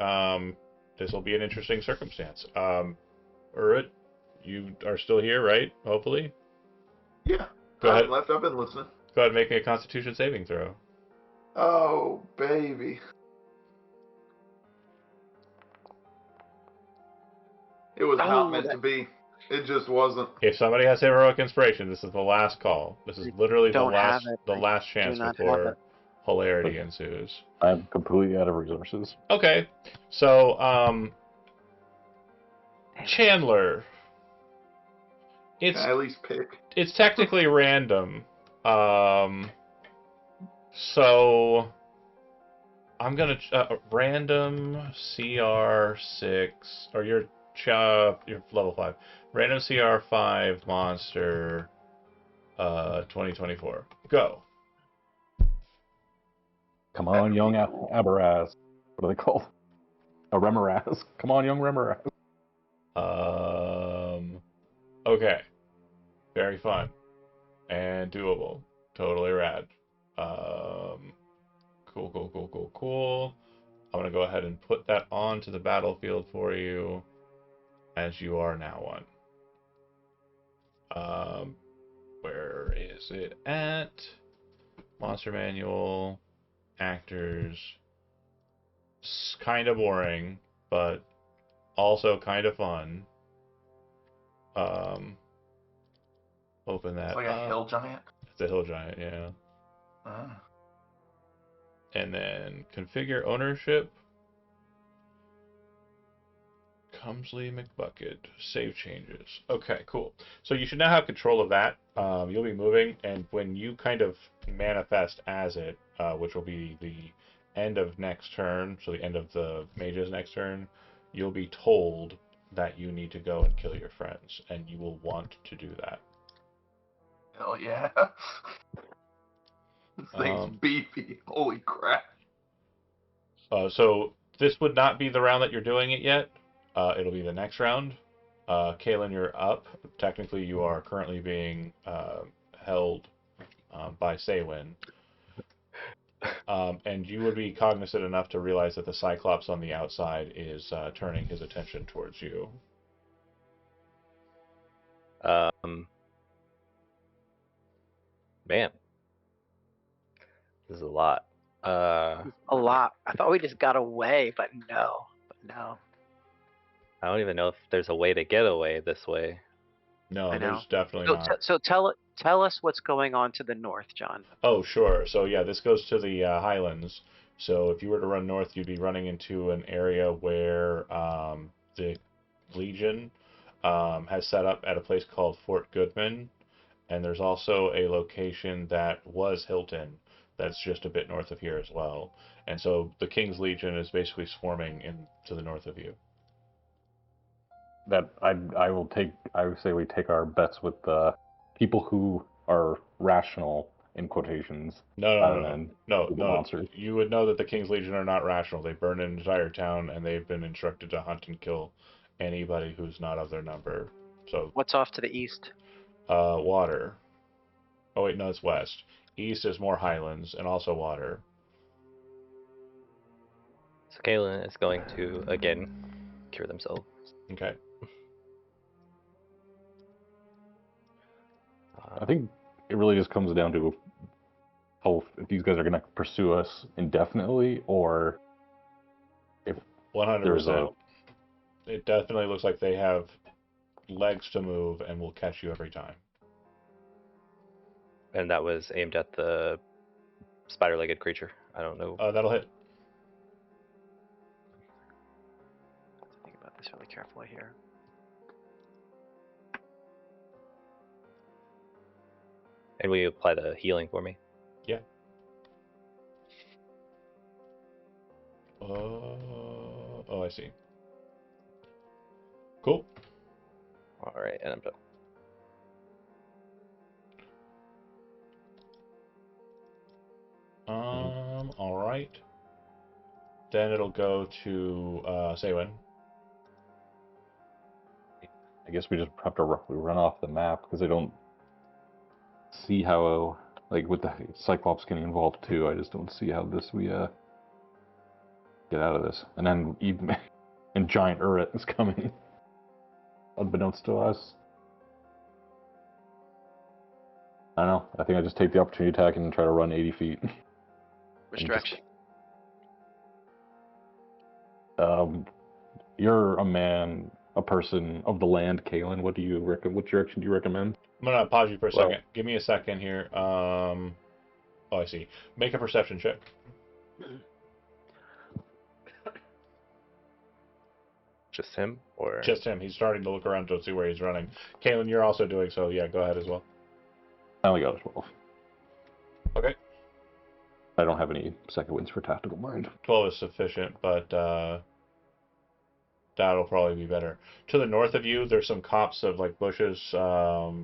this will be an interesting circumstance. Urut, you are still here, right? Hopefully? Yeah. Go ahead. Left. I've been listening. Go ahead and make me a Constitution saving throw. Oh, baby. It was not meant to be. It just wasn't. If somebody has heroic inspiration, this is the last call. This is literally the last chance before hilarity ensues. I'm completely out of resources. Okay, so Chandler. Can I at least pick? It's technically random. So I'm gonna random CR6 or your level 5. Random CR5 monster 2024. Go. Come on, young Aberaz. What are they called? A Remoraz. Come on, young Remoraz. Okay. Very fun. And doable. Totally rad. Cool. I'm gonna go ahead and put that onto the battlefield for you, as you are now one. Where is it at? Monster manual, actors. Kind of boring, but also kind of fun. Open that. It's like a hill giant. It's a hill giant, yeah. And then configure ownership. Humsley McBucket. Save changes. Okay, cool. So you should now have control of that. You'll be moving, and when you kind of manifest as it, which will be the end of next turn, so the end of the mage's next turn, you'll be told that you need to go and kill your friends, and you will want to do that. Hell yeah. This thing's beefy. Holy crap. So this would not be the round that you're doing it yet. It'll be the next round. Kaylin, you're up. Technically, you are currently being held by Saywin. And you would be cognizant enough to realize that the Cyclops on the outside is turning his attention towards you. Man, this is a lot. A lot. I thought we just got away, but no. I don't even know if there's a way to get away this way. No, I know. there's definitely not. So tell us what's going on to the north, John. Oh, sure. So yeah, this goes to the Highlands. So if you were to run north, you'd be running into an area where the Legion has set up at a place called Fort Goodman, and there's also a location that was Hilton that's just a bit north of here as well. And so the King's Legion is basically swarming in to the north of you. That I would say we take our bets with the people who are rational in quotations. No. Monsters. You would know that the King's Legion are not rational. They burn an entire town, and they've been instructed to hunt and kill anybody who's not of their number. So What's off to the east? water. Oh wait, no, it's west. East is more highlands and also water. So Kaylin is going to again cure themselves. Okay. I think it really just comes down to how if these guys are going to pursue us indefinitely, or if 100%. It definitely looks like they have legs to move and will catch you every time. And that was aimed at the spider-legged creature. I don't know. That'll hit. Think about this really carefully here. And will you apply the healing for me? Yeah. Oh, I see. Cool. All right, and I'm done. All right. Then it'll go to Saywin. I guess we just have to roughly run off the map because I don't see how, like, with the Cyclops getting involved too, I just don't see how we get out of this. And then even and giant Uret is coming, unbeknownst to us. I don't know. I think I just take the opportunity attack and try to run 80 feet. Which direction? You're a person of the land, Kaylin. What direction do you recommend? I'm gonna pause you for a second. Give me a second here. Oh, I see. Make a perception check. Just him, or Just him. He's starting to look around to see where he's running. Kaylin, you're also doing so. Yeah, go ahead as well. I only got a 12. Okay. I don't have any second wins for tactical mind. 12 is sufficient, but that'll probably be better. To the north of you, there's some copse of like bushes,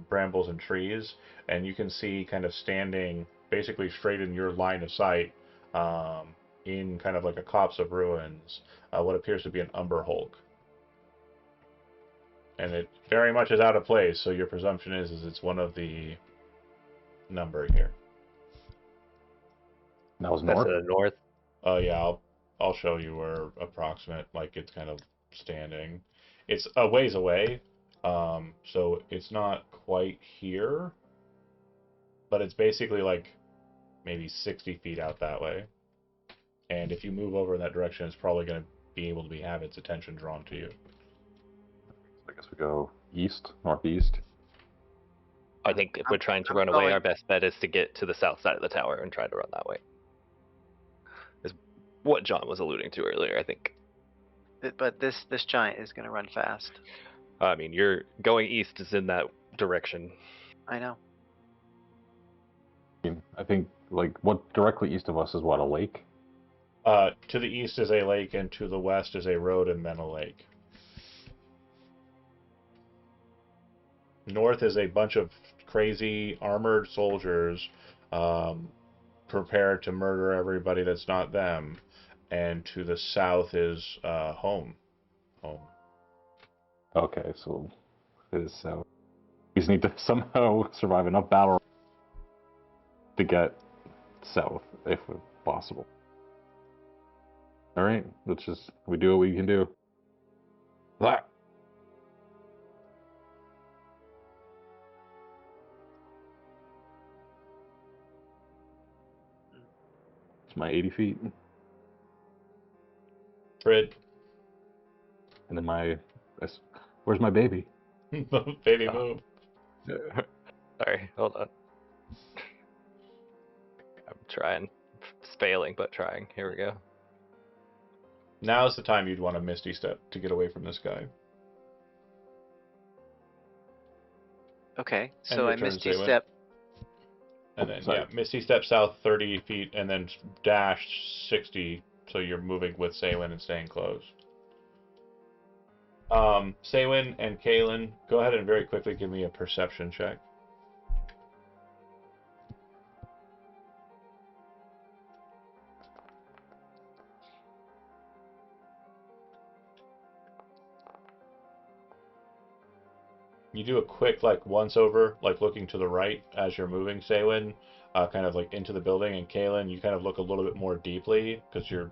brambles, and trees, and you can see kind of standing basically straight in your line of sight, in kind of like a copse of ruins, what appears to be an Umber Hulk. And it very much is out of place, so your presumption is it's one of the number here. That was that's north. to the north. Oh yeah, I'll show you where approximate, like it's kind of standing. It's a ways away, so it's not quite here, but it's basically like maybe 60 feet out that way. And if you move over in that direction, it's probably going to be able to have its attention drawn to you. I guess we go east, northeast. I think if we're trying to I'm run away, going- our best bet is to get to the south side of the tower and try to run that way. Is what John was alluding to earlier, I think. But this giant is going to run fast. I mean, you're going east is in that direction. I know. I think like what directly east of us is what, a lake? To the east is a lake, and to the west is a road and then a lake. North is a bunch of crazy armored soldiers prepared to murder everybody that's not them. And to the south is home. Home. Okay, so it is south. We just need to somehow survive enough battle to get south, if possible. All right, we do what we can do. That. It's my 80 feet, Frid. and then where's my baby? Baby move. Sorry, hold on. I'm trying. It's failing, but trying. Here we go. Now's the time you'd want a Misty Step to get away from this guy. Okay, And so I your turn, Misty Zaywin. Step. And then, Sorry. yeah, Misty Step south 30 feet and then dash 60, so you're moving with Saywin and staying close. Saywin and Kaylin, go ahead and very quickly give me a perception check. You do a quick, like, once-over, like, looking to the right as you're moving, Saywin, kind of, like, into the building, and Kaylin, you kind of look a little bit more deeply, because you're,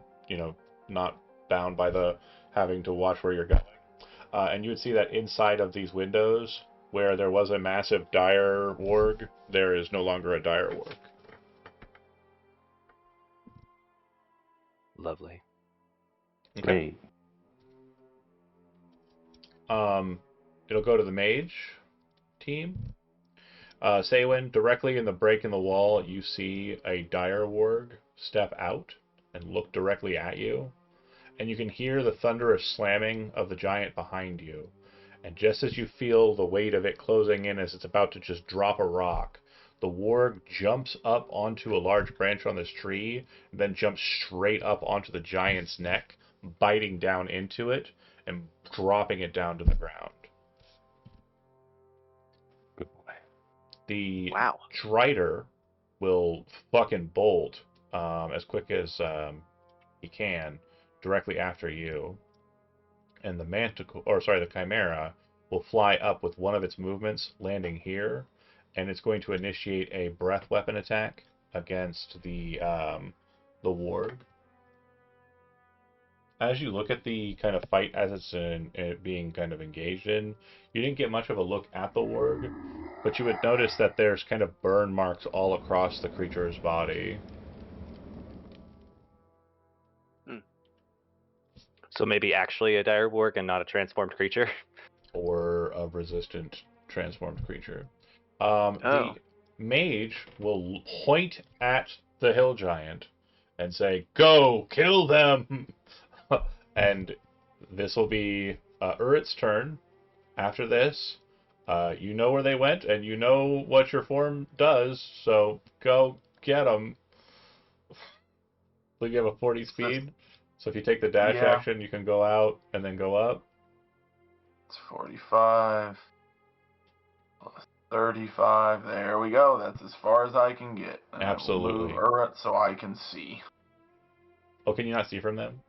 not bound by the having to watch where you're going. And you would see that inside of these windows, where there was a massive dire warg, there is no longer a dire warg. Lovely. Okay. Great. It'll go to the mage team. Saywin, directly in the break in the wall, you see a dire warg step out and look directly at you. And you can hear the thunderous slamming of the giant behind you. And just as you feel the weight of it closing in as it's about to just drop a rock, the warg jumps up onto a large branch on this tree, and then jumps straight up onto the giant's neck, biting down into it, and dropping it down to the ground. Good boy. The Wow. Drider will fucking bolt as quick as he can directly after you. And the Chimera will fly up with one of its movements, landing here, and it's going to initiate a breath weapon attack against the warg. As you look at the kind of fight as it's being kind of engaged in, you didn't get much of a look at the warg, but you would notice that there's kind of burn marks all across the creature's body. So maybe actually a dire warg and not a transformed creature. Or a resistant transformed creature. Oh. The mage will point at the hill giant and say, "Go, kill them!" And this will be Urit's turn. After this, you know where they went, and you know what your form does, so go get them. So you have a 40 speed, so if you take the dash action, you can go out and then go up. It's 45 plus 35. There we go. That's as far as I can get. And Absolutely. I will move Urat so I can see. Oh, can you not see from them?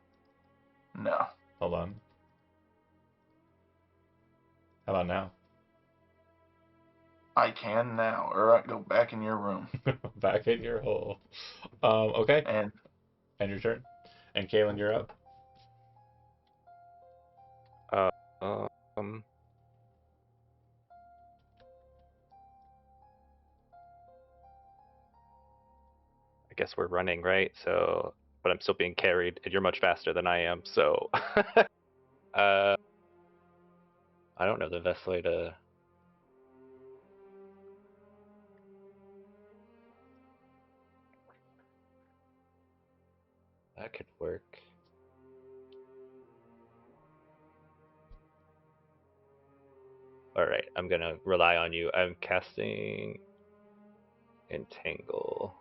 No. Hold on. How about now? I can now. Urat, go back in your room. Back in your hole. Okay. And And your turn. And Kaylin, you're up. Um. I guess we're running, right? So, but I'm still being carried, and you're much faster than I am. So, I don't know the best way to. That could work. All right, I'm gonna rely on you. I'm casting Entangle.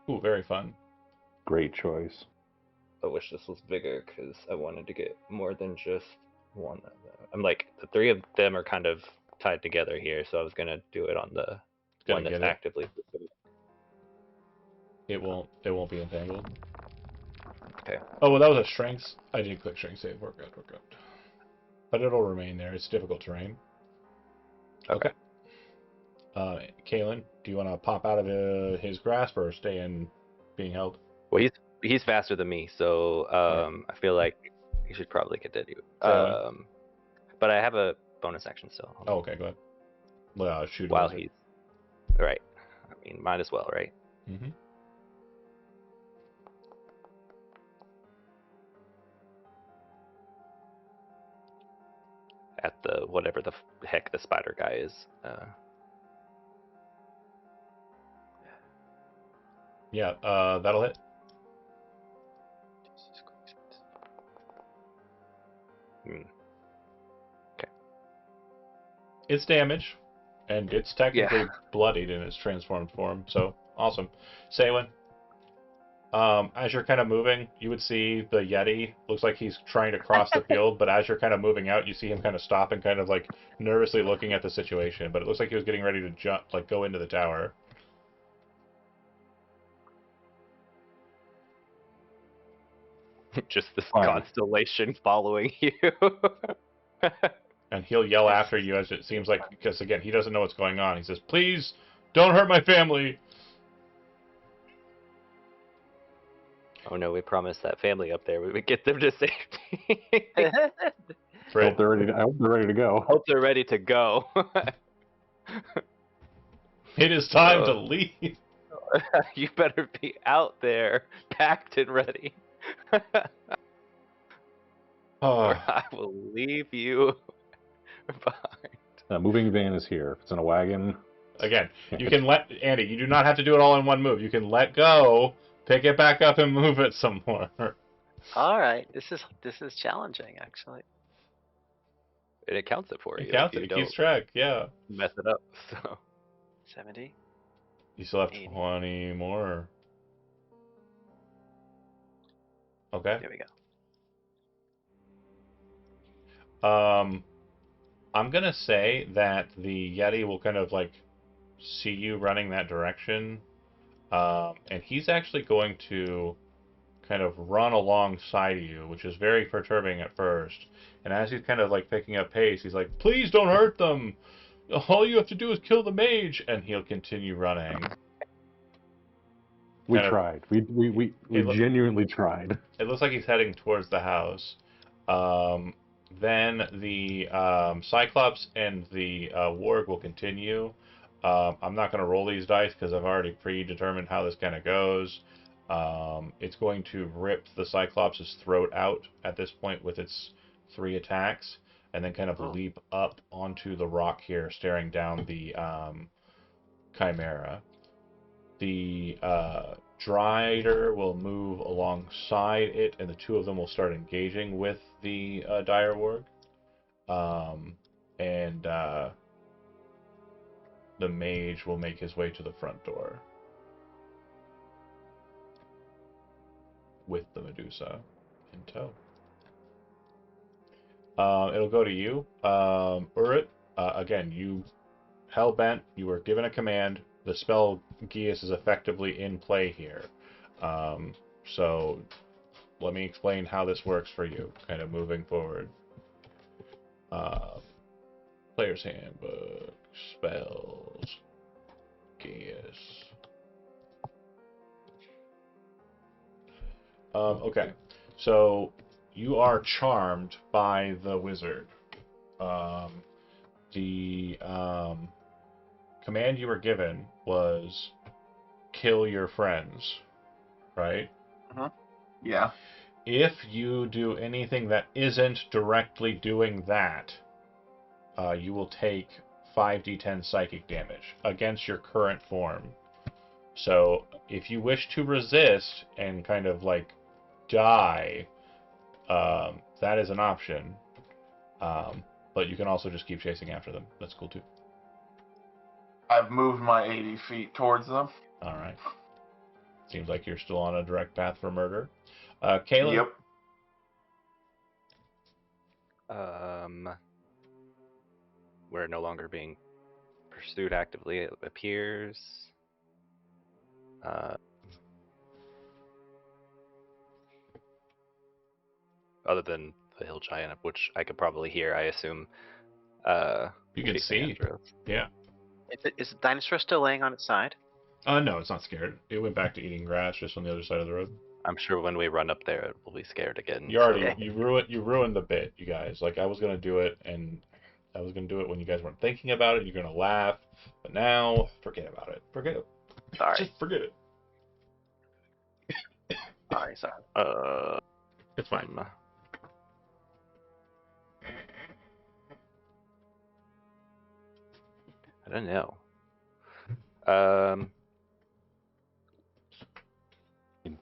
Ooh, very fun. Great choice. I wish this was bigger because I wanted to get more than just one of them. I'm like, the three of them are kind of tied together here, so I was gonna do it on the Gonna one that's get it. actively. It won't be entangled. Okay. Oh, well, that was a strength. I did click strength save. We're good. But it'll remain there. It's difficult terrain. Okay. Kalen, do you want to pop out of his grasp or stay in being held? Well, he's faster than me, so I feel like he should probably continue. But I have a bonus action still. Oh, okay, go ahead. Well, shoot. While he's right. I mean, might as well, right? Mm-hmm. At the whatever the heck the spider guy is. Yeah, that'll hit. Okay. It's damage, and it's technically bloodied in its transformed form, so awesome. Saywin, as you're kind of moving, you would see the Yeti. Looks like he's trying to cross the field, but as you're kind of moving out, you see him kind of stop and kind of like nervously looking at the situation. But it looks like he was getting ready to jump, like go into the tower. Just this constellation following you. And he'll yell after you as it seems like, because again, he doesn't know what's going on. He says, "Please, don't hurt my family." Oh no, we promised that family up there we would get them to safety. I hope they're ready to go. Hope they're ready to go. It is time to leave. You better be out there, packed and ready. Or I will leave you behind. Moving van is here. If it's in a wagon. Again, you can let Andy. You do not have to do it all in one move. You can let go, pick it back up, and move it some more. All right, this is challenging actually. And it counts it for you. It counts it. It keeps track. Yeah. Mess it up. So 70. You still have 80. 20 more. Okay. There we go. I'm gonna say that the Yeti will kind of like see you running that direction, and he's actually going to kind of run alongside you, which is very perturbing at first. And as he's kind of like picking up pace, he's like, "Please don't hurt them. All you have to do is kill the mage," and he'll continue running. We tried. We genuinely tried. It looks like he's heading towards the house. Then the Cyclops and the Warg will continue. I'm not going to roll these dice because I've already predetermined how this kind of goes. It's going to rip the Cyclops' throat out at this point with its 3 attacks, and then kind of leap up onto the rock here, staring down the Chimera. The Drider will move alongside it, and the two of them will start engaging with the Dire Warg. And the Mage will make his way to the front door with the Medusa in tow. It'll go to you, Urut. Again, you hell-bent. You were given a command. The spell Geas is effectively in play here. So let me explain how this works for you, kind of moving forward. Player's Handbook, spells, Geas. Okay, so you are charmed by the wizard. The command you were given was kill your friends, right? Yeah. If you do anything that isn't directly doing that, you will take 5d10 psychic damage against your current form. So if you wish to resist and kind of like die, that is an option. but you can also just keep chasing after them. That's cool too. I've moved my 80 feet towards them. All right. Seems like you're still on a direct path for murder. Kayla? Yep. We're no longer being pursued actively, it appears. Other than the hill giant, which I could probably hear, I assume. You can chasing see. after us. Yeah. Is the dinosaur still laying on its side? No, it's not scared. It went back to eating grass just on the other side of the road. I'm sure when we run up there, it will be scared again. You already so- you ruined the bit, you guys. Like I was gonna do it, and I was gonna do it when you guys weren't thinking about it. You're gonna laugh, but now forget about it. Forget it. Sorry. Just forget it. Sorry. It's fine. I don't know.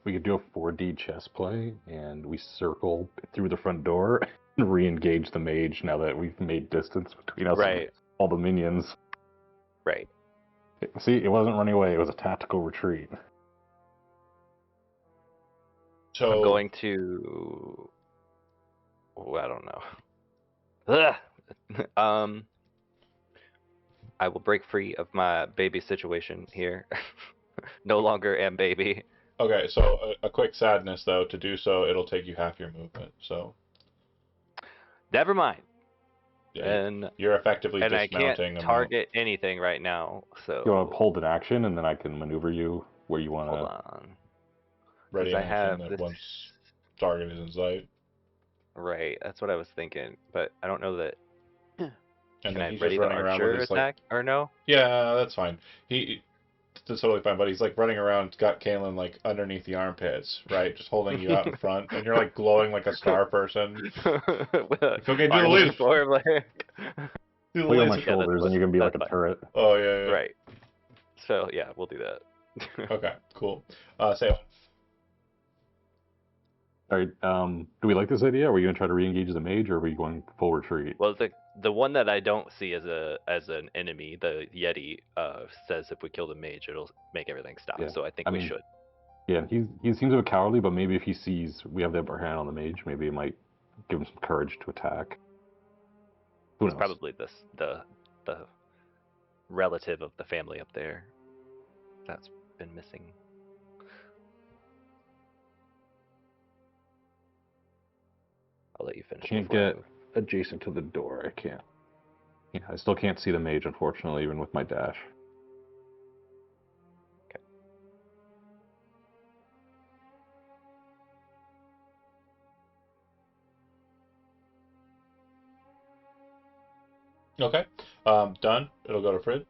We could do a 4D chess play, and we circle through the front door and re-engage the mage now that we've made distance between us Right. and all the minions. Right. See, it wasn't running away, it was a tactical retreat. So I'm going to. Oh, I don't know. Ugh. I will break free of my baby situation here. No longer am baby. Okay, so a quick sadness though. To do so, it'll take you half your movement. So Never mind. yeah, And you're effectively I dismounting. can't target anything right now. So You want to hold an action, and then I can maneuver you where you want hold to. on. ready I in have action that this- once target is in sight. Right, that's what I was thinking, but I don't know that. And Can then I he's ready just the running around with archer his attack or no? yeah, that's fine. That's totally fine, but he's like running around, got Kalen like underneath the armpits, right? Just holding you out in front, and you're like glowing like a star person. It's okay, do the laser. Do the Put you on my laser. shoulders, and you can be like a that's fine. turret. Oh yeah, yeah. Right. So yeah, we'll do that. Okay, cool. Say All right. Do we like this idea? Are we going to try to re-engage the mage, or are we going full retreat? Well, the one that I don't see as an enemy, the Yeti, says if we kill the mage, it'll make everything stop. Yeah, So I think I we mean, should. Yeah, he seems a bit cowardly, but maybe if he sees we have the upper hand on the mage, maybe it might give him some courage to attack. Who It's knows? probably the relative of the family up there that's been missing. I'll let you finish. Can't before I get move. adjacent to the door. I can't. Yeah, I still can't see the mage, unfortunately, even with my dash. okay. Done. It'll go to Frid.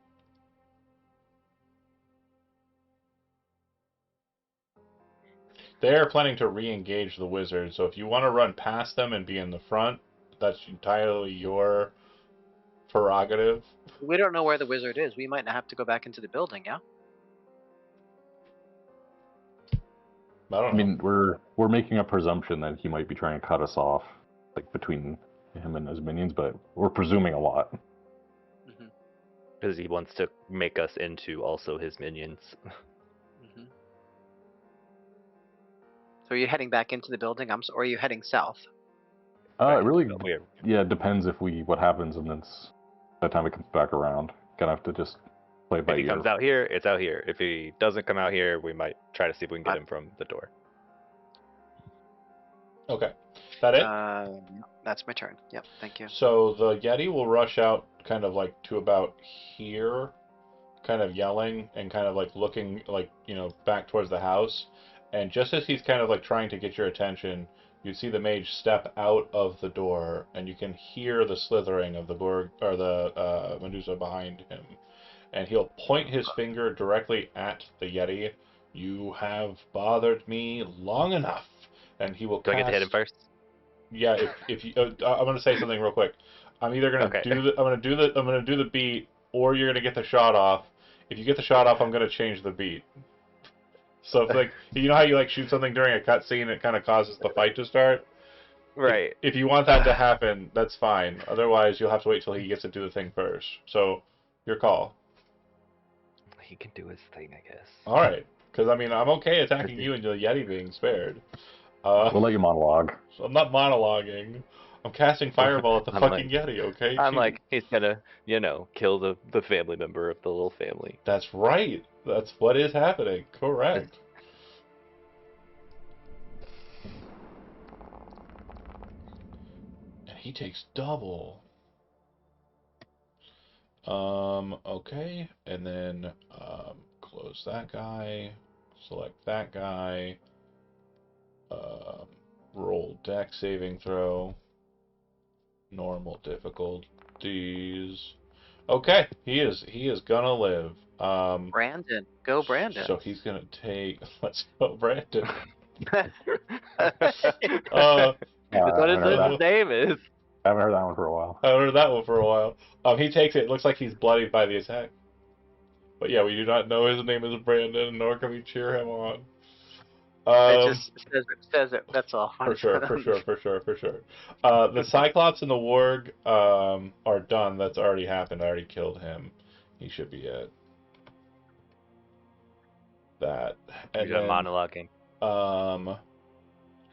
They're planning to re-engage the wizard, so if you want to run past them and be in the front, that's entirely your prerogative. We don't know where the wizard is. We might not have to go back into the building, yeah? I don't I know. mean, we're making a presumption that he might be trying to cut us off, like between him and his minions, but we're presuming a lot. Mm-hmm. Because he wants to make us into also his minions. Mm-hmm. So are you heading back into the building? Or are you heading south? Right, It really, weird. yeah, it depends what happens, and it's by the time it comes back around. Gonna have to just play it by If he ear. comes out here, it's out here. If he doesn't come out here, we might try to see if we can get him from the door. Okay. That it? That's my turn. Yep, thank you. So the Yeti will rush out kind of like to about here, kind of yelling and kind of like looking like, back towards the house. And just as he's kind of like trying to get your attention, you see the mage step out of the door, and you can hear the slithering of the Borg or the Medusa behind him. And he'll point his finger directly at the Yeti. You have bothered me long enough. And he will Do I get to hit him first? Yeah, if you, I'm gonna say something real quick. I'm either gonna Okay. I'm gonna do the beat, or you're gonna get the shot off. If you get the shot off, I'm gonna change the beat. So if like, you know how you like shoot something during a cutscene, it kind of causes the fight to start. Right. If you want that to happen, that's fine. Otherwise, you'll have to wait till he gets to do the thing first. So, your call. He can do his thing, I guess. All right. Because, I mean, I'm okay attacking you and the Yeti being spared. We'll let you monologue. So I'm not monologuing. I'm casting Fireball at the I'm fucking like- Yeti, okay? I'm Jeez. like, he's gonna, kill the family member of the little family. That's right. That's what is happening. Correct. And he takes double. Okay. And then, close that guy. Select that guy. Roll deck saving throw. Normal difficulties. Okay, he is gonna live. Brandon, go Brandon. So he's gonna take. Let's go, Brandon. That's Uh, what his I name is. haven't heard that one for a while. I haven't heard that one for a while. He takes it. It looks like he's bloodied by the attack. But yeah, we do not know his name is Brandon, nor can we cheer him on. It just says it. That's all. For sure. The Cyclops and the Warg are done. That's already happened. I already killed him. He should be at that. And You're then, monologuing. go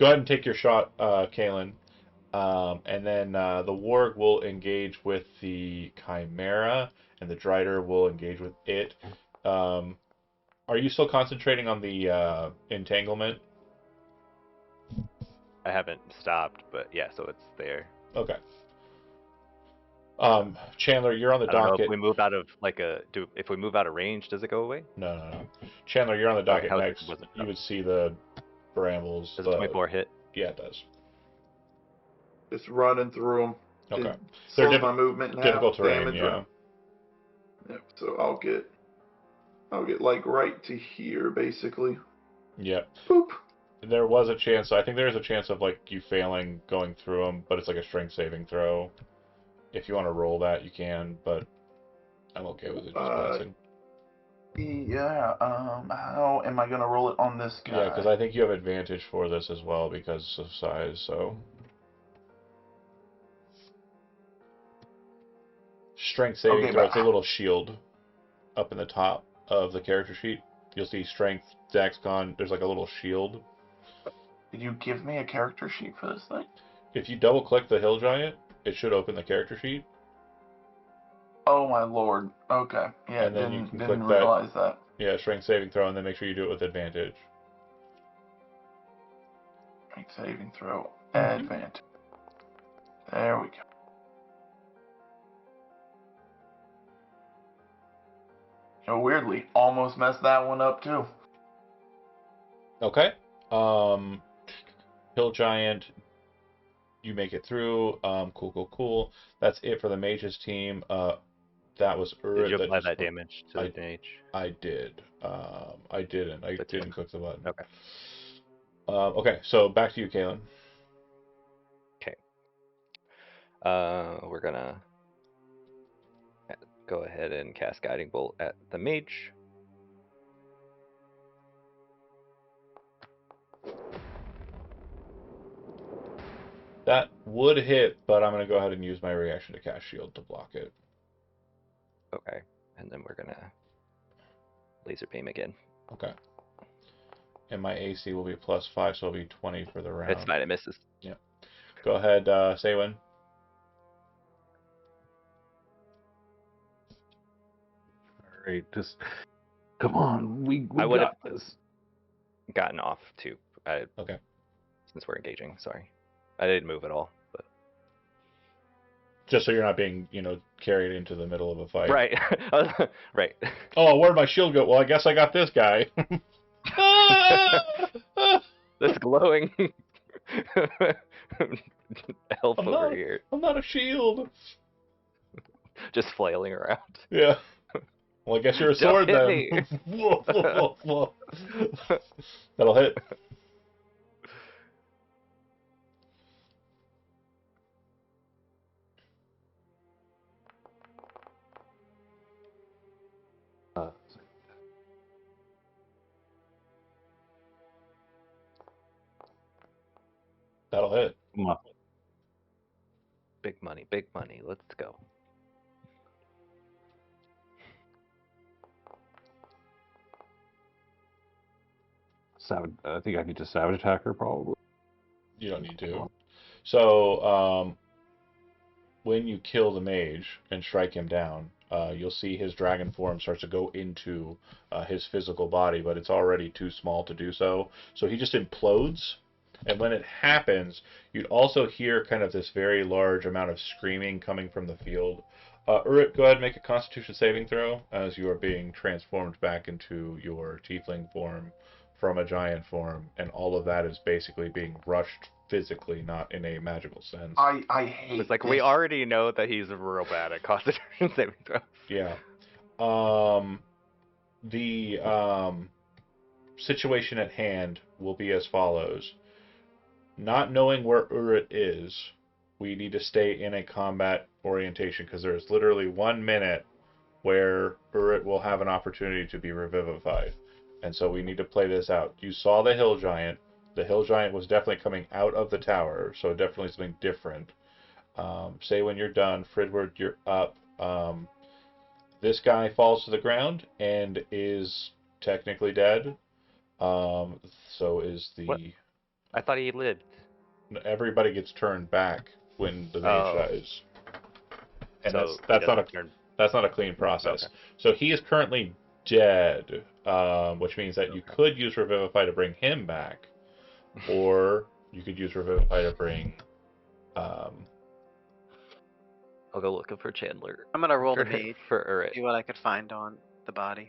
ahead and take your shot, Kalen. And then the Warg will engage with the Chimera, and the Drider will engage with it. Are you still concentrating on the entanglement? I haven't stopped, but yeah, so it's there. Okay. Chandler, you're on the I don't know docket. if we move out of if we move out of range, does it go away? No. Chandler, you're on the docket how next. wasn't You up. would see the brambles. Does the- 24 hit? Yeah, it does. Just running through them. Okay. It They're slows my movement in half, Difficult terrain, damage yeah. right. Yep. So I'll get like right to here basically. Yep. Boop. There was a chance. I think there's a chance of like you failing going through them, but it's like a strength saving throw. If you want to roll that, you can, but I'm okay with it just passing. Yeah. How am I gonna roll it on this guy? Yeah, because I think you have advantage for this as well because of size. So strength saving Okay, throw. but- It's a little shield up in the top of the character sheet. You'll see strength, dex, con. There's like a little shield. Did you give me a character sheet for this thing? If you double click the hill giant, it should open the character sheet. Oh my lord. Okay. Yeah. And then you can didn't click that. realize that. Yeah, strength saving throw, and then make sure you do it with advantage. Strength saving throw. Mhm. Advantage. There we go. Weirdly, almost messed that one up too. Okay. Hill giant. You make it through. Cool. That's it for the mages team. That was Did you that apply just that went- damage to the mage? I did. I didn't. I The two. didn't click the button. Okay. Okay, so back to you, Kalen. We're gonna go ahead and cast Guiding Bolt at the mage. That would hit, but I'm going to go ahead and use my reaction to cast shield to block it. Okay, and then we're gonna laser beam again. Okay. And my AC will be +5, so it'll be 20 for the round. It's fine, it misses. Go ahead, Saywin. Alright, just come on. We I would have got this. gotten off too. Okay. Since we're engaging, sorry. I didn't move at all, but Just so you're not being, carried into the middle of a fight. right, right. Oh, where'd my shield go? Well, I guess I got this guy. This glowing elf I'm over not- here, I'm not a shield. just flailing around. Yeah. Well, I guess you're a Don't sword hit then. me. Whoa. That'll hit. That'll hit. Come on. Big money, big money. Let's go. I think I need to savage attack her probably. You don't need to. So, when you kill the mage and strike him down, you'll see his dragon form starts to go into his physical body, but it's already too small to do so. So he just implodes. And when it happens, you'd also hear kind of this very large amount of screaming coming from the field. Urut, go ahead and make a Constitution saving throw as you are being transformed back into your tiefling form from a giant form, and all of that is basically being rushed physically, not in a magical sense. I hate It's like this. we already know that he's real bad at Constitution saving throws. Yeah. The situation at hand will be as follows. Not knowing where Urut is, we need to stay in a combat orientation because there's literally 1 minute where Urut will have an opportunity to be revivified. And so we need to play this out. You saw the hill giant. The hill giant was definitely coming out of the tower, so definitely something different. Say when you're done, Fridward, you're up. This guy falls to the ground and is technically dead. So is the... What? I thought he lived. Everybody gets turned back when the mage dies. And So that's not a clean process. Okay. So he is currently dead, which means that you could use Revivify to bring him back, or you could use Revivify to bring. I'll go looking for Chandler. I'm gonna roll the mage. For Urut. See what I could find on the body.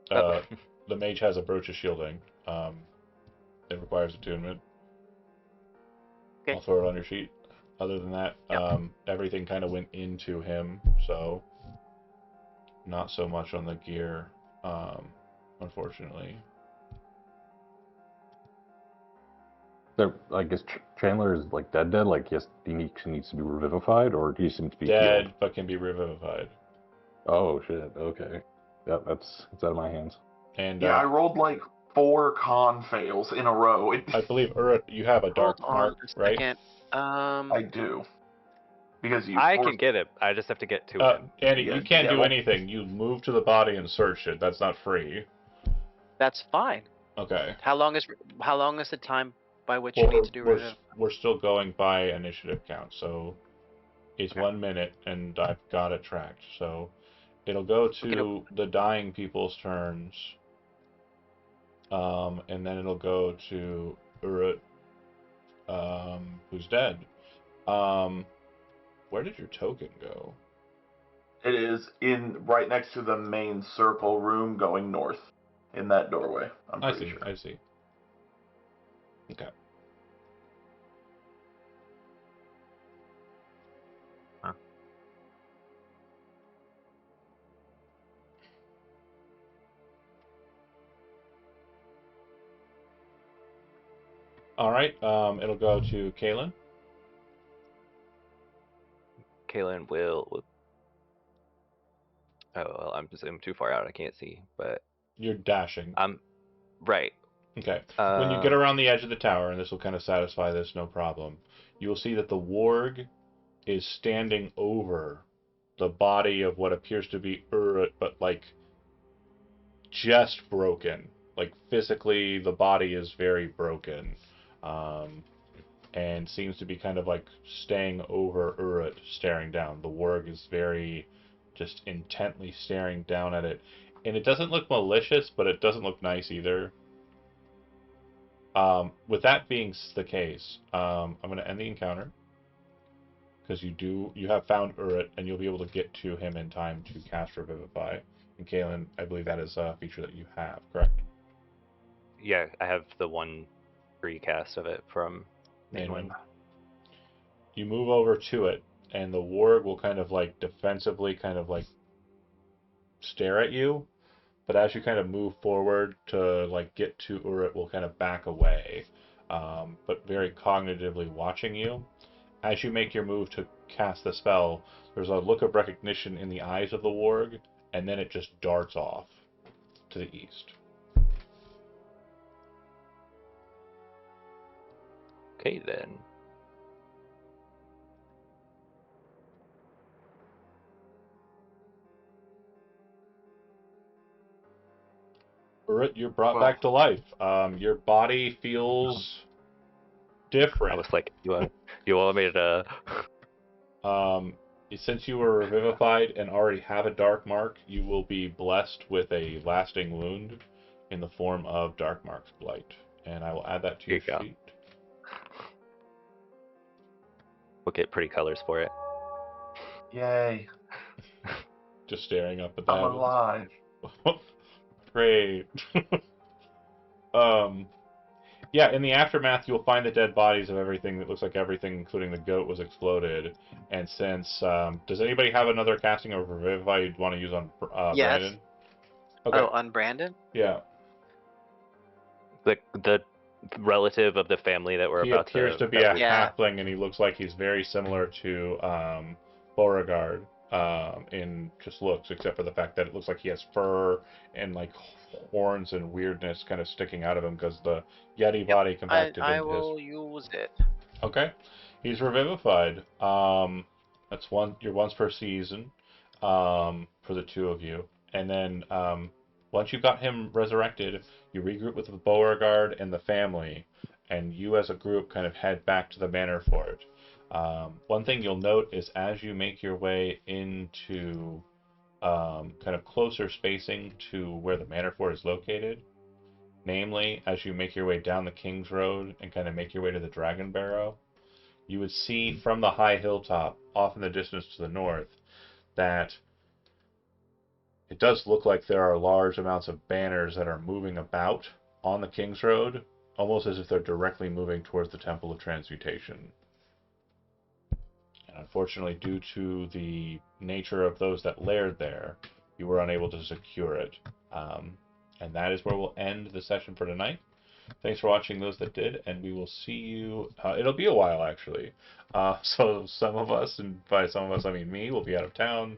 The mage has a brooch of shielding. It requires attunement. Okay. I'll throw it on your sheet. Other than that, Yep. everything kind of went into him, so not so much on the gear, unfortunately. There, I guess Chandler is like dead. Like yes, he needs to be revivified, or he seems to be Dead, healed? but can be revivified. Oh shit. Okay. Yeah, it's out of my hands. And Yeah, I rolled like 4 con fails in a row. I believe Urut, you have a dark Hold on mark, a right? second. I do. Because you I forced- can get it. I just have to get to him. Andy, Yeah, you can't yeah, do well- anything. You move to the body and search it. That's not free. That's fine. Okay. How long is the time by which you need to do revive? We're still going by initiative count, so it's Okay. 1 minute, and I've got it tracked. So it'll go to the dying people's turns, and then it'll go to Urut, who's dead. Where did your token go? It is in right next to the main circle room going north in that doorway. I'm pretty sure. I see. Okay. Huh. All right. It'll go to Kaylin. Kaylin will. Oh, well, I'm too far out. I can't see, but You're dashing. I'm right. Okay. When you get around the edge of the tower, and this will kind of satisfy this, no problem, you will see that the warg is standing over the body of what appears to be Urut, but like just broken. Like physically, the body is very broken, and seems to be kind of like staying over Urut, staring down. The warg is very just intently staring down at it, and it doesn't look malicious, but it doesn't look nice either. With that being the case, I'm going to end the encounter because you have found Urut, and you'll be able to get to him in time to cast Revivify. And Kaylin, I believe that is a feature that you have, correct? Yeah, I have the one free cast of it from Mainwind. You move over to it, and the warg will kind of like defensively kind of like stare at you. But as you kind of move forward to like get to Urut, will kind of back away, but very cognitively watching you. As you make your move to cast the spell, there's a look of recognition in the eyes of the warg, and then it just darts off to the east. Okay then. Urut, you're brought Well- back to life. Your body feels different. I was like, you want me to? Since you were revivified and already have a dark mark, you will be blessed with a lasting wound in the form of Dark Mark's Blight. And I will add that to Here your you go. sheet. We'll get pretty colors for it. Yay! Just staring up at the I'm heavens. alive. Great. Yeah, in the aftermath, you'll find the dead bodies of everything that looks like everything, including the goat, was exploded. And since, does anybody have another casting of Revivify you'd want to use on Yes. Brandon? Okay. Oh, on Brandon? Yeah. The relative of the family that we're He about appears to be that a Yeah. halfling, and he looks like he's very similar to Beauregard in just looks, except for the fact that it looks like he has fur and like horns and weirdness kind of sticking out of him because the Yeti body compacted I into will use it. Okay, he's revivified. That's your once per season for the two of you, and then once you got him resurrected, you regroup with the Beauregard and the family, and you as a group kind of head back to the Manor Fort. One thing you'll note is as you make your way into kind of closer spacing to where the Manor Fort is located, namely as you make your way down the King's Road and kind of make your way to the Dragon Barrow, you would see from the high hilltop off in the distance to the north that it does look like there are large amounts of banners that are moving about on the King's Road, almost as if they're directly moving towards the Temple of Transmutation. And unfortunately, due to the nature of those that laired there, you were unable to secure it. And that is where we'll end the session for tonight. Thanks for watching those that did, and we will see you. It'll be a while, actually. So some of us, and by some of us I mean me, will be out of town.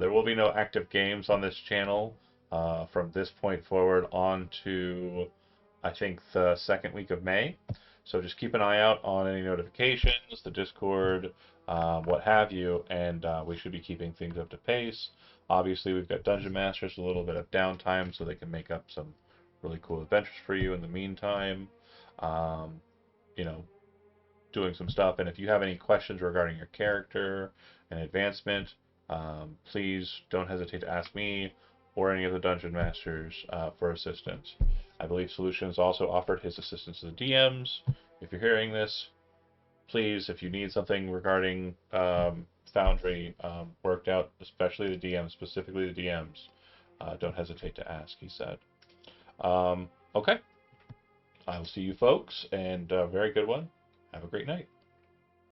There will be no active games on this channel from this point forward on to, I think, the second week of May. So just keep an eye out on any notifications, the Discord, what have you, and we should be keeping things up to pace. Obviously, we've got Dungeon Masters, a little bit of downtime, so they can make up some really cool adventures for you in the meantime. You know, doing some stuff. And if you have any questions regarding your character and advancement, please don't hesitate to ask me or any of the Dungeon Masters for assistance. I believe Solutions also offered his assistance to the DMs. If you're hearing this, please, if you need something regarding Foundry worked out, especially the DMs, specifically the DMs, don't hesitate to ask, he said. Okay. I will see you folks, and a very good one. Have a great night.